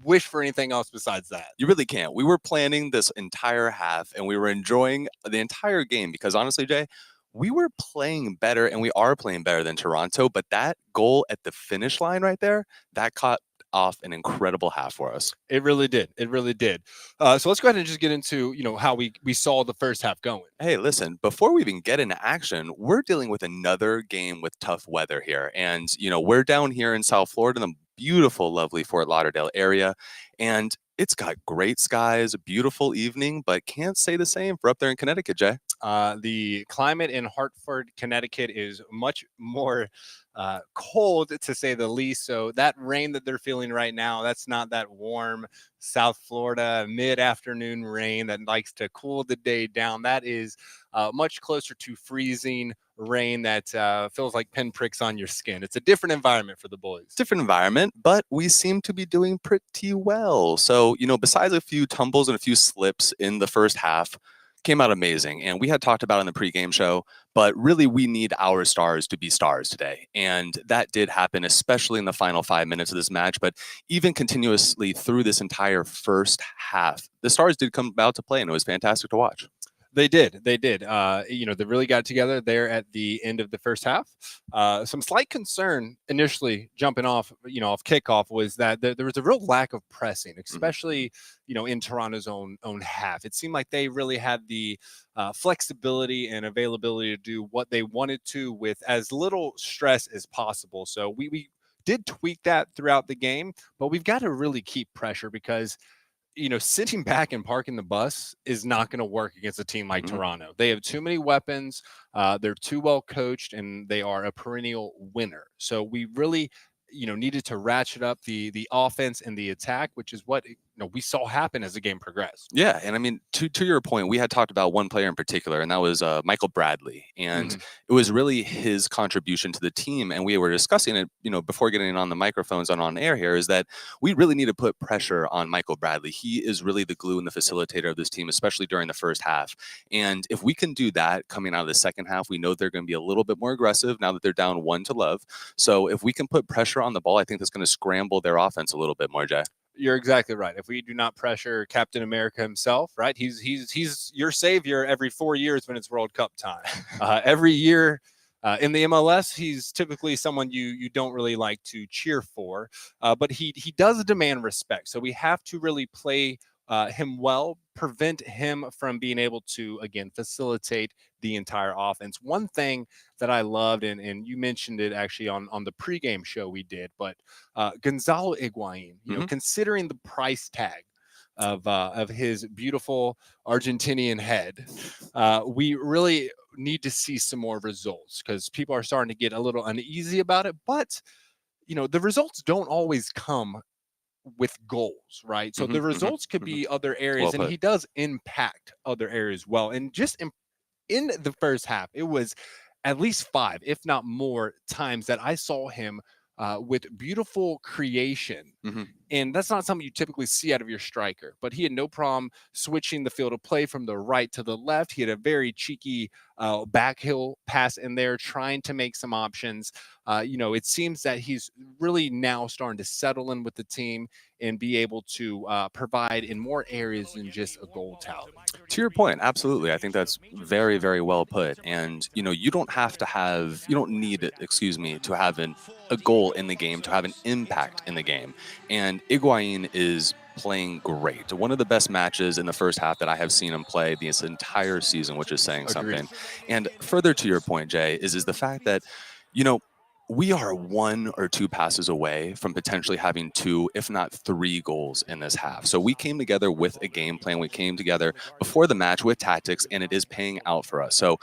wish for anything else besides that. You really can't. We were planning this entire half and we were enjoying the entire game because honestly, Jay, we were playing better and we are playing better than Toronto. But that goal at the finish line right there, that caught off an incredible half for us. It really did. It really did. So let's go ahead and just get into, how we saw the first half going. Hey, listen, before we even get into action, we're dealing with another game with tough weather here. And, we're down here in South Florida in the beautiful, lovely Fort Lauderdale area. And it's got great skies, a beautiful evening, but can't say the same for up there in Connecticut, Jay. The climate in Hartford, Connecticut is much more cold, to say the least. So that rain that they're feeling right now, that's not that warm South Florida mid-afternoon rain that likes to cool the day down. That is much closer to freezing rain that feels like pinpricks on your skin. It's a different environment for the boys. Different environment, but we seem to be doing pretty well. So, besides a few tumbles and a few slips in the first half, came out amazing. And we had talked about in the pregame show, but really we need our stars to be stars today. And that did happen, especially in the final 5 minutes of this match. But even continuously through this entire first half, the stars did come out to play and it was fantastic to watch. They did. They really got together there at the end of the first half. Some slight concern initially jumping off, off kickoff was that there was a real lack of pressing, especially, in Toronto's own half. It seemed like they really had the flexibility and availability to do what they wanted to with as little stress as possible. So we did tweak that throughout the game, but we've got to really keep pressure because sitting back and parking the bus is not going to work against a team like Toronto. They have too many weapons. They're too well coached, and they are a perennial winner. So we really, needed to ratchet up the offense and the attack, which is what we saw happen as the game progressed. Yeah, and I mean, to your point, we had talked about one player in particular, and that was Michael Bradley, and it was really his contribution to the team. And we were discussing it, before getting on the microphones and on air here, is that we really need to put pressure on Michael Bradley. He is really the glue and the facilitator of this team, especially during the first half. And if we can do that coming out of the second half, we know they're going to be a little bit more aggressive now that they're down 1-0. So if we can put pressure on the ball, I think that's going to scramble their offense a little bit more, Jay. You're exactly right. If we do not pressure Captain America himself, right? He's your savior every 4 years when it's World Cup time. Every year in the MLS, he's typically someone you don't really like to cheer for, but he does demand respect. So we have to really play him well, prevent him from being able to, again, facilitate the entire offense. One thing that I loved, and you mentioned it actually on the pregame show we did, but Gonzalo Higuain, considering the price tag of his beautiful Argentinian head, we really need to see some more results because people are starting to get a little uneasy about it. But, the results don't always come with goals, right? So the results could be other areas, and he does impact other areas well. And just in the first half, it was at least 5, if not more, times that I saw him with beautiful creation. And that's not something you typically see out of your striker, but he had no problem switching the field of play from the right to the left. He had a very cheeky backheel pass in there, trying to make some options. It seems that he's really now starting to settle in with the team and be able to provide in more areas than just a goal tally. To your point, absolutely. I think that's very, very well put. And, you don't need to have a goal in the game, to have an impact in the game. And Higuain is playing great. One of the best matches in the first half that I have seen him play this entire season, which is saying something. And further to your point, Jay, is the fact that, we are 1 or 2 passes away from potentially having 2, if not 3 goals in this half. So we came together with a game plan. We came together before the match with tactics, and it is paying out for us. So,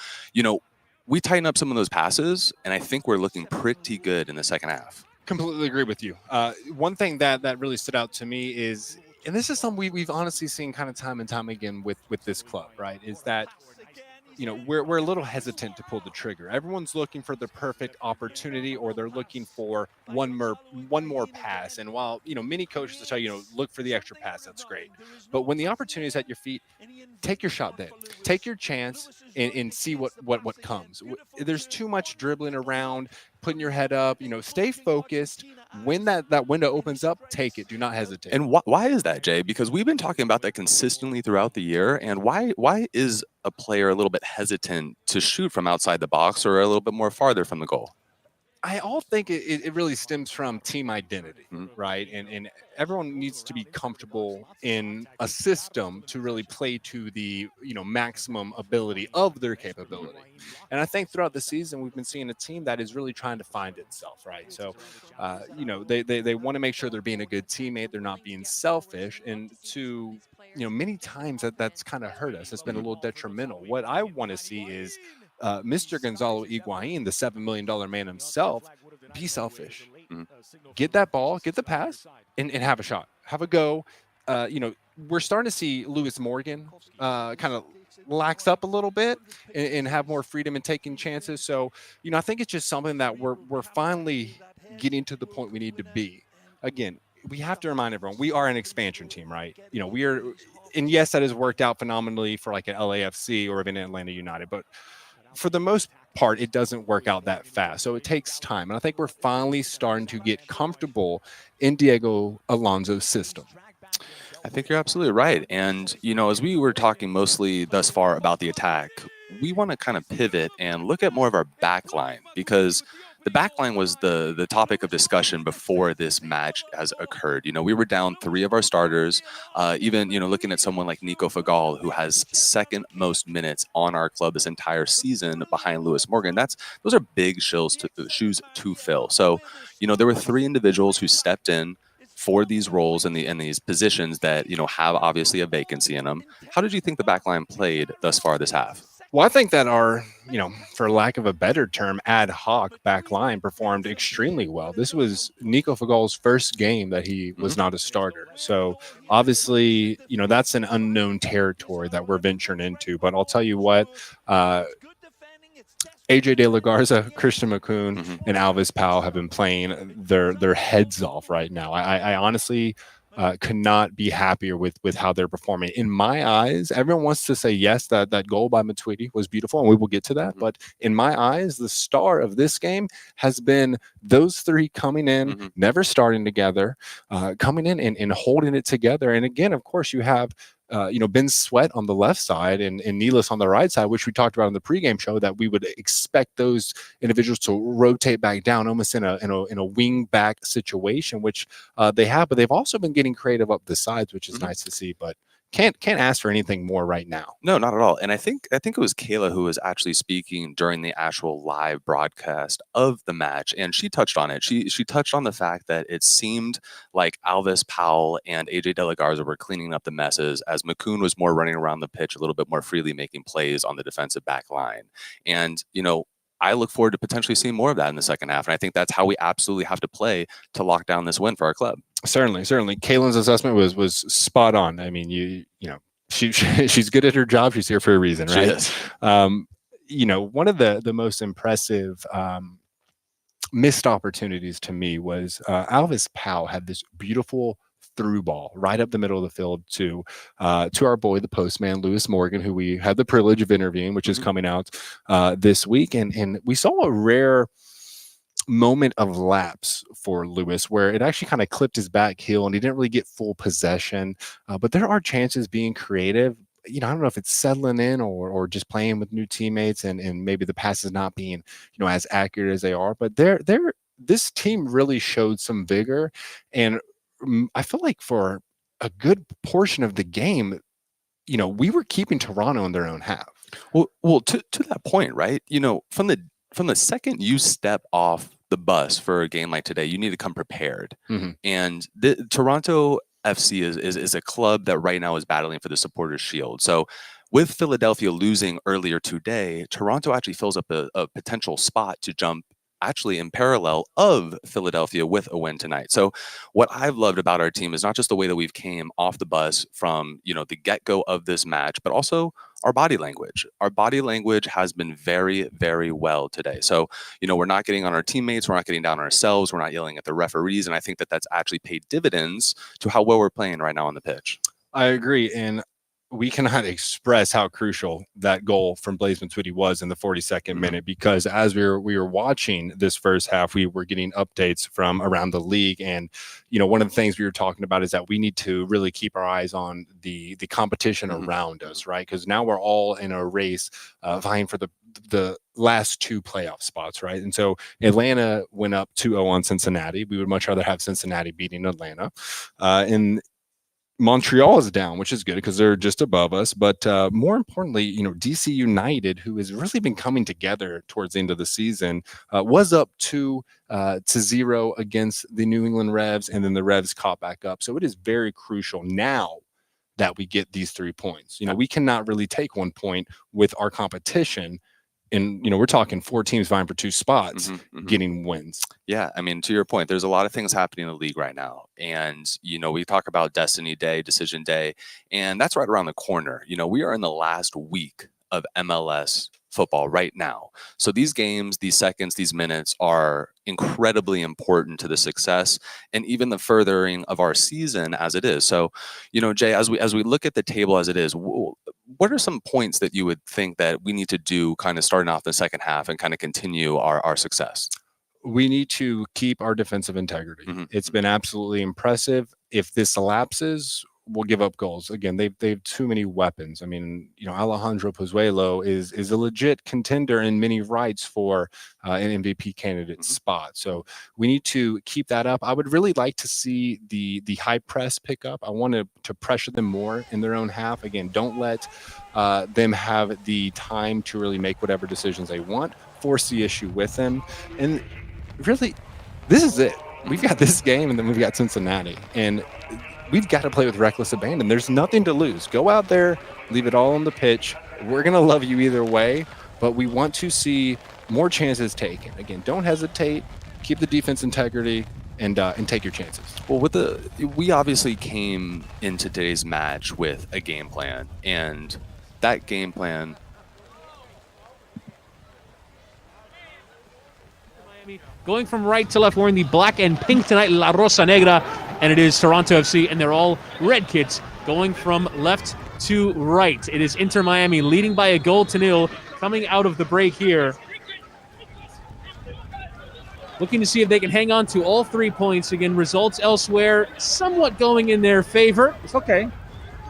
we tighten up some of those passes, and I think we're looking pretty good in the second half. Completely agree with you. One thing that really stood out to me is, and this is something we've honestly seen kind of time and time again with this club, right? Is that we're a little hesitant to pull the trigger. Everyone's looking for the perfect opportunity, or they're looking for one more pass. And while many coaches will tell you, look for the extra pass, that's great. But when the opportunity is at your feet, take your shot then. Take your chance and see what comes. There's too much dribbling around, putting your head up. Stay focused. When that window opens up, take it. Do not hesitate. And why is that, Jay? Because we've been talking about that consistently throughout the year. And why is a player a little bit hesitant to shoot from outside the box or a little bit more farther from the goal? I all think it really stems from team identity, right? And everyone needs to be comfortable in a system to really play to the maximum ability of their capability. And I think throughout the season we've been seeing a team that is really trying to find itself, right? So, they want to make sure they're being a good teammate, they're not being selfish, and to many times that's kind of hurt us. It's been a little detrimental. What I want to see is Mr. Gonzalo Higuain, the $7 million man himself, be selfish. Get that ball, get the pass, and have a shot. Have a go. We're starting to see Lewis Morgan kind of lax up a little bit and have more freedom in taking chances. So, I think it's just something that we're finally getting to the point we need to be. Again, we have to remind everyone, we are an expansion team, right? We are, and yes, that has worked out phenomenally for like an LAFC or even Atlanta United, but for the most part, it doesn't work out that fast. So it takes time. And I think we're finally starting to get comfortable in Diego Alonso's system. I think you're absolutely right. And, as we were talking mostly thus far about the attack, we want to kind of pivot and look at more of our back line, because the back line was the topic of discussion before this match has occurred. We were down 3 of our starters. Even, looking at someone like Nico Fagal, who has second most minutes on our club this entire season behind Lewis Morgan. Those are big shoes to fill. So, there were 3 individuals who stepped in for these roles and these positions that, have obviously a vacancy in them. How did you think the back line played thus far this half? Well, I think that our, for lack of a better term, ad hoc back line performed extremely well. This was Nico Fagal's first game that he was not a starter. So obviously, that's an unknown territory that we're venturing into. But I'll tell you what, AJ De La Garza, Christian McCoon, and Alvis Powell have been playing their heads off right now. I honestly could not be happier with how they're performing. In my eyes, everyone wants to say, yes, that goal by Matuidi was beautiful, and we will get to that. But in my eyes, the star of this game has been those 3 coming in, never starting together, coming in and holding it together. And again, of course, you have Ben Sweat on the left side and Neelis on the right side, which we talked about in the pregame show, that we would expect those individuals to rotate back down almost in a wing back situation, which they have, but they've also been getting creative up the sides, which is nice to see. But can't ask for anything more right now. No, not at all. And I think it was Kayla who was actually speaking during the actual live broadcast of the match, and she touched on it. She touched on the fact that it seemed like Alvis Powell and AJ De La Garza were cleaning up the messes, as McCoon was more running around the pitch a little bit more freely, making plays on the defensive back line. And I look forward to potentially seeing more of that in the second half. And I think that's how we absolutely have to play to lock down this win for our club. Certainly. Kaylin's assessment was spot on. I mean, she's good at her job. She's here for a reason, right? She is. One of the most impressive missed opportunities to me was Alvis Powell had this beautiful through ball right up the middle of the field to our boy, the postman, Lewis Morgan, who we had the privilege of interviewing, which is coming out this week. And we saw a rare moment of lapse for Lewis where it actually kind of clipped his back heel and he didn't really get full possession. But there are chances being creative. I don't know if it's settling in or just playing with new teammates and maybe the passes not being, as accurate as they are. But this team really showed some vigor. And I feel like for a good portion of the game, we were keeping Toronto in their own half. Well, to that point, right? From the second you step off the bus for a game like today, you need to come prepared. And the Toronto FC is a club that right now is battling for the Supporters' Shield. So with Philadelphia losing earlier today, Toronto actually fills up a potential spot to jump actually in parallel of Philadelphia with a win tonight. So what I've loved about our team is not just the way that we've came off the bus from, the get-go of this match, but also our body language. Our body language has been very, very well today. So, we're not getting on our teammates, we're not getting down on ourselves, we're not yelling at the referees, and I think that that's actually paid dividends to how well we're playing right now on the pitch. I agree, and we cannot express how crucial that goal from Blaise Matuidi was in the 42nd minute, because as we were watching this first half, we were getting updates from around the league, and one of the things we were talking about is that we need to really keep our eyes on the competition around us, right? Because now we're all in a race vying for the last 2 playoff spots, right? And so Atlanta went up 2-0 on Cincinnati. We would much rather have Cincinnati beating Atlanta, and Montreal is down, which is good because they're just above us. But more importantly, DC United, who has really been coming together towards the end of the season, was up 2-0 against the New England Revs, and then the Revs caught back up. So it is very crucial now that we get these 3 points. We cannot really take 1 point with our competition. And, we're talking 4 teams vying for 2 spots, getting wins. Yeah, I mean, to your point, there's a lot of things happening in the league right now. And, we talk about Destiny Day, Decision Day, and that's right around the corner. We are in the last week of MLS football right now. So these games, these seconds, these minutes are incredibly important to the success and even the furthering of our season as it is. So, Jay, as we look at the table as it is, what are some points that you would think that we need to do kind of starting off the second half and kind of continue our success? We need to keep our defensive integrity. It's been absolutely impressive. If this elapses, we'll give up goals. Again, they've too many weapons. I mean, Alejandro Pozuelo is a legit contender in many rights for an MVP candidate spot. So we need to keep that up. I would really like to see the high press pick up. I want to pressure them more in their own half. Again, don't let them have the time to really make whatever decisions they want. Force the issue with them. And really, this is it. We've got this game, and then we've got Cincinnati. And we've got to play with reckless abandon. There's nothing to lose. Go out there, leave it all on the pitch. We're going to love you either way, but we want to see more chances taken. Again, don't hesitate. Keep the defense integrity and take your chances. Well, we obviously came into today's match with a game plan, and that game plan. Going from right to left, wearing the black and pink tonight, La Rosa Negra, and it is Toronto FC, and they're all red kits going from left to right. It is Inter Miami leading by a 0-0 coming out of the break here. Looking to see if they can hang on to all 3 points. Again, results elsewhere somewhat going in their favor. It's okay.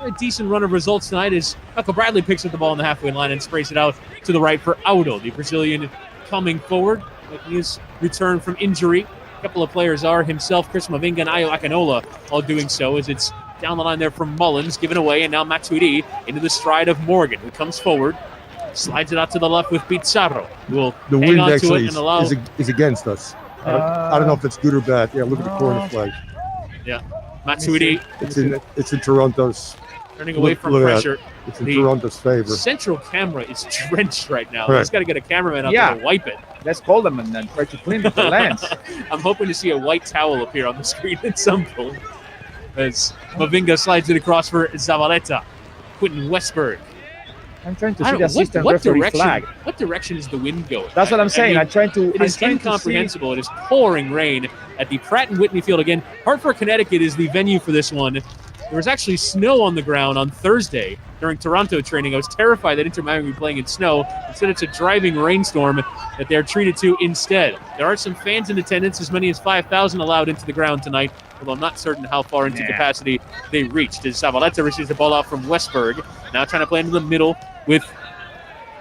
A decent run of results tonight as Michael Bradley picks up the ball in the halfway line and sprays it out to the right for Audo, the Brazilian coming forward, making his return from injury. A couple of players are himself, Chris Mavinga and Ayo Akinola, all doing so as it's down the line there from Mullins, given away, and now Matuidi into the stride of Morgan, who comes forward, slides it out to the left with Pizarro, who will the hang wind on to actually it and allow... is against us. I don't know if it's good or bad. Yeah, look at the corner flag. Yeah, Matuidi. It's in Toronto's. Turning away from pressure. It's in Toronto's favor. Central camera is drenched right now. Right. He's got to get a cameraman out there to wipe it. Let's call them and then try to clean the lens. I'm hoping to see a white towel appear on the screen at some point as Mavinga slides it across for Zavaleta. Quentin Westberg. I'm trying to see the assistant referee flag. What direction is the wind going? That's what I'm saying. I mean, I'm trying to. It is incomprehensible. It is pouring rain at the Pratt & Whitney Field again. Hartford, Connecticut is the venue for this one. There was actually snow on the ground on Thursday during Toronto training. I was terrified that Inter Miami would be playing in snow. Instead, it's a driving rainstorm that they're treated to instead. There are some fans in attendance, as many as 5,000 allowed into the ground tonight, although I'm not certain how far into capacity they reached. As Zavaleta receives the ball out from Westberg, now trying to play into the middle with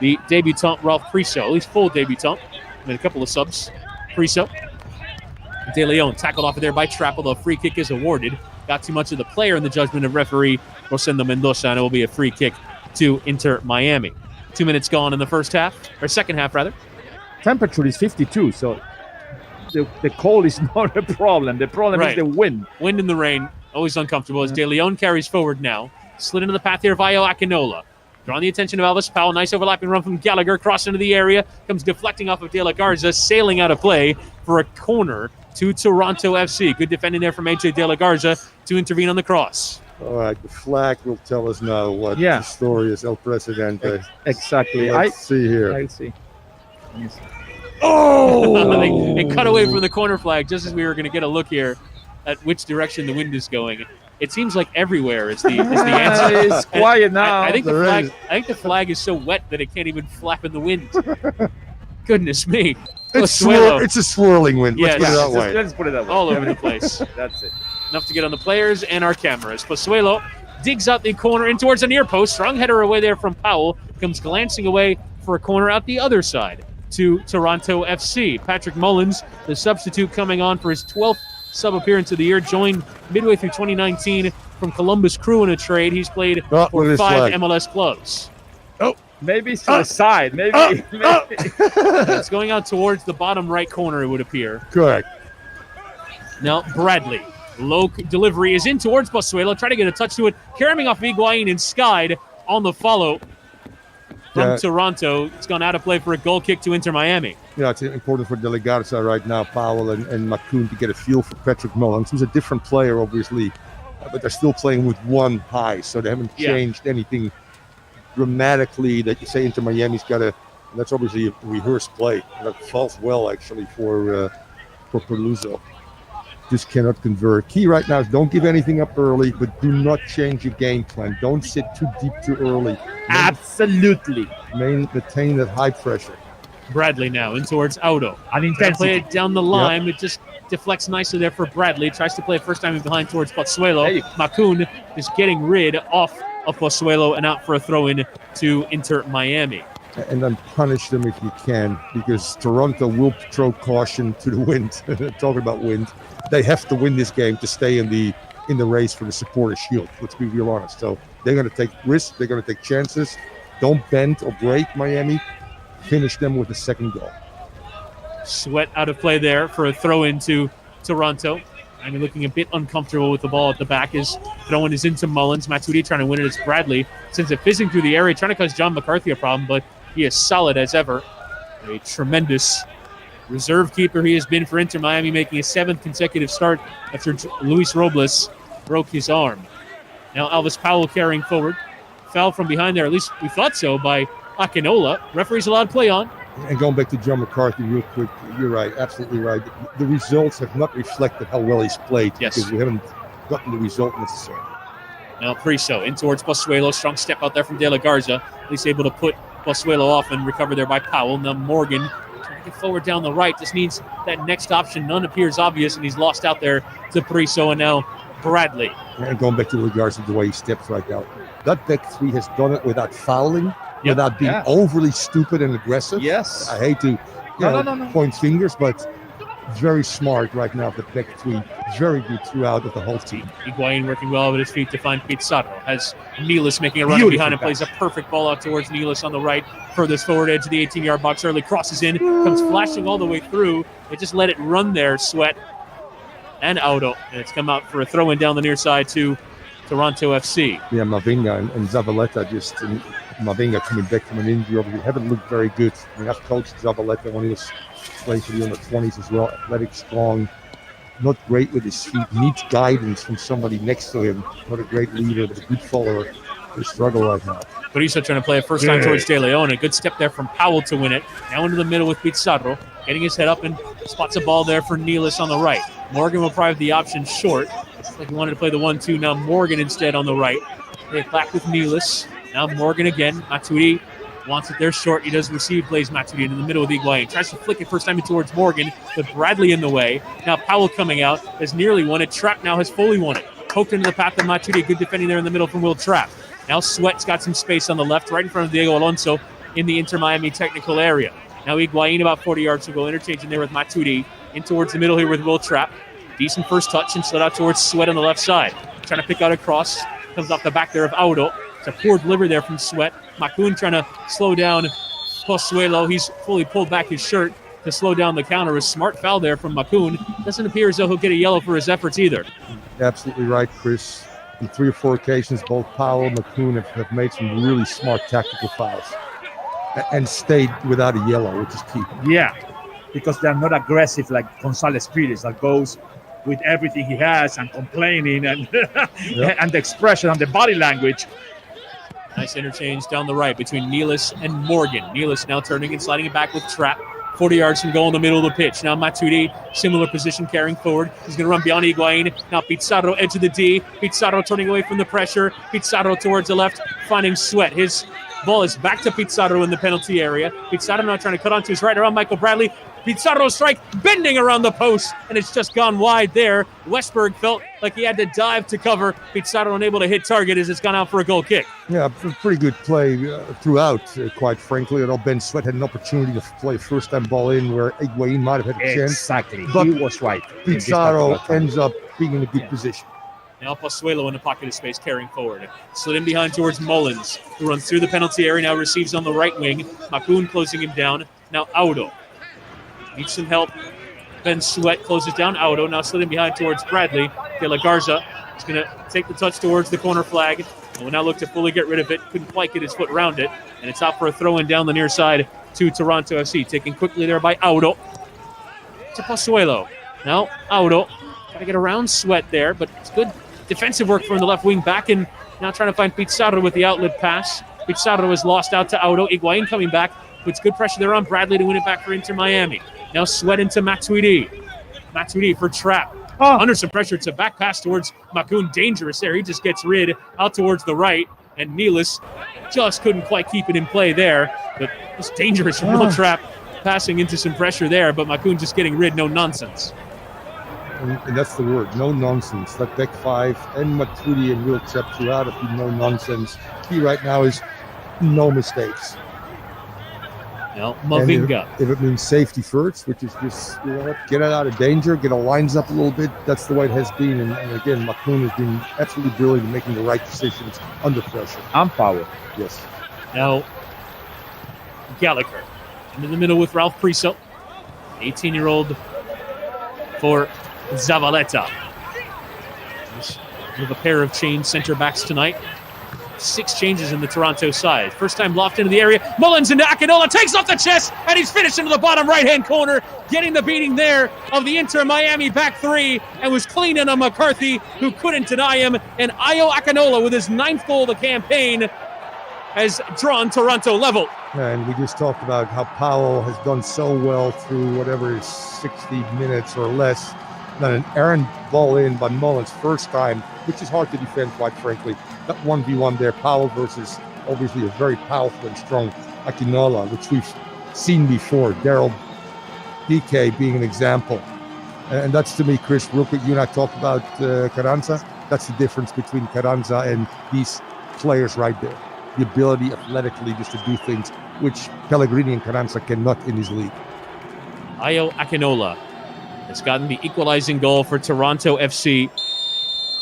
the debutant Ralph Priso. He's full debutant. And a couple of subs. Priso. De Leon tackled off of there by Trapp, although a free kick is awarded. Got too much of the player in the judgment of referee Rosendo Mendoza, and it will be a free kick to Inter Miami. 2 minutes gone in the first half, or second half rather. Temperature is 52, so the cold is not a problem. The problem is the wind. Wind and the rain, always uncomfortable as De Leon carries forward now. Slid into the path here via Akinola. Drawing the attention of Elvis Powell. Nice overlapping run from Gallagher. Cross into the area. Comes deflecting off of De La Garza. Sailing out of play for a corner to Toronto FC. Good defending there from AJ De La Garza to intervene on the cross. All right, the flag will tell us now what the story is, El Presidente. Exactly. Let's see here. Let's see. Oh! they cut away from the corner flag just as we were going to get a look here at which direction the wind is going. It seems like everywhere is the answer. It's quiet now. I think the flag is so wet that it can't even flap in the wind. Goodness me. It's a swirling wind. Yes. Let's put it that way. All over the place. That's it. Enough to get on the players and our cameras. Pozuelo digs out the corner in towards the near post. Strong header away there from Powell. Comes glancing away for a corner out the other side to Toronto FC. Patrick Mullins, the substitute, coming on for his 12th sub appearance of the year. Joined midway through 2019 from Columbus Crew in a trade. He's played for 5 MLS clubs. Maybe it's to the side. Maybe. It's going out towards the bottom right corner, it would appear. Correct. Now, Bradley. Low delivery is in towards Pozuelo. Try to get a touch to it. Carrying off Higuain and skied on the follow from Toronto. It's gone out of play for a goal kick to Inter Miami. Yeah, it's important for De La Garza right now, Powell and Macoun, to get a feel for Patrick Mullins, who's a different player, obviously, but they're still playing with one high, so they haven't changed anything dramatically that you say Inter Miami's got to. That's obviously a rehearsed play. That falls well, actually, for Perluzzo. Just cannot convert. Key right now is don't give anything up early, but do not change your game plan. Don't sit too deep too early. Absolutely. Maintain that high pressure. Bradley now in towards Auto. Play it down the line. It just deflects nicely there for Bradley. Tries to play first time in behind towards Pozuelo. Macoun is getting rid off of Pozuelo and out for a throw-in to Inter Miami. And then punish them if you can, because Toronto will throw caution to the wind. Talking about wind, they have to win this game to stay in the race for the supporter shield. Let's be real honest. So they're going to take risks. They're going to take chances. Don't bend or break Miami. Finish them with the second goal. Sweat out of play there for a throw-in to Toronto. I mean, looking a bit uncomfortable with the ball at the back. His throw-in is into Mullins. Matuidi trying to win it. It's Bradley. Sends it fizzing through the area, trying to cause John McCarthy a problem, but he is solid as ever. A tremendous reserve keeper he has been for Inter Miami, making his 7th consecutive start after Luis Robles broke his arm. Now Elvis Powell carrying forward. Foul from behind there, at least we thought so, by Akinola. Referee's allowed play on. And going back to John McCarthy real quick, you're right, absolutely right. The results have not reflected how well he's played, because we haven't gotten the result necessarily. Now Priso in towards Pozuelo. Strong step out there from De La Garza. At least able to put Pozuelo off and recover there by Powell. Now Morgan trying to get forward down the right. Just needs that next option. None appears obvious, and he's lost out there to Priso, and now Bradley. And going back to De La Garza, the way he steps right out. That back three has done it without fouling, without being overly stupid and aggressive. Yes. I hate to point fingers, but very smart right now. The back three, very good throughout of the whole team. Higuain working well with his feet to find Pizarro. Has Nealis making a run behind him. Plays a perfect ball out towards Nealis on the right. Furthest forward edge of the 18-yard box. Early crosses in. Comes flashing all the way through. They just let it run there. Sweat and Auto. And it's come out for a throw-in down the near side to Toronto FC. Yeah, Mavinga and Zavaleta Mavinga coming back from an injury. They haven't looked very good. I mean, I've coached Zavaleta when he was playing for the under-20s as well. Athletic, strong, not great with his feet. Needs guidance from somebody next to him. Not a great leader, but a good follower. They struggle right now. Carrizo trying to play it first time towards De Leon. A good step there from Powell to win it. Now into the middle with Pizarro. Getting his head up and spots a ball there for Nealis on the right. Morgan will probably have the option short. Looks like he wanted to play the 1-2. Now Morgan instead on the right. They back with Nealis. Now Morgan again. Matuidi wants it there short. He does receive, plays Matuidi in the middle with Higuain. Tries to flick it first time towards Morgan, but Bradley in the way. Now Powell coming out has nearly won it. Trapp now has fully won it. Poked into the path of Matuidi. Good defending there in the middle from Will Trapp. Now Sweat's got some space on the left, right in front of Diego Alonso in the Inter Miami technical area. Now Higuain about 40 yards to go, interchanging there with Matuidi. In towards the middle here with Will Trapp. Decent first touch and slid out towards Sweat on the left side. Trying to pick out a cross. Comes off the back there of Audo. It's a poor delivery there from Sweat. Macoun trying to slow down Pozuelo. He's fully pulled back his shirt to slow down the counter. A smart foul there from Macoun. Doesn't appear as though he'll get a yellow for his efforts either. Absolutely right, Chris. On 3 or 4 occasions, both Powell and McCoon have made some really smart tactical fouls and stayed without a yellow, which is key. Yeah, because they're not aggressive like Gonzalez Pires that goes with everything he has and complaining and and the expression and the body language. Nice interchange down the right between Nealis and Morgan. Nealis now turning and sliding it back with Trapp. 40 yards from goal in the middle of the pitch. Now Matuidi, similar position, carrying forward. He's going to run beyond Higuain. Now Pizarro, edge of the D. Pizarro turning away from the pressure. Pizarro towards the left, finding Sweat. His ball is back to Pizarro in the penalty area. Pizarro now trying to cut onto his right around Michael Bradley. Pizarro strike, bending around the post, and it's just gone wide there. Westberg felt like he had to dive to cover. Pizarro unable to hit target as it's gone out for a goal kick. Yeah, pretty good play throughout, quite frankly. Although Ben Sweat had an opportunity to play a first-time ball in where Higuain might have had a chance. Exactly, but he was right. Pizarro ends up being in a good position. Now Pozuelo in the pocket of space, carrying forward. Slid in behind towards Mullins, who runs through the penalty area, now receives on the right wing. Macoun closing him down. Now Audo needs some help. Ben Sweat closes down Audo, now slid in behind towards Bradley. De La Garza is going to take the touch towards the corner flag, and will now look to fully get rid of it. Couldn't quite get his foot around it, and it's out for a throw-in down the near side to Toronto FC. Taken quickly there by Audo to Pozuelo. Now Audo got to get around Sweat there, but it's good defensive work from the left wing back, and now trying to find Pizarro with the outlet pass. Pizarro is lost out to Audo. Higuain coming back, puts good pressure there on Bradley to win it back for Inter Miami. Now Sweat into Matuidi. Matuidi for Trapp. Under some pressure, it's a back pass towards Macoun. Dangerous there. He just gets rid out towards the right, and Nealis just couldn't quite keep it in play there. But it's dangerous from Will Trapp passing into some pressure there, but Macoun just getting rid, no nonsense. And that's the word, no nonsense. That back five and Matuidi and Will Trapp throughout have been no nonsense. Key right now is no mistakes. Now Mavinga. If it means safety first, which is just get it out of danger, get our lines up a little bit, that's the way it has been. And again, Macoun has been absolutely brilliant in making the right decisions under pressure. And power. Yes. Now Gallagher into the middle with Ralph Priso. 18-year-old for Zavaleta. With a pair of changed center backs tonight. 6 changes in the Toronto side. First time loft into the area. Mullins into Akinola, takes off the chest, and he's finished into the bottom right-hand corner, getting the beating there of the Inter Miami back 3, and was clean in on McCarthy, who couldn't deny him. And Ayo Akinola, with his 9th goal of the campaign, has drawn Toronto level. And we just talked about how Powell has done so well through whatever is 60 minutes or less. Then an errant ball in by Mullins first time, which is hard to defend, quite frankly. That 1v1 there, Powell versus obviously a very powerful and strong Akinola, which we've seen before. Daryl DK being an example. And that's, to me, Chris, real quick, you and I talked about Carranza. That's the difference between Carranza and these players right there. The ability athletically just to do things which Pellegrini and Carranza cannot in his league. Ayo Akinola has gotten the equalizing goal for Toronto FC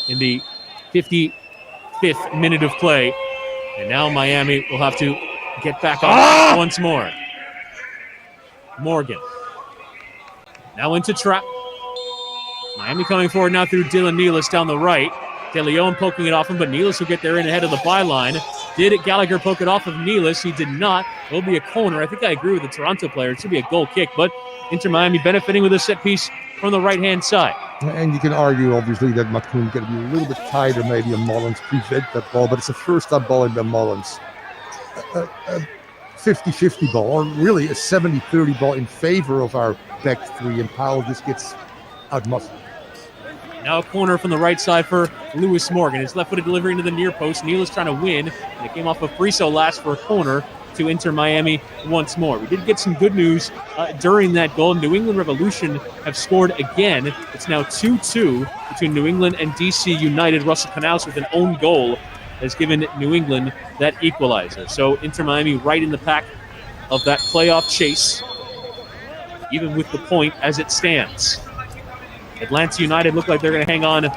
in the 55th minute of play. And now Miami will have to get back on once more. Morgan. Now into Trapp. Miami coming forward now through Dylan Nealis down the right. De Leon poking it off him, but Nealis will get there in ahead of the byline. Did Gallagher poke it off of Nealis? He did not. It'll be a corner. I think I agree with the Toronto player. It should be a goal kick, but Inter Miami benefiting with a set piece from the right-hand side. And you can argue, obviously, that Macoun got to be a little bit tighter maybe on Mullins, prevent that ball, but it's a first-time ball in by Mullins. A 50-50 ball, or really a 70-30 ball in favor of our back 3, and Powell just gets out-muscled. Now a corner from the right side for Lewis Morgan. His left-footed delivery into the near post. Nealis trying to win, and it came off of Priso last for a corner to Inter Miami once more. We did get some good news during that goal. New England Revolution have scored again. It's now 2-2 between New England and DC United. Russell Canals with an own goal has given New England that equalizer. So Inter Miami right in the pack of that playoff chase, even with the point as it stands. Atlanta United look like they're going to hang on to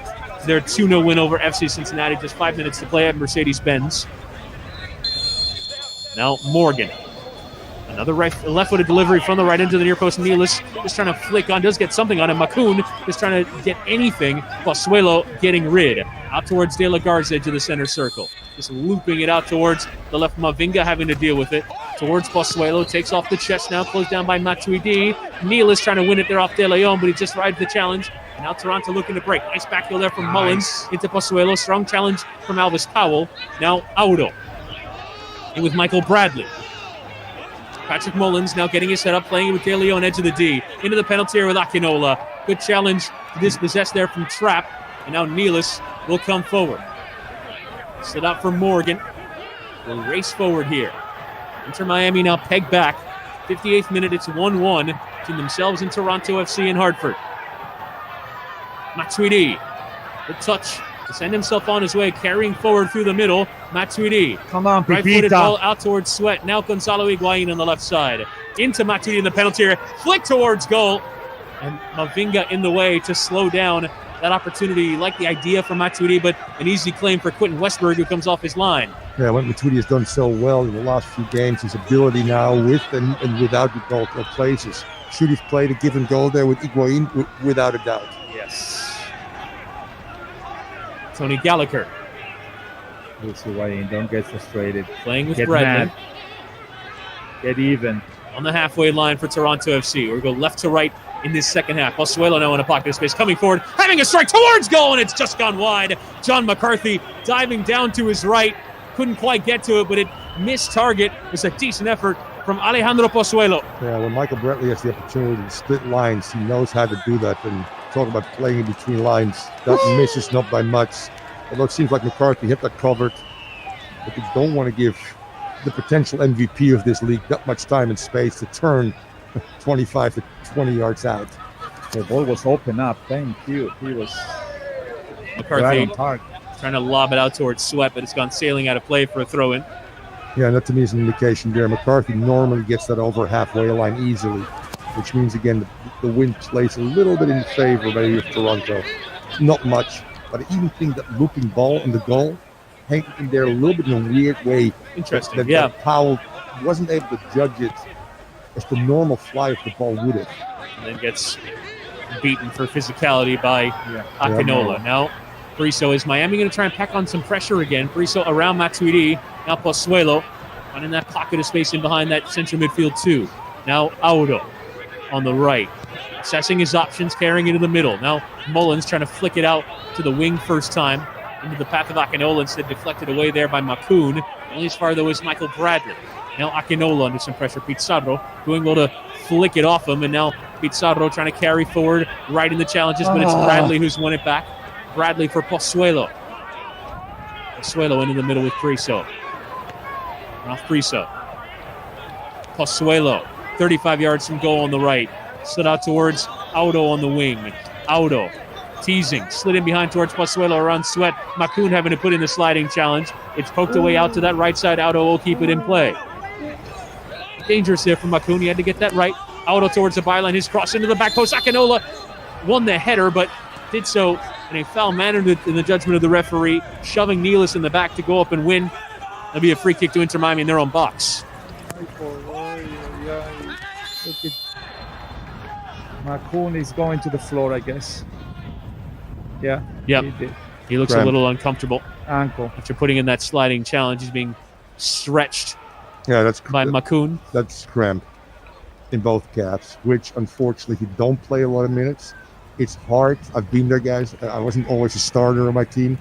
their 2-0 win over FC Cincinnati. Just 5 minutes to play at Mercedes-Benz. Now Morgan. Another left-footed delivery from the right into the near post. Nealis just trying to flick on, does get something on him. Macoun just trying to get anything. Pozuelo getting rid. Out towards De La Garza to the center circle. Just looping it out towards the left. Mavinga having to deal with it. Towards Pozuelo. Takes off the chest now. Closed down by Matuidi. Neal is trying to win it there off De Leon, but he just rides the challenge. And now Toronto looking to break. Nice back heel there from Mullins into Pozuelo. Strong challenge from Alvis Powell. Now Audo. In with Michael Bradley. Patrick Mullins now getting his head up, playing with De Leon edge of the D. Into the penalty area with Akinola. Good challenge to dispossess there from Trapp. And now Nealis will come forward. Slid out for Morgan. We'll race forward here. Inter Miami now pegged back. 58th minute, it's 1-1 between themselves and Toronto FC in Hartford. Matuidi, the touch to send himself on his way, carrying forward through the middle. Matuidi. Come on, right-footed Pipita. ball out towards Sweat. Now Gonzalo Higuain on the left side. Into Matuidi in the penalty area. Flick towards goal. And Mavinga in the way to slow down that opportunity. Like the idea from Matuidi, but an easy claim for Quentin Westberg, who comes off his line. Yeah, what Matuidi has done so well in the last few games, his ability now with and without the goal places. Should have played a given goal there with Higuain, without a doubt. Yes. Tony Gallagher. Lucy Higuain, don't get frustrated. Playing with Get Bradley. mad. Get even. On the halfway line for Toronto FC. We'll go left to right in this second half. Pozuelo now in a pocket of space, coming forward, having a strike towards goal, and it's just gone wide. John McCarthy diving down to his right. Couldn't quite get to it, but it missed target. It's a decent effort from Alejandro Pozuelo. Yeah, when Michael Bradley has the opportunity to split lines, he knows how to do that. And talk about playing in between lines. That misses not by much. Although it seems like McCarthy hit that covered. But you don't want to give the potential MVP of this league that much time and space to turn 25 to 20 yards out. The ball was open up. Thank you. He was McCarthy right on target. trying to lob it out towards Sweat, but it's gone sailing out of play for a throw-in. Yeah, that to me is an indication there. McCarthy normally gets that over halfway line easily, which means, again, the wind plays a little bit in favor maybe of Toronto. Not much, but I even think that looping ball in the goal hanging in there a little bit in a weird way. Interesting, that Powell wasn't able to judge it as the normal fly of the ball would have. And then gets beaten for physicality by Akinola. Now, Priso is Miami going to try and pack on some pressure again. Priso around Matuidi. Now Pozuelo finding that pocket of space in behind that central midfield too. Now Audo on the right. Assessing his options, carrying it to the middle. Now Mullins trying to flick it out to the wing first time. Into the path of Akinola, instead deflected away there by Makoun. Only as far though is Michael Bradley. Now Akinola under some pressure. Pizarro doing well to flick it off him, and now Pizarro trying to carry forward, right in the challenges, but it's Bradley who's won it back. Bradley for Pozuelo. Pozuelo into the middle with Priso. Off Priso. Pozuelo, 35 yards from goal on the right. Slid out towards Audo on the wing. Audo teasing, slid in behind towards Pozuelo around Sweat. Makoun having to put in the sliding challenge. It's poked away out to that right side. Audo will keep it in play. Dangerous there from Makoun. He had to get that right. Audo towards the byline. His cross into the back post. Akinola won the header, but did so in a foul manner in the judgment of the referee, shoving Nealis in the back to go up and win. That'll be a free kick to Inter Miami in their own box. Makoun is going to the floor, I guess. Yeah. Yep. He looks a little uncomfortable. Ankle. After putting in that sliding challenge, he's being stretched that's by Makoun. That's cramp in both calves, which unfortunately, if you don't play a lot of minutes, it's hard. I've been there, guys. I wasn't always a starter on my team.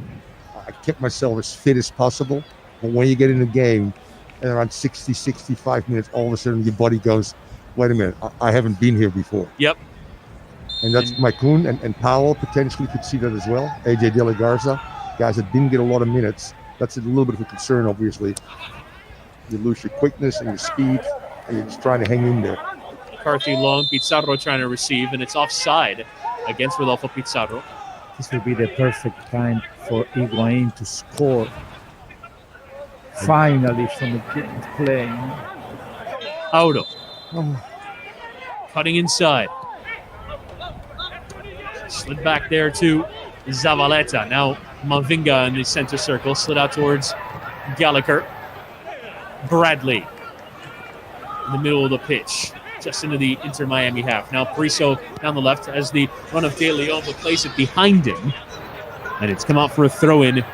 I kept myself as fit as possible. But when you get in the game, and around 60, 65 minutes, all of a sudden your body goes, wait a minute, I haven't been here before. Yep. And that's Makoun and Powell potentially could see that as well. AJ De La Garza, guys that didn't get a lot of minutes. That's a little bit of a concern, obviously. You lose your quickness and your speed, and you're just trying to hang in there. McCarthy long, Pizarro trying to receive, and it's offside against Rodolfo Pizarro. This will be the perfect time for Higuain to score. Finally, from the play. Audo. Cutting inside. Slid back there to Zavaleta. Now Mavinga in the center circle. Slid out towards Gallagher. Bradley in the middle of the pitch. Just into the Inter Miami half. Now Priso down the left as the run of De Leon, but plays it behind him. And it's come out for a throw-in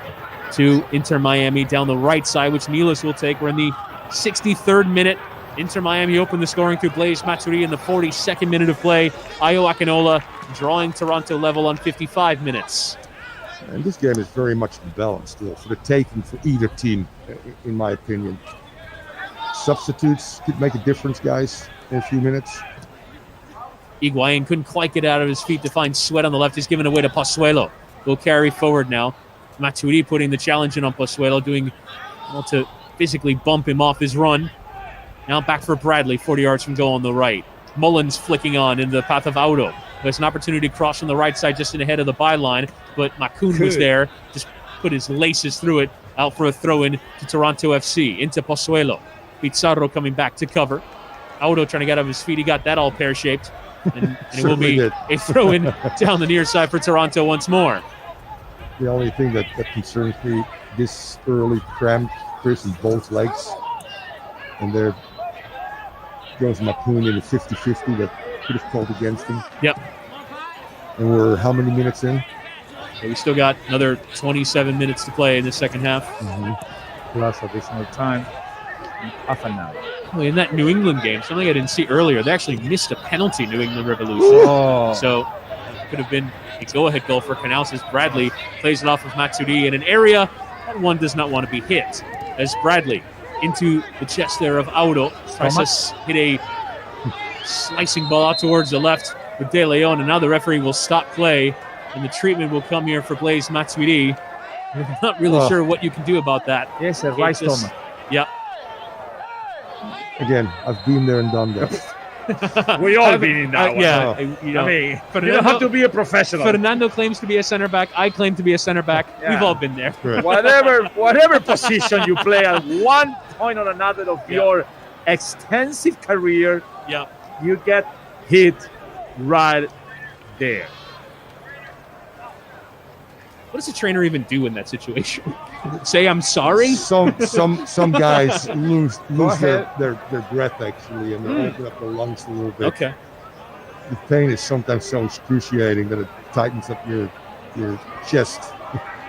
to Inter Miami down the right side, which Nealis will take. We're in the 63rd minute. Inter Miami opened the scoring through Blaise Matuidi in the 42nd minute of play. Ayo Akinola drawing Toronto level on 55 minutes. And this game is very much balanced still for the taking for either team, in my opinion. Substitutes could make a difference, guys, in a few minutes. Higuain couldn't quite get out of his feet to find Sweat on the left. He's given away to Pozuelo. Will carry forward now. Matuidi putting the challenge in on Pozuelo, doing well to physically bump him off his run. Now back for Bradley, 40 yards from goal on the right. Mullins flicking on in the path of Audo. There's an opportunity to cross on the right side just in ahead of the byline, but Makun was there, just put his laces through it, out for a throw-in to Toronto FC, into Pozuelo. Pizarro coming back to cover. Audo trying to get out of his feet. He got that all pear-shaped. And it will be a throw-in down the near side for Toronto once more. The only thing that concerns me, this early cramp, Chris, in both legs. And there goes Makun in the 50-50 that could have called against him. Yep. And we're how many minutes in? So we still got another 27 minutes to play in the second half. Plus additional time, half an hour. Well, in that New England game, something I didn't see earlier, they actually missed a penalty, New England Revolution. Oh. So it could have been a go-ahead goal for Canals as Bradley plays it off of Matuidi in an area that one does not want to be hit. As Bradley into the chest there of Audo tries to hit a slicing ball out towards the left with De Leon, and now the referee will stop play, and the treatment will come here for Blaise Matuidi. I'm not really sure what you can do about that. Yes, a right stomach. Yep. Again, I've been there and done that. We all been in that one. Yeah, I mean, you Fernando, don't have to be a professional. Fernando claims to be a center back. I claim to be a center back. Yeah. We've all been there. Right. Whatever position you play at one point or another of your extensive career, you get hit right there. What does a trainer even do in that situation? Say I'm sorry? Some guys lose their breath actually, and they open up their lungs a little bit. Okay. The pain is sometimes so excruciating that it tightens up your chest.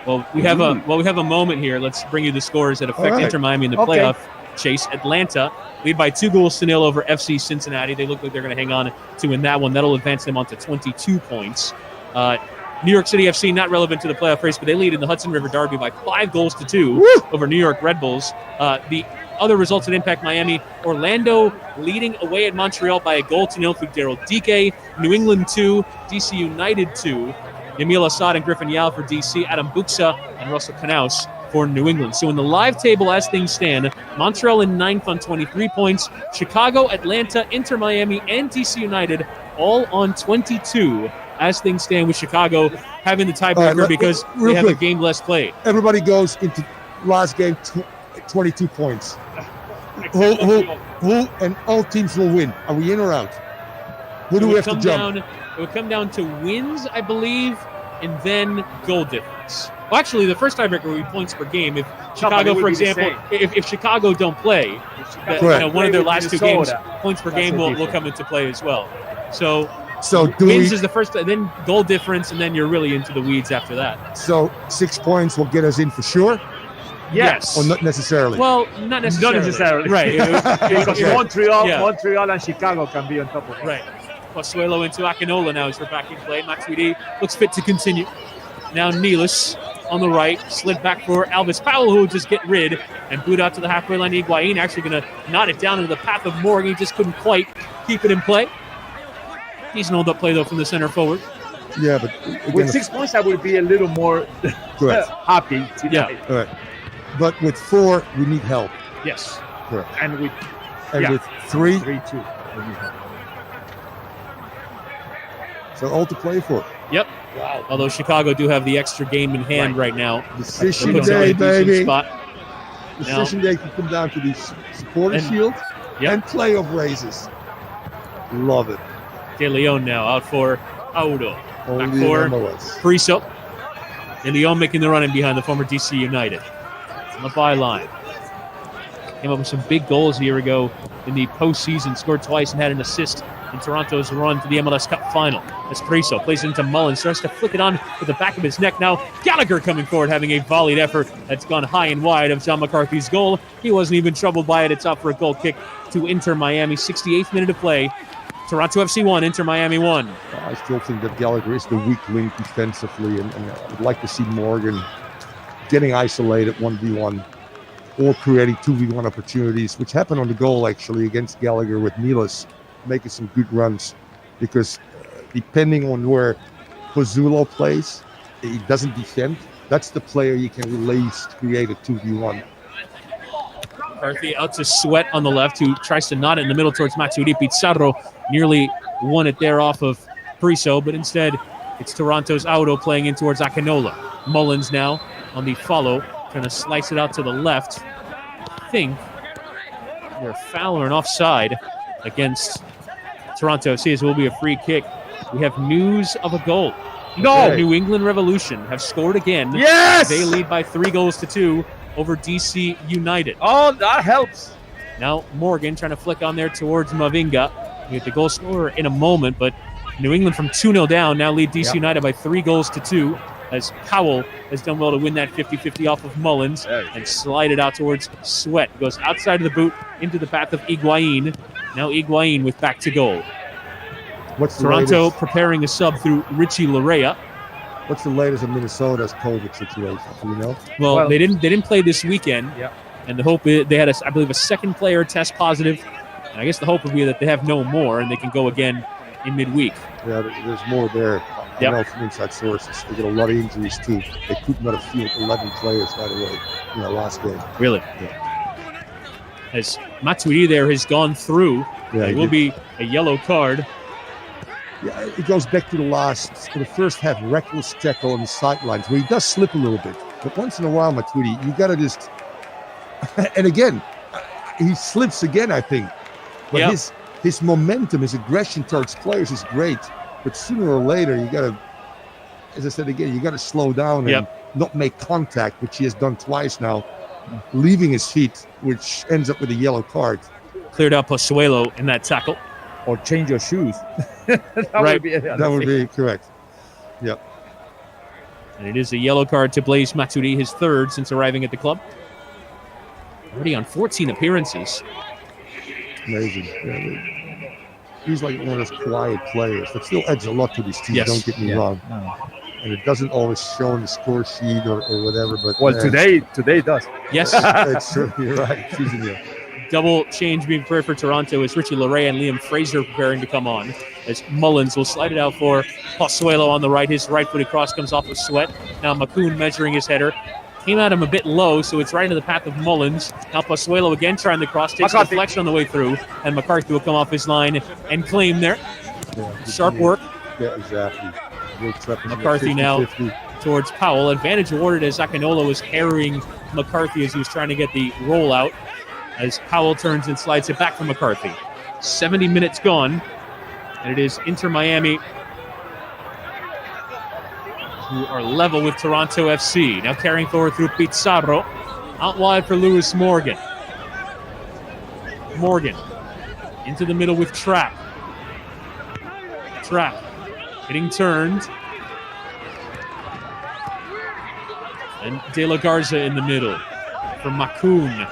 Well, we have a moment here. Let's bring you the scores that affect Inter Miami in the playoff chase. Atlanta lead by 2-0 over FC Cincinnati. They look like they're going to hang on to win that one. That'll advance them on to 22 points. New York City FC, not relevant to the playoff race, but they lead in the Hudson River Derby by 5-2 over New York Red Bulls. The other results that impact Miami: Orlando leading away at Montreal by 1-0 through Daryl Dike. New England 2, DC United 2. Emil Assad and Griffin Yao for DC. Adam Buxa and Russell Knaus for New England. So in the live table as things stand, Montreal in 9th on 23 points. Chicago, Atlanta, Inter Miami, and DC United all on 22. As things stand, with Chicago having the tiebreaker because they have a game less played. Everybody goes into last game 22 points. Who and all teams will win. Are we in or out? Who do we have to jump? It would come down to wins, I believe, and then goal difference. Well, actually, the first tiebreaker would be points per game. If Chicago, for example, if Chicago don't play, one of their last two games, points per game will come into play as well. So wins is the first, then goal difference, and then you're really into the weeds after that. So 6 points will get us in for sure? Yes. Or not necessarily? Well, not necessarily. Not necessarily. Right. Because Montreal and Chicago can be on top of it. Right. Pozuelo into Akinola now as we're back in play. Matuidi looks fit to continue. Now Nealis on the right, slid back for Alvis Powell, who will just get rid and boot out to the halfway line. Higuain actually going to knot it down into the path of Morgan. He just couldn't quite keep it in play. He's an hold-up play, though, from the center forward. Yeah, but with 6 points, I would be a little more happy tonight. Yeah. All right. But with 4, we need help. Yes. Correct. And with 3, 3-2, we need help. So all to play for. Yep. Wow. Although Chicago do have the extra game in hand right now. Decision day, baby. Spot. Decision day can come down to these supporter shield and playoff races. Love it. De Leon now out for Audo. Only Back for MLS. Priso. De Leon making the run in behind the former DC United. On the byline. came up with some big goals a year ago in the postseason, scored twice and had an assist in Toronto's run to the MLS Cup final. As Priso plays it into Mullins, starts to flick it on with the back of his neck. Now Gallagher coming forward, having a volleyed effort that's gone high and wide of John McCarthy's goal. He wasn't even troubled by it. It's up for a goal kick to Inter Miami. 68th minute of play. Toronto FC 1, Inter Miami 1. I still think that Gallagher is the weak link defensively, and I would like to see Morgan getting isolated 1v1 or creating 2v1 opportunities, which happened on the goal actually against Gallagher with Milas making some good runs, because depending on where Pozzulo plays, he doesn't defend. That's the player you can release to create a 2v1. McCarthy out to Sweat on the left, who tries to knot it in the middle towards Matuidi. Pizarro nearly won it there off of Priso, but instead it's Toronto's Auto playing in towards Akinola. Mullins now on the follow, trying to slice it out to the left. I think they're a foul or an offside against Toronto FC. It will be a free kick. We have news of a goal. No! The New England Revolution have scored again. Yes! They lead by 3-2 over DC United. Oh, that helps. Now Morgan trying to flick on there towards Mavinga. We get the goal scorer in a moment, but New England from 2-0 down now lead DC United by 3-2, as Powell has done well to win that 50-50 off of Mullins and slide it out towards Sweat. Goes outside of the boot into the path of Higuain. Now Higuain with back to goal. What's the Toronto latest? Preparing a sub through Richie Larea. What's the latest of Minnesota's COVID situation? Do you know? Well, they didn't play this weekend, and the hope is they had I believe a second player test positive, and I guess the hope would be that they have no more and they can go again in midweek. Yeah, there's more there. I know from inside sources. They get a lot of injuries too. They could not have fielded 11 players, by the way, in the last game. Really? Yeah. As Matuidi there has gone through, it will be a yellow card. Yeah, it goes back to the first half reckless tackle on the sidelines where he does slip a little bit. But once in a while, Matuidi, you got to just... and again, he slips again, I think. But his momentum, his aggression towards players is great. But sooner or later, you got to, as I said again, you got to slow down and not make contact, which he has done twice now, leaving his feet, which ends up with a yellow card. Cleared out Pozuelo in that tackle. Or change your shoes. That would be correct. Yep. And it is a yellow card to Blaise Matuidi, his third since arriving at the club. Already on 14 appearances. Amazing. Yeah, he's like one of those quiet players that still adds a lot to these teams, don't get me wrong. And it doesn't always show on the score sheet or whatever. But today it does. Yes. It's certainly right. Double change being prepared for Toronto as Richie Larea and Liam Fraser preparing to come on. As Mullins will slide it out for Pozuelo on the right. His right-footed cross comes off of Sweat. Now Makoun measuring his header. Came at him a bit low, so it's right into the path of Mullins. Now Pozuelo again trying the cross. Takes a deflection on the way through. And McCarthy will come off his line and claim there. Sharp work. Yeah, exactly. McCarthy now towards Powell. Advantage awarded as Akinola was harrying McCarthy as he was trying to get the roll out. As Powell turns and slides it back from McCarthy. 70 minutes gone, and it is Inter Miami who are level with Toronto FC. Now carrying forward through Pizarro. Out wide for Lewis Morgan. Morgan into the middle with Trapp. Trapp getting turned. And De La Garza in the middle for Makoun.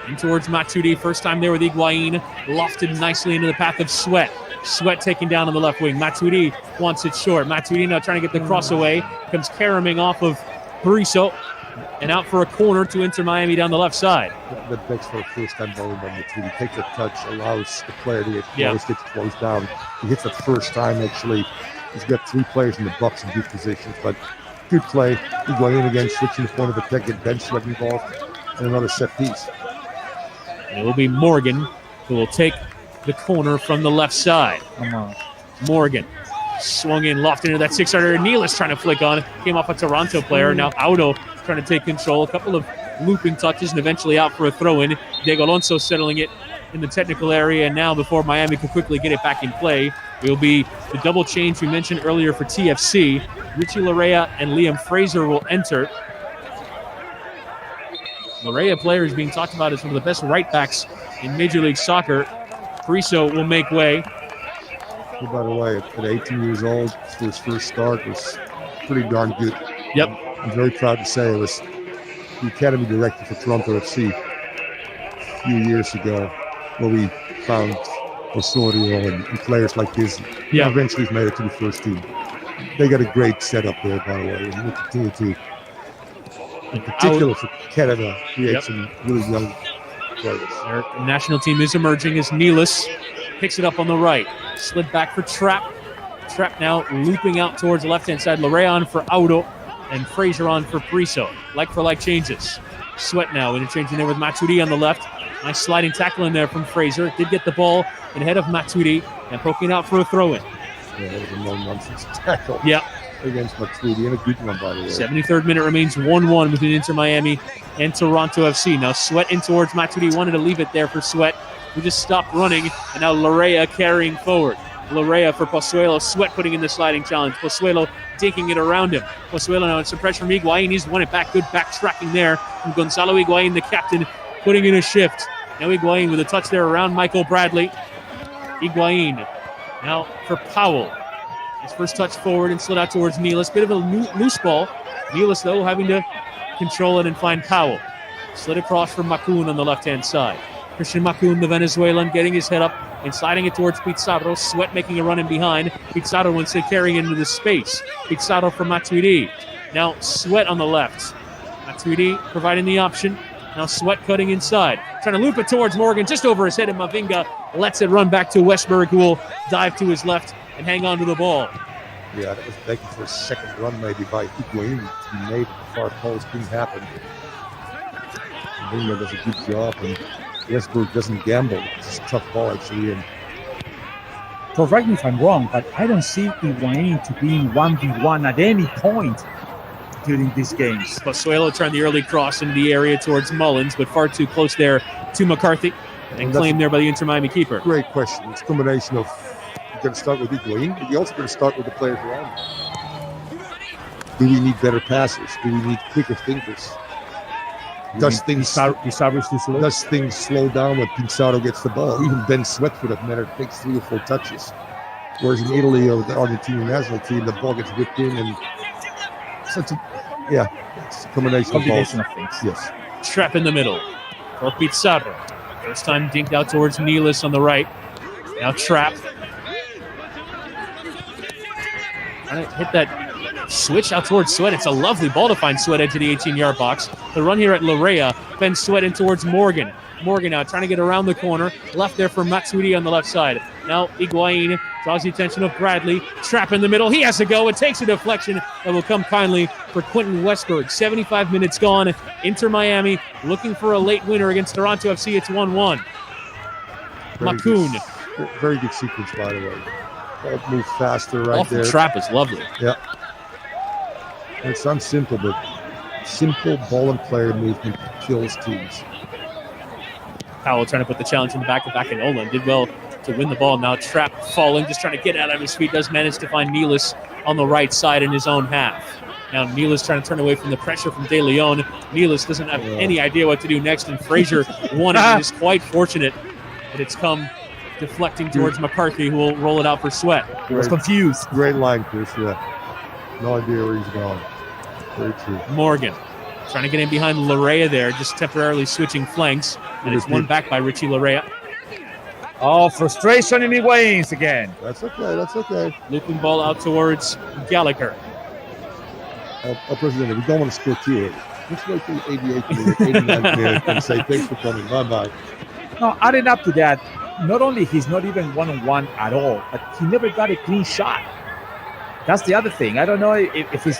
In towards Matuidi, first time there with Higuain, lofted nicely into the path of Sweat. Sweat taken down on the left wing. Matuidi wants it short. Matuidi now trying to get the cross away. Comes caroming off of Priso and out for a corner to Inter Miami down the left side. That begs for a first-time volley by Matuidi. Takes a touch, allows the player to get close, gets closed down. He hits that first time, actually. He's got three players in the box in good positions, but good play. Higuain again, switching the point of attack, get Ben Sweat involved, and another set piece. It will be Morgan who will take the corner from the left side. Morgan swung in, lofted into that 6-yarder. Nealis trying to flick on. Came off a Toronto player. Now Auto trying to take control. A couple of looping touches and eventually out for a throw-in. Diego Alonso settling it in the technical area. And now before Miami can quickly get it back in play, it will be the double change we mentioned earlier for TFC. Richie Larea and Liam Fraser will enter. Larea player is being talked about as one of the best right backs in Major League Soccer. Priso will make way. Who, by the way, at 18 years old, for his first start, was pretty darn good. Yep. I'm very proud to say it was the academy director for Toronto FC a few years ago, where we found Osorio and players like this. Yeah. Eventually he's made it to the first team. They got a great setup there, by the way, and we'll continue to, in particular for Canada, create some really young players. Their national team is emerging as Nealis picks it up on the right. Slid back for Trapp. Trapp now looping out towards the left-hand side. Larea on for Audo and Fraser on for Priso. Like-for-like changes. Sweat now interchanging there with Matuidi on the left. Nice sliding tackle in there from Fraser. Did get the ball in head of Matuidi and poking out for a throw-in. Yeah, that was a no-nonsense tackle. Yeah. Against Matuidi, and a good one, by the way. 73rd minute remains 1-1 between Inter Miami and Toronto FC. Now Sweat in towards Matuidi. Wanted to leave it there for Sweat, who just stopped running, and now Larea carrying forward. Larea for Pozuelo. Sweat putting in the sliding challenge. Pozuelo dinking it around him. Pozuelo now in some pressure from Higuain. He's won it back. Good backtracking there from Gonzalo Higuain, the captain, putting in a shift. Now Higuain with a touch there around Michael Bradley. Higuain now for Powell. His first touch forward and slid out towards Nealis. Bit of a loose ball. Nealis, though, having to control it and find Powell. Slid across from Macoun on the left-hand side. Christian Macoun, the Venezuelan, getting his head up and sliding it towards Pizarro. Sweat making a run in behind. Pizarro instead carrying it into the space. Pizarro for Matuidi. Now Sweat on the left. Matuidi providing the option. Now Sweat cutting inside. Trying to loop it towards Morgan, just over his head, and Mavinga lets it run back to Westberg, who will dive to his left and hang on to the ball. Yeah, that was begging for a second run maybe by Higuain to be made. The far post didn't happen. Mavinga does a good job, and Westberg doesn't gamble. It's a tough ball actually. And correct me if I'm wrong, but I don't see Higuain to being 1v1 at any point during these games. Pozuelo turned the early cross into the area towards Mullins, but far too close there to McCarthy, and claimed there by the Inter Miami keeper. Great question. It's a combination of, you're going to start with Higuain, but you're also going to start with the players around him. Do we need better passers? Do we need quicker thinkers? Does things slow down when Pizarro gets the ball? Even Ben Sweat, for that matter, takes 3 or 4 touches. Whereas in Italy or the Argentinian national team, the ball gets whipped in, and it's a combination of things. Yes. Trap in the middle for Pizarro. First time dinked out towards Nealis on the right. Now Trap. Trying to hit that switch out towards Sweat. It's a lovely ball to find Sweat into the 18-yard box. The run here at Larea. Ben Sweat in towards Morgan. Morgan now trying to get around the corner. Left there for Matuidi on the left side. Now Higuain draws the attention of Bradley. Trap in the middle. He has to go. It takes a deflection that will come kindly for Quentin Westberg. 75 minutes gone. Inter Miami looking for a late winner against Toronto FC. It's 1-1. Macoun. Very good sequence, by the way. Ball moves faster right there. Trap is lovely. Yeah. And it sounds simple, but simple ball and player movement kills teams. Powell trying to put the challenge in the back of Akinola. Did well to win the ball. Now Trap falling, just trying to get out of his feet. Does manage to find Nealis on the right side in his own half. Now Nealis trying to turn away from the pressure from De Leon. Nealis doesn't have any idea what to do next, and Fraser won it. It is quite fortunate that it's come deflecting towards McCarthy, who will roll it out for Sweat. He was confused. Great line, Chris. Yeah. No idea where he's going. Very true. Morgan trying to get in behind Larea there, just temporarily switching flanks, and it's won back by Richie Larea. Oh, frustration in Higuain's again. That's okay. That's okay. Looping ball out towards Gallagher. President, we don't want to score too early. Let's wait till the 88th minute, 89th minute, and say thanks for coming. Bye-bye. No, adding up to that, not only he's not even one-on-one at all, but he never got a clean shot. That's the other thing. I don't know if it's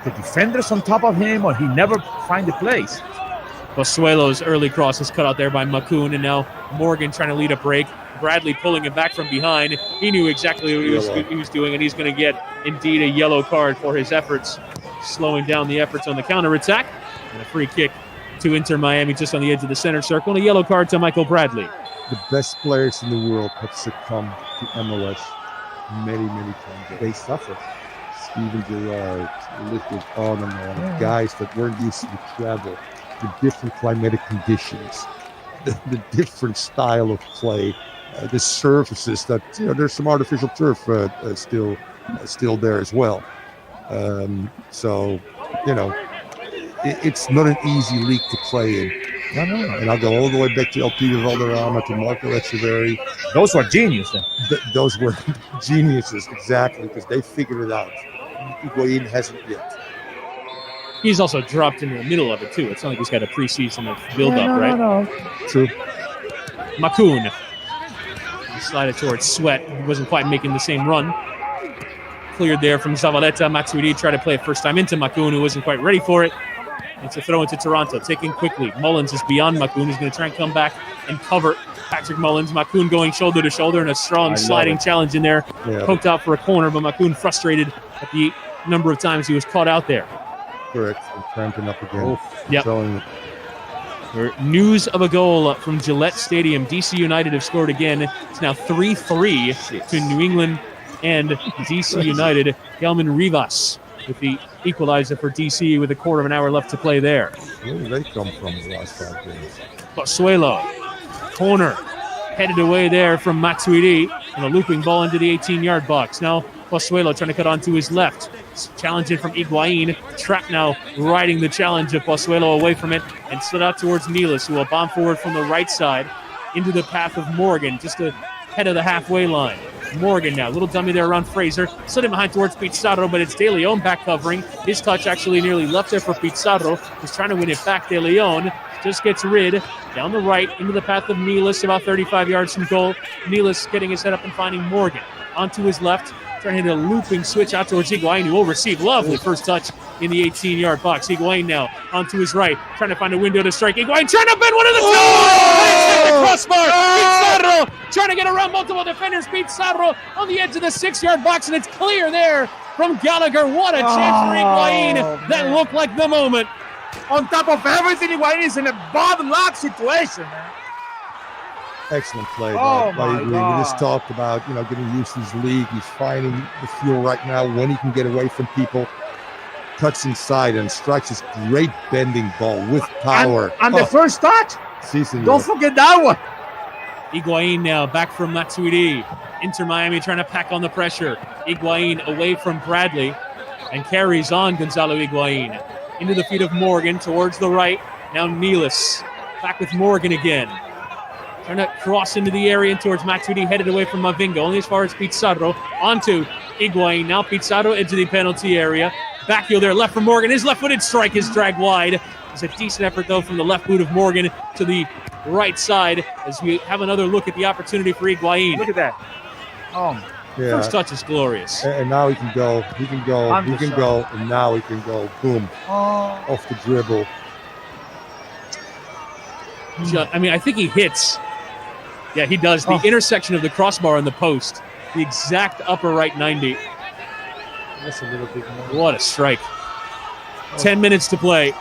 the defenders on top of him or he never find the place. Pozuelo's early cross is cut out there by Macoun, and now Morgan trying to lead a break. Bradley pulling him back from behind. He knew exactly what he was doing, and he's going to get, indeed, a yellow card for his efforts, slowing down the efforts on the counterattack. And a free kick to Inter Miami just on the edge of the center circle, and a yellow card to Michael Bradley. The best players in the world have succumbed to MLS many times. They suffer. Steven Gerrard, lifted on and on. Guys that weren't used to the travel. the different climatic conditions, the different style of play, the surfaces that, there's some artificial turf still there as well. So, it's not an easy league to play in. No. And I'll go all the way back to LP Valderrama, to Marco Echeverri. Those were geniuses. Those were geniuses, exactly, because they figured it out. Higuain hasn't yet. He's also dropped into the middle of it, too. It's not like he's got a preseason of build-up, right? No. True. Makoun. Slide it towards Sweat. He wasn't quite making the same run. Cleared there from Zavaleta. Matuidi tried to play it first time into Makoun, who wasn't quite ready for it. It's a throw into Toronto, taking quickly. Mullins is beyond Makoun. He's going to try and come back and cover Patrick Mullins. Makoun going shoulder to shoulder, and a strong sliding challenge in there. Yeah. Poked out for a corner, but Makoun frustrated at the number of times he was caught out there. Correct. And cramping up again. Yep. News of a goal from Gillette Stadium. DC United have scored again. It's now 3-3 to New England and DC United. Gelman Rivas with the equalizer for DC with a quarter of an hour left to play there. Where did they come from the last 5 games? Pozuelo, corner, headed away there from Matuidi, and a looping ball into the 18-yard box. Now Pozuelo trying to cut onto his left. Challenging from Higuain. Trapp now riding the challenge of Pozuelo away from it and slid out towards Nealis, who will bomb forward from the right side into the path of Morgan, just ahead of the halfway line. Morgan now, little dummy there around Fraser, slid in behind towards Pizarro, but it's De Leon back covering. His touch actually nearly left there for Pizarro. He's trying to win it back. De Leon just gets rid down the right into the path of Nealis, about 35 yards from goal. Nealis getting his head up and finding Morgan. Onto his left, trying to hit a looping switch out towards Higuain, who will receive. Lovely first touch in the 18-yard box. Higuain now onto his right, trying to find a window to strike. Higuain trying to bend one of the the crossbar. Pizarro trying to get around multiple defenders. Pizarro on the edge of the 6-yard box, and it's clear there from Gallagher. What a chance for Higuain. That looked like the moment. On top of everything, Higuain is in a bad luck situation, man. Excellent play Oh, by my Higuain. We God. just talked about, getting used to his league. He's finding the feel right now when he can get away from people. Cuts inside and strikes this great bending ball with power. And the first touch, don't forget that one. Higuain now back from Matuidi. Inter Miami trying to pack on the pressure. Higuain away from Bradley and carries on Gonzalo Higuain. Into the feet of Morgan towards the right. Now Nealis back with Morgan again. Trying to cross into the area and towards Matuidi, headed away from Mavinga, only as far as Pizarro. Onto Higuain. Now Pizarro into the penalty area. Back heel there, left for Morgan. His left-footed strike is dragged wide. It's a decent effort, though, from the left boot of Morgan to the right side as we have another look at the opportunity for Higuain. Look at that. First touch is glorious. And now he can go. He can go. He can go. And now he can go. Boom. Off the dribble. I mean, I think he hits. Yeah, he does. The intersection of the crossbar and the post. The exact upper right 90. That's a little bit more. What a strike. 10 minutes to play.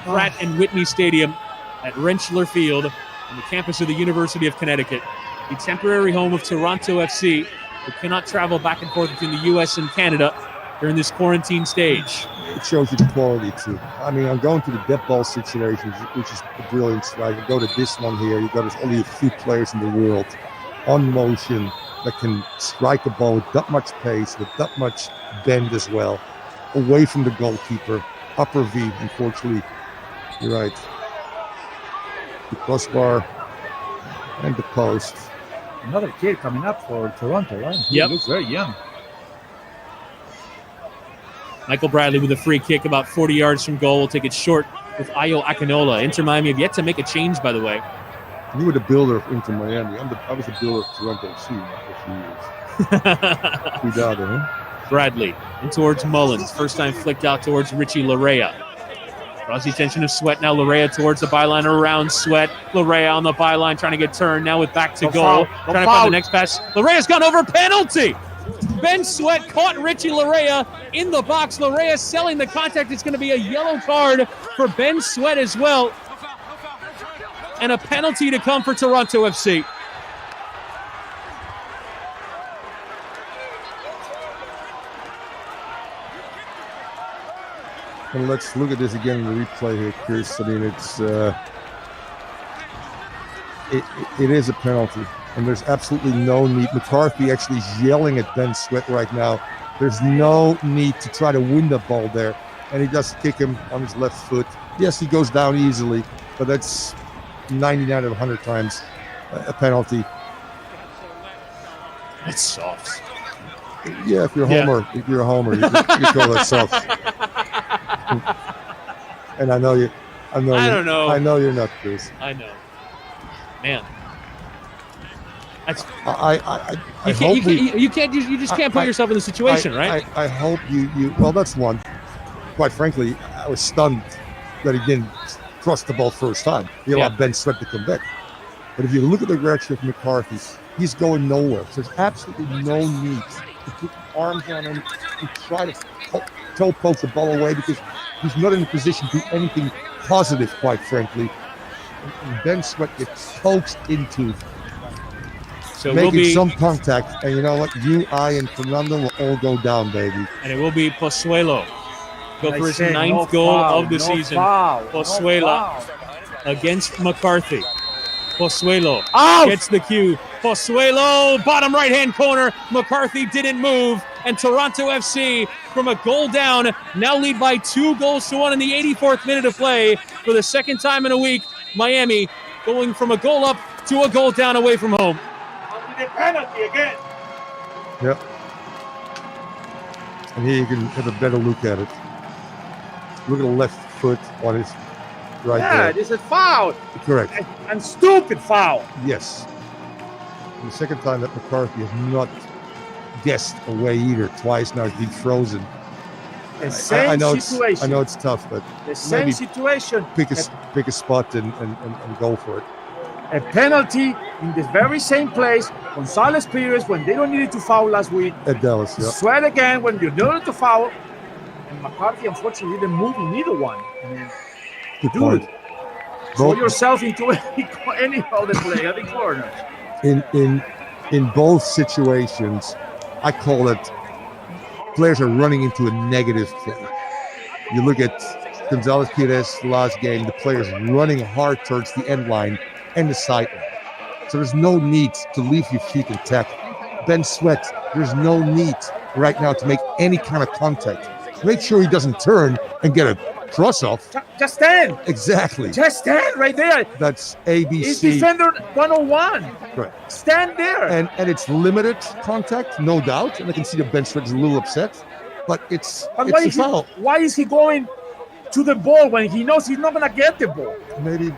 Pratt and Whitney Stadium at Rentschler Field on the campus of the University of Connecticut. The temporary home of Toronto FC, who cannot travel back and forth between the U.S. and Canada during this quarantine stage. It shows you the quality, too. I mean, I'm going to the dead ball situation, which is a brilliant strike. You go to this one here. You got only a few players in the world on motion that can strike a ball with that much pace, with that much bend as well, away from the goalkeeper. Upper V, unfortunately. You're right. The crossbar and the post. Another kid coming up for Toronto, right? He Yep. looks very young. Michael Bradley with a free kick about 40 yards from goal. Will take it short with Ayo Akinola. Inter Miami have yet to make a change, by the way. You were the builder of Inter Miami. I was the builder of Toronto FC for a few years. Cuidado, huh? Bradley in towards Mullins. First time flicked out towards Richie Larea. Draws the attention of Sweat. Now Larea towards the byline, around Sweat. Larea on the byline trying to get turned. Now with back to goal. Trying to find the next pass. Larea's gone over. Penalty! Ben Sweat caught Richie Larea in the box. Larea selling the contact. It's going to be a yellow card for Ben Sweat as well. And a penalty to come for Toronto FC. And let's look at this again in the replay here, Chris. I mean, it's it is a penalty, and there's absolutely no need. McCarthy actually is yelling at Ben Sweat right now. There's no need to try to win the ball there, and he does kick him on his left foot. Yes, he goes down easily, but that's 99 out of 100 times a penalty. That's soft. Yeah, if you're a homer, you call that soft. And I know you. I don't know. I know you're not, Chris. I know, man. That's, I hope you just can't put yourself in the situation, right? I hope you. Well, that's one. Quite frankly, I was stunned that he didn't cross the ball first time. He allowed Ben Sweat to come back. But if you look at the direction of McCarthy, he's going nowhere. So there's absolutely no need to put arms on him and try to toe poke the ball away, because he's not in a position to do anything positive, quite frankly. And Ben Sweat gets poked into so making some contact. And you know what? You, I, and Fernando will all go down, baby. And it will be Pozuelo. Go for his ninth goal of the season. Pozuelo against McCarthy. Pozuelo gets the cue. Pozuelo, bottom right-hand corner. McCarthy didn't move. And Toronto FC, from a goal down, now lead by 2-1 in the 84th minute of play. For the second time in a week, Miami going from a goal up to a goal down away from home. The penalty again. Yep. And here you can have a better look at it. Look at the left foot on his right there. Yeah, this is foul. Correct. And stupid foul. Yes. And the second time that McCarthy has not guessed away either. Twice now he's been frozen. The same situation. I know it's tough, but the same situation. Pick a spot and go for it. A penalty in the very same place. Gonzalez Perez when they don't need to foul last week. At Dallas, yeah. Sweat again when you don't need to foul. And McCarthy unfortunately didn't move in either one. I mean, Good point. throw yourself into any other play, any corner. In both situations, I call it players are running into a negative play. You look at Gonzalez Perez last game, the players running hard towards the end line and the sideline. So there's no need to leave your feet intact. Ben Sweat, there's no need right now to make any kind of contact. Make sure he doesn't turn and get a cross off. Just stand. Exactly. Just stand right there. That's ABC. It's defender 101. Right. Stand there. And it's limited contact, no doubt. And I can see that Ben Sweat is a little upset, but it's a foul. Why is he going to the ball when he knows he's not going to get the ball? Maybe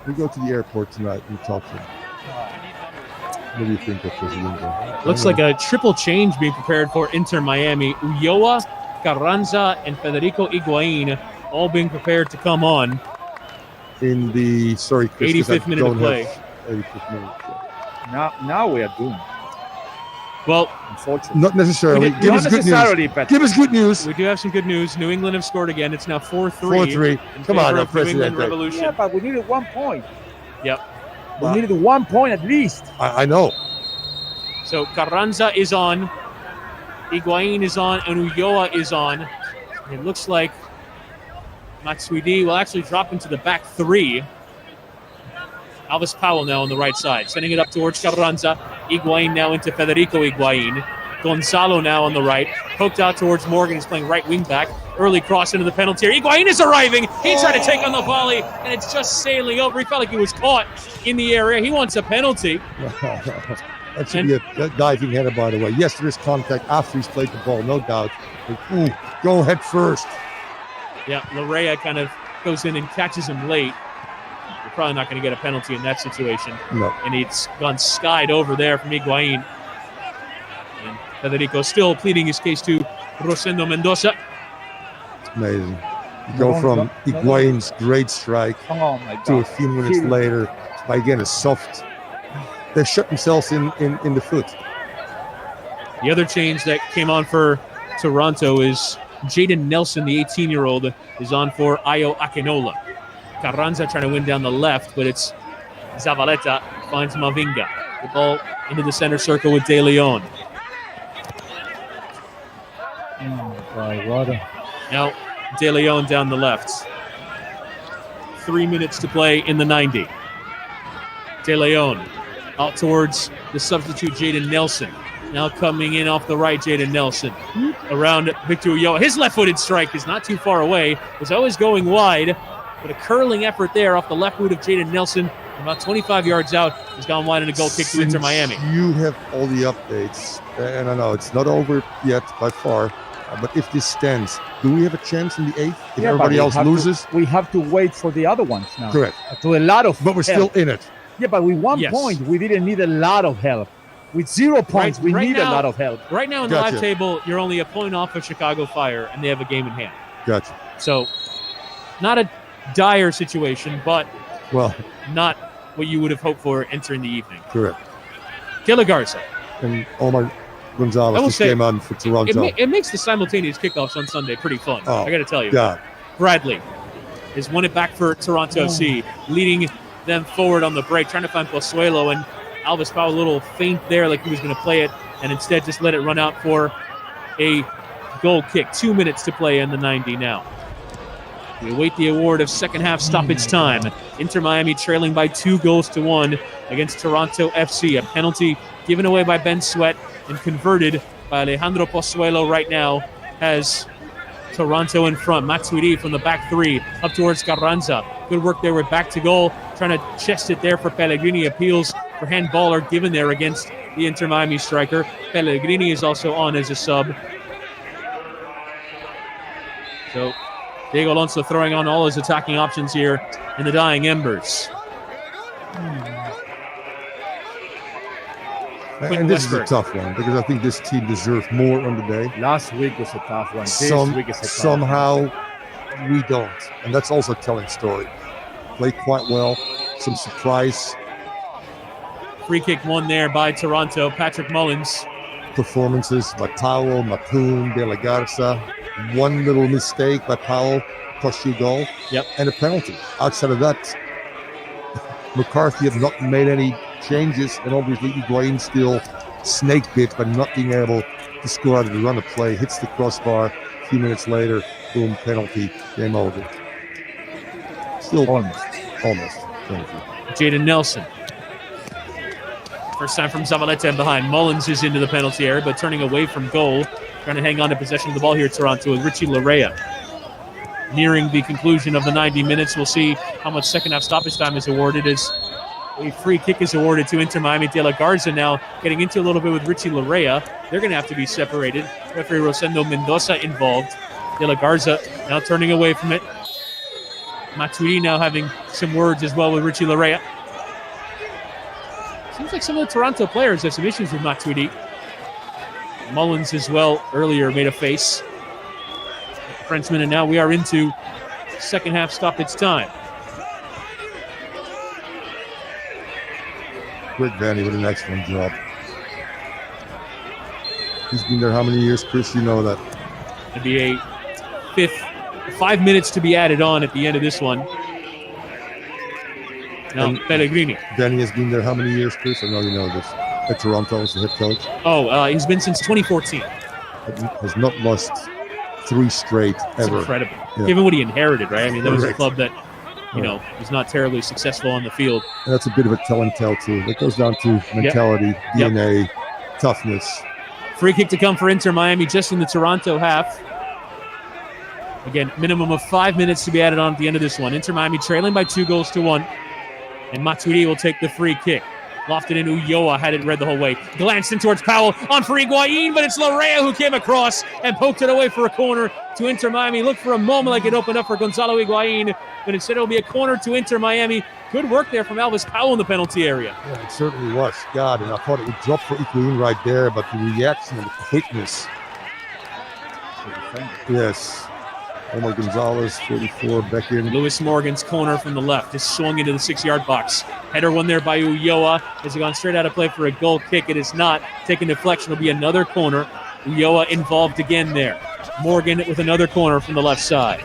we go to the airport tonight and talk to him. What do you think of this? Looks like a triple change being prepared for Inter Miami. Ulloa, Carranza, and Federico Higuain all being prepared to come on. In the, sorry, Chris, 85th minute of play. 85th minute. Now we are doomed. Well, unfortunately. Not necessarily. Give us good news. Give us good news. We do have some good news. New England have scored again. It's now 4-3. 4-3. Come on, New England Revolution. Yeah, but we needed 1 point. Yep. We needed 1 point at least. I know. So Carranza is on, Higuain is on, and Ulloa is on. It looks like Matsuidi will actually drop into the back three. Alvis Powell now on the right side, sending it up towards Carranza. Higuain now into Federico Higuain. Gonzalo now on the right, poked out towards Morgan. He's playing right wing back. Early cross into the penalty area. Higuain is arriving. He tried to take on the volley, and it's just sailing over. He felt like he was caught in the area. He wants a penalty. That should be a diving header, by the way. Yes, there is contact after he's played the ball, no doubt. But, go head first. Yeah, Larrea kind of goes in and catches him late. You're probably not going to get a penalty in that situation. No. And it's gone skied over there from Higuain. And Federico still pleading his case to Rosendo Mendoza. Amazing. You go from Higuain's great strike to a few minutes later by, again, a soft. They shut themselves in the foot. The other change that came on for Toronto is Jaden Nelson, the 18-year-old, is on for Ayo Akinola. Carranza trying to win down the left, but it's Zavaleta finds Mavinga. The ball into the center circle with De Leon. Now, De Leon down the left. 3 minutes to play in the 90. De Leon out towards the substitute Jaden Nelson. Now coming in off the right, Jaden Nelson. Around Victor Ulloa. His left-footed strike is not too far away. Was always going wide, but a curling effort there off the left boot of Jaden Nelson. About 25 yards out, has gone wide in a goal kick to Inter Miami. You have all the updates, and I know it's not over yet by far, but if this stands, do we have a chance in the 8th if everybody else loses? We have to wait for the other ones now. Correct. To a lot of But we're help. still in it. Yeah, but with 1 point, we didn't need a lot of help. With 0 points, we need a lot of help. Right now in the live table, you're only a point off of Chicago Fire, and they have a game in hand. Gotcha. So, not a dire situation, but not what you would have hoped for entering the evening. Correct. De La Garza. And Omar Gonzalez just came on for Toronto. It makes the simultaneous kickoffs on Sunday pretty fun. I got to tell you. God. Bradley has won it back for Toronto FC, leading them forward on the break, trying to find Pozuelo, and Alves Pau a little feint there like he was going to play it, and instead just let it run out for a goal kick. 2 minutes to play in the 90 now. We await the award of second half stoppage time. Inter Miami trailing by 2-1 against Toronto FC. A penalty given away by Ben Sweat and converted by Alejandro Pozuelo right now has Toronto in front. Matuidi from the back three up towards Carranza. Good work there with back to goal. Trying to chest it there for Pellegrini. Appeals for handball are given there against the Inter Miami striker. Pellegrini is also on as a sub. So Diego Alonso throwing on all his attacking options here in the dying embers. And this is a tough one because I think this team deserved more on the day. Last week was a tough one. This week is a tough somehow we don't. And that's also a telling story. Played quite well. Some surprise. Free kick won there by Toronto. Patrick Mullins. Performances by Powell, Mapoon, De La Garza. One little mistake by Powell cost you a goal. Yep. And a penalty. Outside of that, McCarthy have not made any changes, and obviously Higuain still snake bit by not being able to score out of the run of play. Hits the crossbar. A few minutes later, boom, penalty, game over. Still almost. Jaden Nelson. First time from Zavaleta and behind. Mullins is into the penalty area, but turning away from goal. Trying to hang on to possession of the ball here, Toronto, with Richie Larea. Nearing the conclusion of the 90 minutes, we'll see how much second half stoppage time is awarded as a free kick is awarded to Inter Miami. De La Garza now getting into a little bit with Richie Larea. They're going to have to be separated. Referee Rosendo Mendoza involved. De La Garza now turning away from it. Matuidi now having some words as well with Richie Larea. Seems like some of the Toronto players have some issues with Matuidi. Mullins as well earlier made a face. Frenchman, and now we are into second half stoppage time. Rick Vanny with an excellent job. He's been there how many years, Chris? You know that. It'd be a 5 minutes to be added on at the end of this one. Now, Pellegrini. Vanny has been there how many years, Chris? I know you know this. At Toronto as the head coach. He's been since 2014. Has not lost 3 straight It's ever. incredible. Yeah. Given what he inherited, right? I mean, that was a Correct. club that, was not terribly successful on the field. And that's a bit of a tell and tell too. It goes down to mentality, DNA, toughness. Free kick to come for Inter Miami just in the Toronto half. Again, minimum of 5 minutes to be added on at the end of this one. Inter Miami trailing by 2-1. And Matuidi will take the free kick. Lofted in, Ulloa had it read the whole way. Glanced in towards Powell on for Higuain, but it's Larea who came across and poked it away for a corner to Inter Miami. Looked for a moment like it opened up for Gonzalo Higuain, but instead it'll be a corner to Inter Miami. Good work there from Alves Powell in the penalty area. Yeah, it certainly was. God, and I thought it would drop for Higuain right there, but the reaction and the quickness. Yes. Omar Gonzalez, 44, back in. Lewis Morgan's corner from the left, just swung into the 6-yard box. Header one there by Ulloa. Has it gone straight out of play for a goal kick? It is not. Taking deflection will be another corner. Ulloa involved again there. Morgan with another corner from the left side.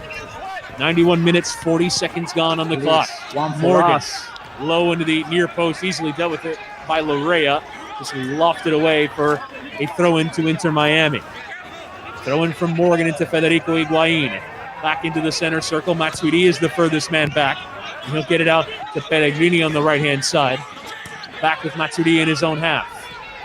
91 minutes, 40 seconds gone on the clock. Morgan low into the near post, easily dealt with it by Larea. Just lofted away for a throw-in to Inter Miami. Throw-in from Morgan into Federico Higuain. back into the center circle. Matuidi is the furthest man back. And he'll get it out to Pellegrini on the right-hand side. Back with Matuidi in his own half.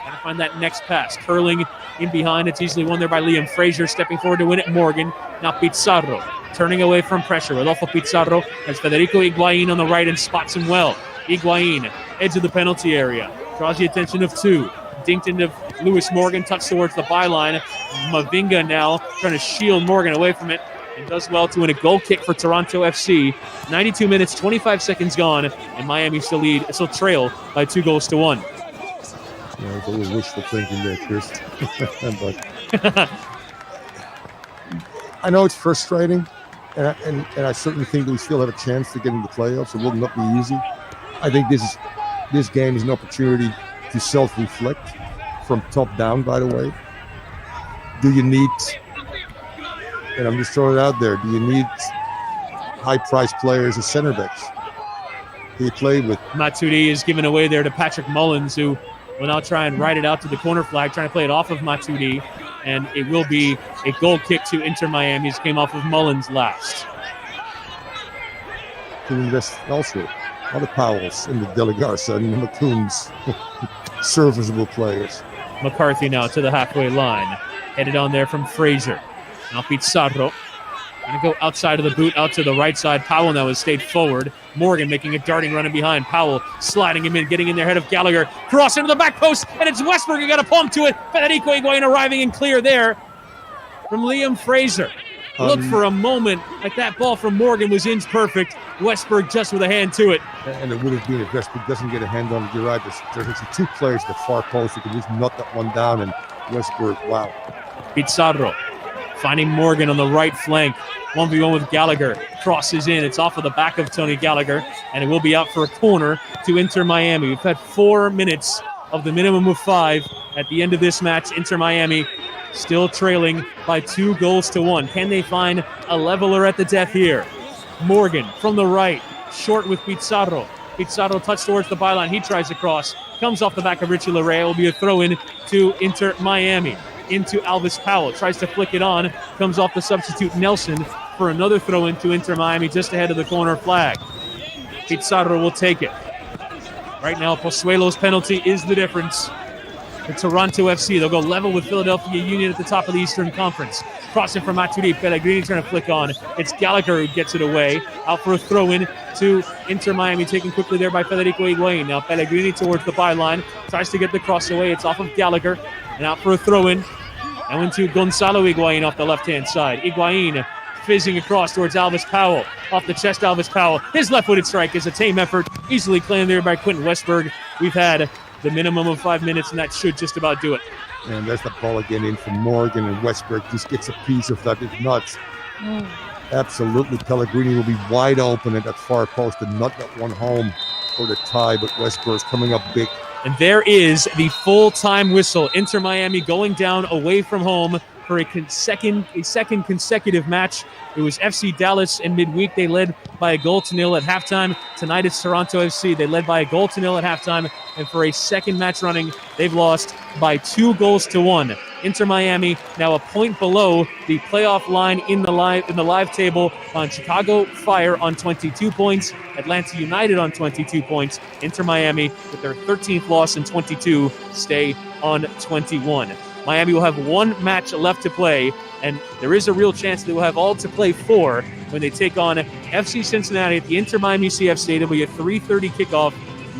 Trying to find that next pass. Curling in behind. It's easily won there by Liam Frazier. Stepping forward to win it, Morgan. Now Pizarro turning away from pressure. Rodolfo Pizarro has Federico Higuain on the right and spots him well. Higuain, edge of the penalty area. Draws the attention of two. Dinked into Lewis Morgan, touched towards the byline. Mavinga now trying to shield Morgan away from it and does well to win a goal kick for Toronto FC. 92 minutes, 25 seconds gone, and Miami still trail by 2-1. Yeah, it's a little wishful thinking there, Chris. But I know it's frustrating, and I certainly think we still have a chance to get into the playoffs. It will not be easy. I think this game is an opportunity to self-reflect from top down, by the way. Do you need, and I'm just throwing it out there, do you need high-priced players as center backs? He played with. Matuidi is given away there to Patrick Mullins, who will now try and ride it out to the corner flag, trying to play it off of Matuidi, and it will be a goal kick to Inter Miami. It came off of Mullins last. To invest elsewhere. Other Powells in the De La Garza and the McCoons, serviceable players. McCarthy now to the halfway line. Headed on there from Frazier. Now Pizarro. Going to go outside of the boot, out to the right side. Powell now has stayed forward. Morgan making a darting run in behind. Powell sliding him in, getting in there ahead of Gallagher. Cross into the back post, and it's Westberg who got a pump to it. Federico Higuain arriving in clear there from Liam Frazier. Looked for a moment like that ball from Morgan was inch perfect. Westberg just with a hand to it. And it would have been if Westberg doesn't get a hand on it. You're right. There's actually two players at the far post who can just knock that one down. And Westberg, wow. Pizarro finding Morgan on the right flank. 1v1 with Gallagher. Crosses in. It's off of the back of Tony Gallagher. And it will be out for a corner to Inter Miami. We've had 4 minutes of the minimum of 5 at the end of this match. Inter Miami still trailing by 2-1. Can they find a leveler at the death here? Morgan from the right, short with Pizarro. Pizarro touched towards the byline. He tries to cross. Comes off the back of Richie Larrea. It will be a throw-in to Inter Miami. Into Alvis Powell. Tries to flick it on. Comes off the substitute Nelson for another throw-in to Inter Miami just ahead of the corner flag. Pizarro will take it. Right now, Pozuelo's penalty is the difference. The Toronto FC, they'll go level with Philadelphia Union at the top of the Eastern Conference. Crossing from Matuidi, Pellegrini trying to flick on. It's Gallagher who gets it away. Out for a throw-in to Inter Miami, taken quickly there by Federico Higuain. Now Pellegrini towards the byline, tries to get the cross away. It's off of Gallagher, and out for a throw-in. Now into Gonzalo Higuain off the left-hand side. Higuain fizzing across towards Alvis Powell. Off the chest, Alvis Powell. His left-footed strike is a tame effort, easily claimed there by Quentin Westberg. We've had the minimum of 5 minutes, and that should just about do it. And there's the ball again in from Morgan, and Westberg just gets a piece of that. If not, absolutely, Pellegrini will be wide open at that far post and not that one home for the tie, but Westberg's coming up big. And there is the full-time whistle. Inter Miami going down away from home for a second consecutive match. It was FC Dallas in midweek. They led by 1-0 at halftime. Tonight it's Toronto FC. They led by 1-0 at halftime. And for a second match running, they've lost by 2-1. Inter Miami now a point below the playoff line in the live table on Chicago Fire on 22 points, Atlanta United on 22 points. Inter Miami with their 13th loss in 22 stay on 21. Miami will have one match left to play, and there is a real chance they will have all to play for when they take on FC Cincinnati at the Inter Miami CF Stadium. It'll be a 3:30 kickoff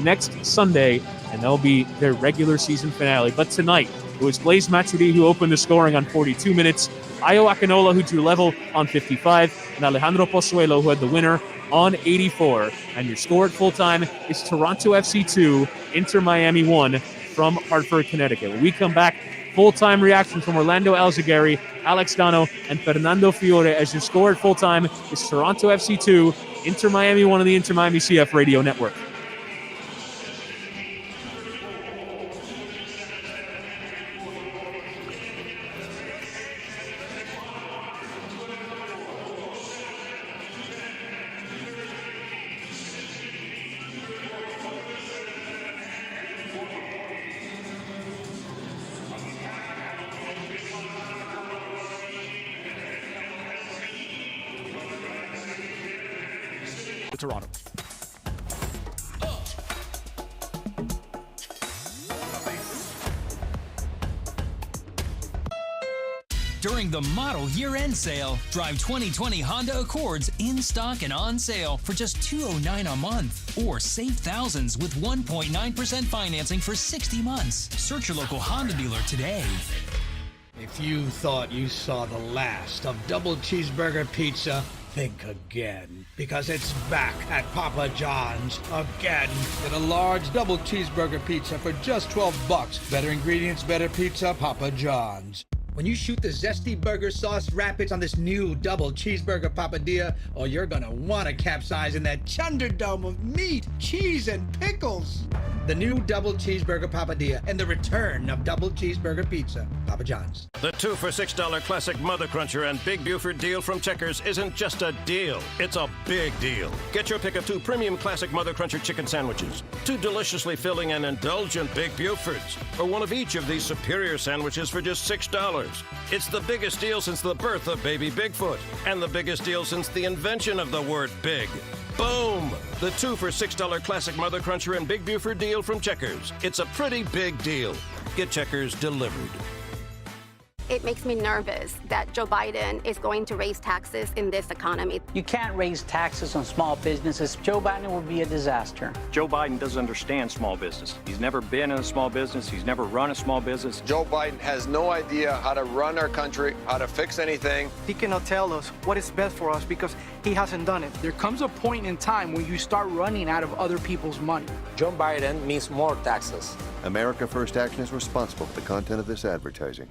next Sunday, and that'll be their regular season finale. But tonight, it was Blaise Matuidi who opened the scoring on 42 minutes, Ayo Akinola who drew level on 55, and Alejandro Pozuelo who had the winner on 84. And your score at full-time is Toronto FC 2, Inter Miami 1 from Hartford, Connecticut. When we come back, full-time reaction from Orlando Alzagari, Alex Dano, and Fernando Fiore as your score at full-time is Toronto FC 2, Inter Miami 1 on the Inter Miami CF Radio Network. Toronto. During the model year-end sale, drive 2020 Honda Accords in stock and on sale for just $209 a month. Or save thousands with 1.9% financing for 60 months. Search your local Honda dealer today. If you thought you saw the last of double cheeseburger pizza, think again. Because it's back at Papa John's again. Get a large double cheeseburger pizza for just $12. Better ingredients, better pizza, Papa John's. When you shoot the zesty burger sauce rapids on this new double cheeseburger papadilla, oh, you're gonna want to capsize in that Chunderdome of meat, cheese, and pickles. The new double cheeseburger papadilla and the return of double cheeseburger pizza. Papa John's. The 2 for $6 classic Mother Cruncher and Big Buford deal from Checkers isn't just a deal, it's a big deal. Get your pick of 2 premium classic Mother Cruncher chicken sandwiches, 2 deliciously filling and indulgent Big Bufords, or one of each of these superior sandwiches for just $6. It's the biggest deal since the birth of Baby Bigfoot, and the biggest deal since the invention of the word big. Boom! The 2 for $6 classic Mother Cruncher and Big Buford deal from Checkers. It's a pretty big deal. Get Checkers delivered. It makes me nervous that Joe Biden is going to raise taxes in this economy. You can't raise taxes on small businesses. Joe Biden will be a disaster. Joe Biden doesn't understand small business. He's never been in a small business. He's never run a small business. Joe Biden has no idea how to run our country, how to fix anything. He cannot tell us what is best for us because he hasn't done it. There comes a point in time when you start running out of other people's money. Joe Biden means more taxes. America First Action is responsible for the content of this advertising.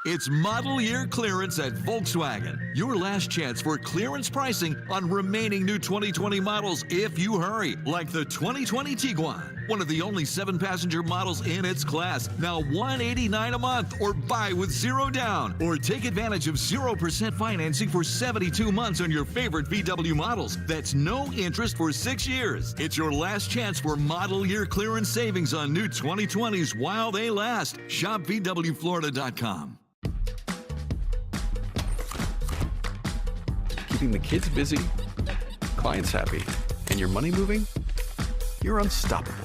It's model year clearance at Volkswagen. Your last chance for clearance pricing on remaining new 2020 models if you hurry, like the 2020 Tiguan, one of the only 7-passenger models in its class. Now $189 a month, or buy with 0 down, or take advantage of 0% financing for 72 months on your favorite VW models. That's no interest for 6 years. It's your last chance for model year clearance savings on new 2020s while they last. Shop VWFlorida.com. Keeping the kids busy, clients happy, and your money moving? You're unstoppable.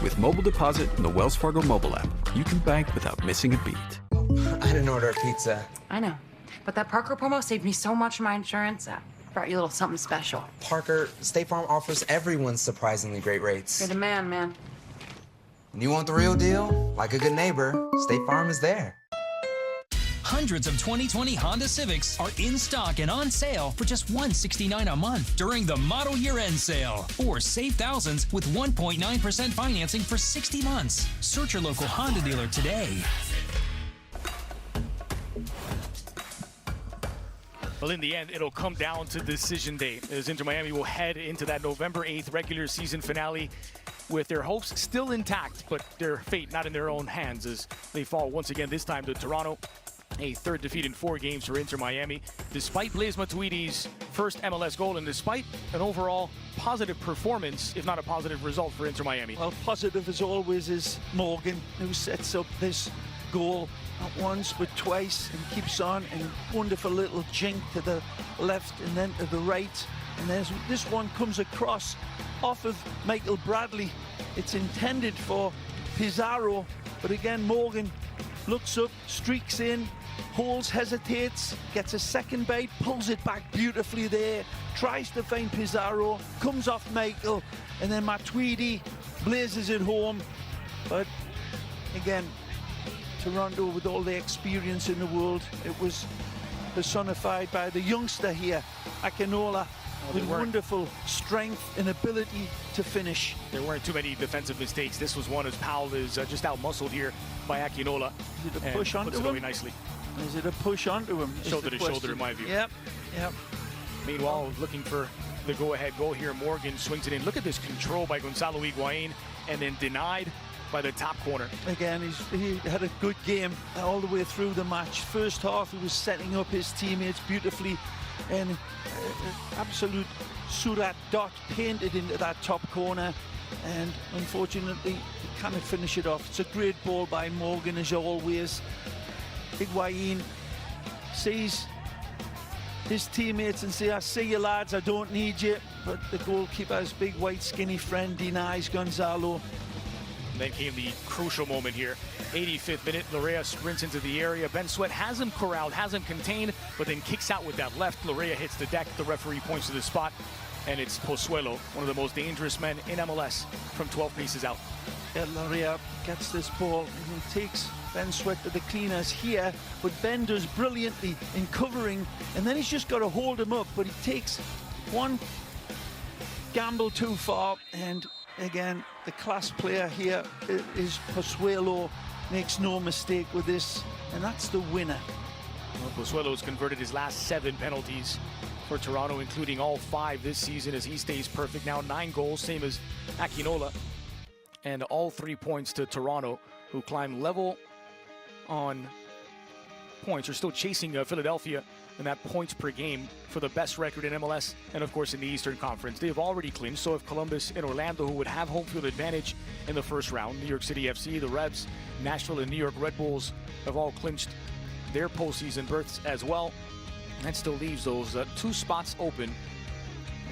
With mobile deposit and the Wells Fargo mobile app, you can bank without missing a beat. I didn't order a pizza. I know, but that Parker promo saved me so much on my insurance. I brought you a little something special. Parker, State Farm offers everyone surprisingly great rates. You're the man. And you want the real deal? Like a good neighbor, State Farm is there. Hundreds of 2020 Honda Civics are in stock and on sale for just $169 a month during the model year-end sale. Or save thousands with 1.9% financing for 60 months. Search your local Honda dealer today. Well, in the end, it'll come down to decision day, as Inter Miami will head into that November 8th regular season finale with their hopes still intact, but their fate not in their own hands as they fall once again, this time to Toronto. A third defeat in 4 games for Inter Miami, despite Blaise Matuidi's first MLS goal and despite an overall positive performance, if not a positive result for Inter Miami. Well, positive as always is Morgan, who sets up this goal not once but twice and keeps on, and a wonderful little jink to the left and then to the right. And as this one comes across off of Michael Bradley, it's intended for Pizarro, but again Morgan looks up, streaks in, holds, hesitates, gets a second bite, pulls it back beautifully there, tries to find Pizarro, comes off Michael, and then Matuidi blazes it home. But again, Toronto, with all the experience in the world, it was personified by the youngster here, Akinola, with wonderful strength and ability to finish. There weren't too many defensive mistakes. This was one as Powell is just out-muscled here by Akinola. Is it a push onto him? Nicely. Is it a push onto him? Shoulder to shoulder, in my view. Yep. Meanwhile, looking for the go-ahead goal here, Morgan swings it in. Look at this control by Gonzalo Higuain, and then denied by the top corner. Again, he had a good game all the way through the match. First half, he was setting up his teammates beautifully, and absolute Surat dot painted into that top corner, and unfortunately he cannot finish it off. It's a great ball by Morgan as always. Higuain sees his teammates and say, I see you lads, I don't need you. But the goalkeeper's big, white, skinny friend denies Gonzalo. And then came the crucial moment here. 85th minute, Lorea sprints into the area. Ben Sweat has him corralled, has him contained, but then kicks out with that left. Lorea hits the deck. The referee points to the spot, and it's Pozuelo, one of the most dangerous men in MLS, from 12 paces out. Lorea gets this ball and he takes Ben Sweat to the cleaners here, but Ben does brilliantly in covering, and then he's just got to hold him up, but he takes one gamble too far, and again, the class player here is Pozuelo, makes no mistake with this, and that's the winner. Well, Pozuelo's converted his last 7 penalties for Toronto, including all 5 this season, as he stays perfect. Now 9 goals, same as Akinola, and all 3 points to Toronto, who climb level on points. Are still chasing Philadelphia in that points per game for the best record in MLS, and of course in the Eastern Conference. They have already clinched, so have Columbus and Orlando, who would have home field advantage in the first round. New York City FC, the Revs, Nashville, and New York Red Bulls have all clinched their postseason berths as well. That still leaves those 2 spots open,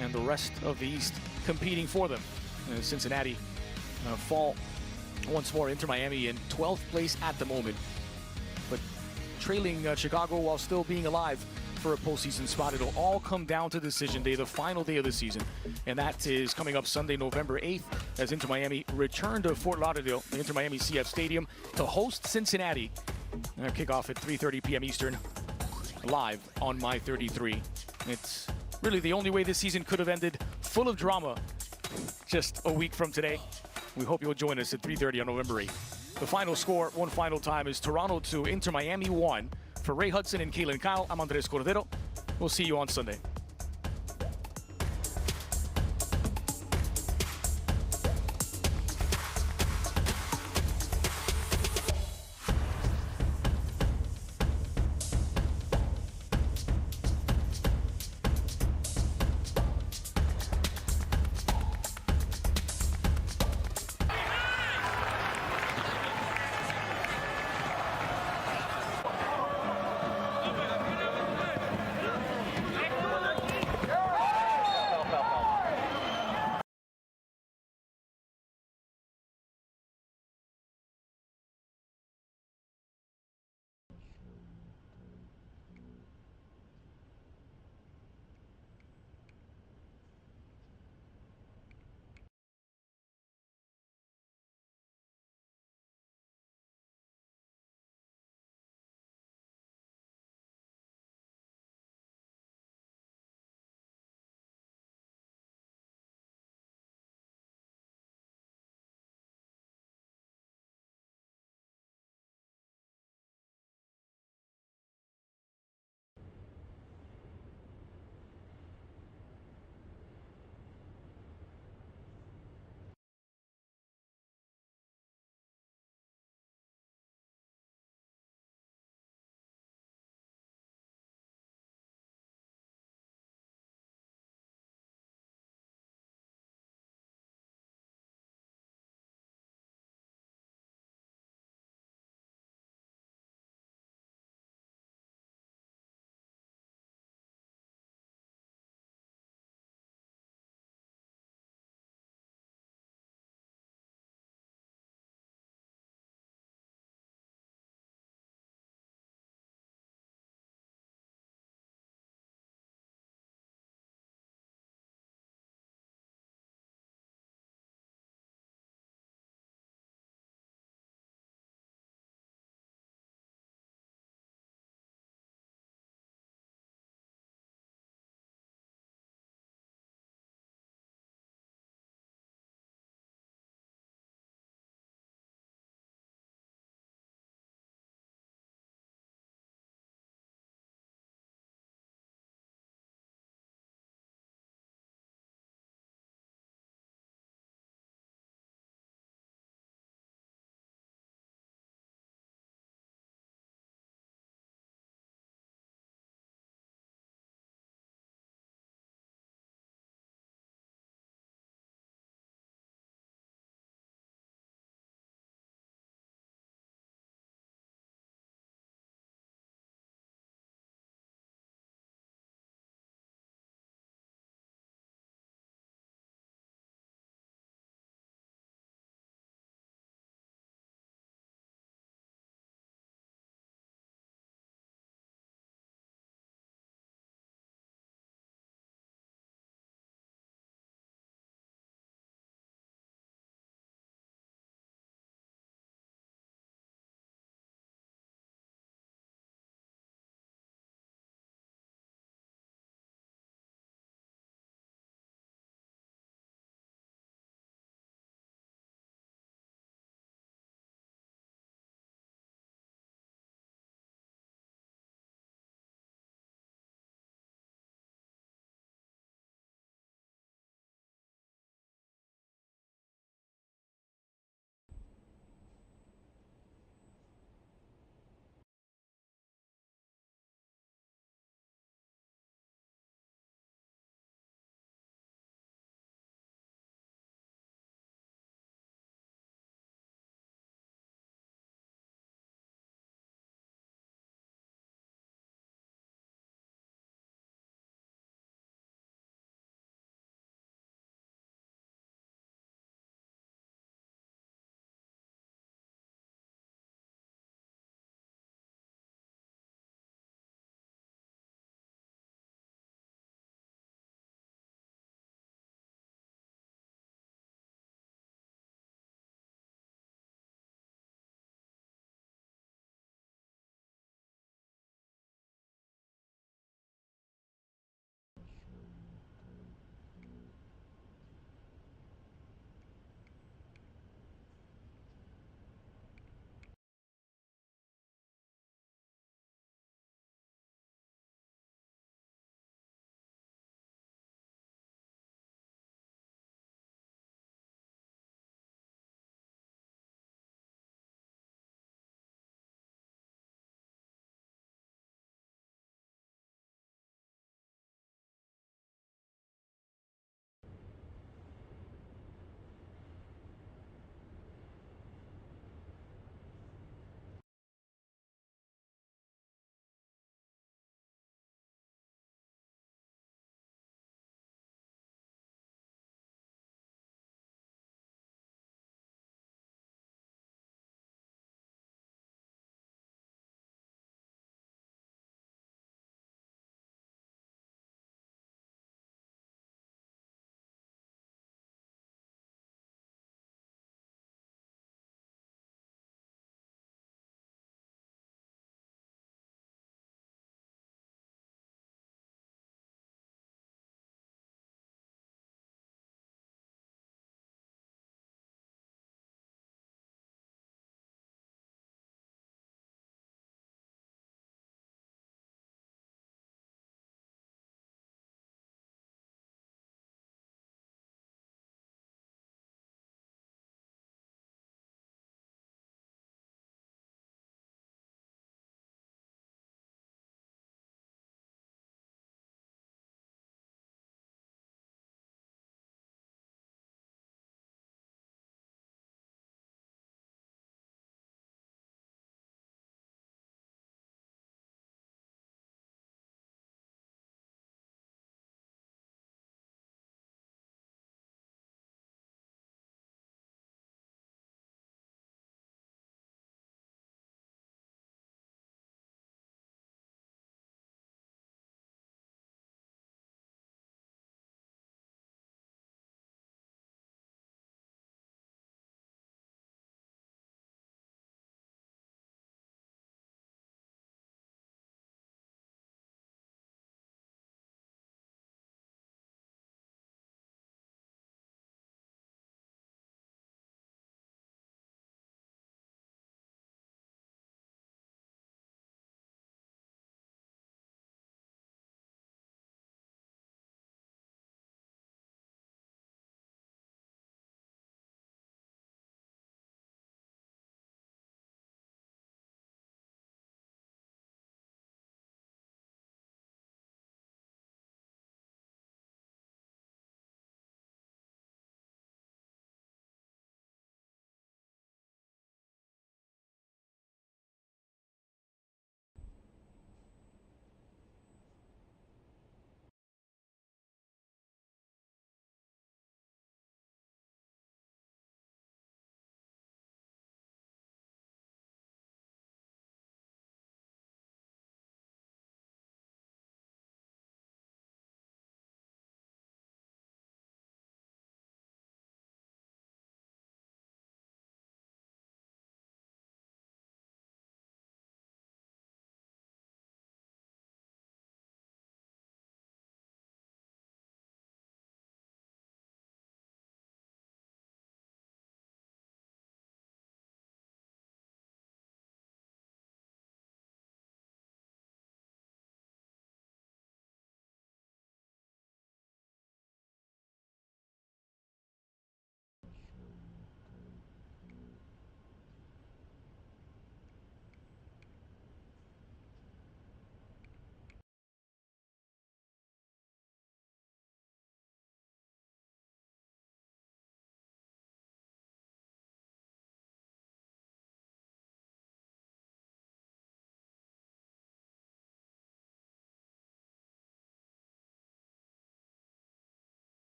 and the rest of the East competing for them. Cincinnati fall once more. Inter Miami in 12th place at the moment, but trailing Chicago while still being alive for a postseason spot. It'll all come down to decision day, the final day of the season, and that is coming up Sunday, November 8th, as Inter Miami return to Fort Lauderdale, the Inter Miami CF Stadium, to host Cincinnati. And kickoff at 3:30 p.m. Eastern, live on My 33. It's really the only way this season could have ended, full of drama, just a week from today. We hope you'll join us at 3:30 on November 8th. The final score, one final time, is Toronto 2, Inter Miami 1. For Ray Hudson and Kaylin Kyle, I'm Andres Cordero. We'll see you on Sunday.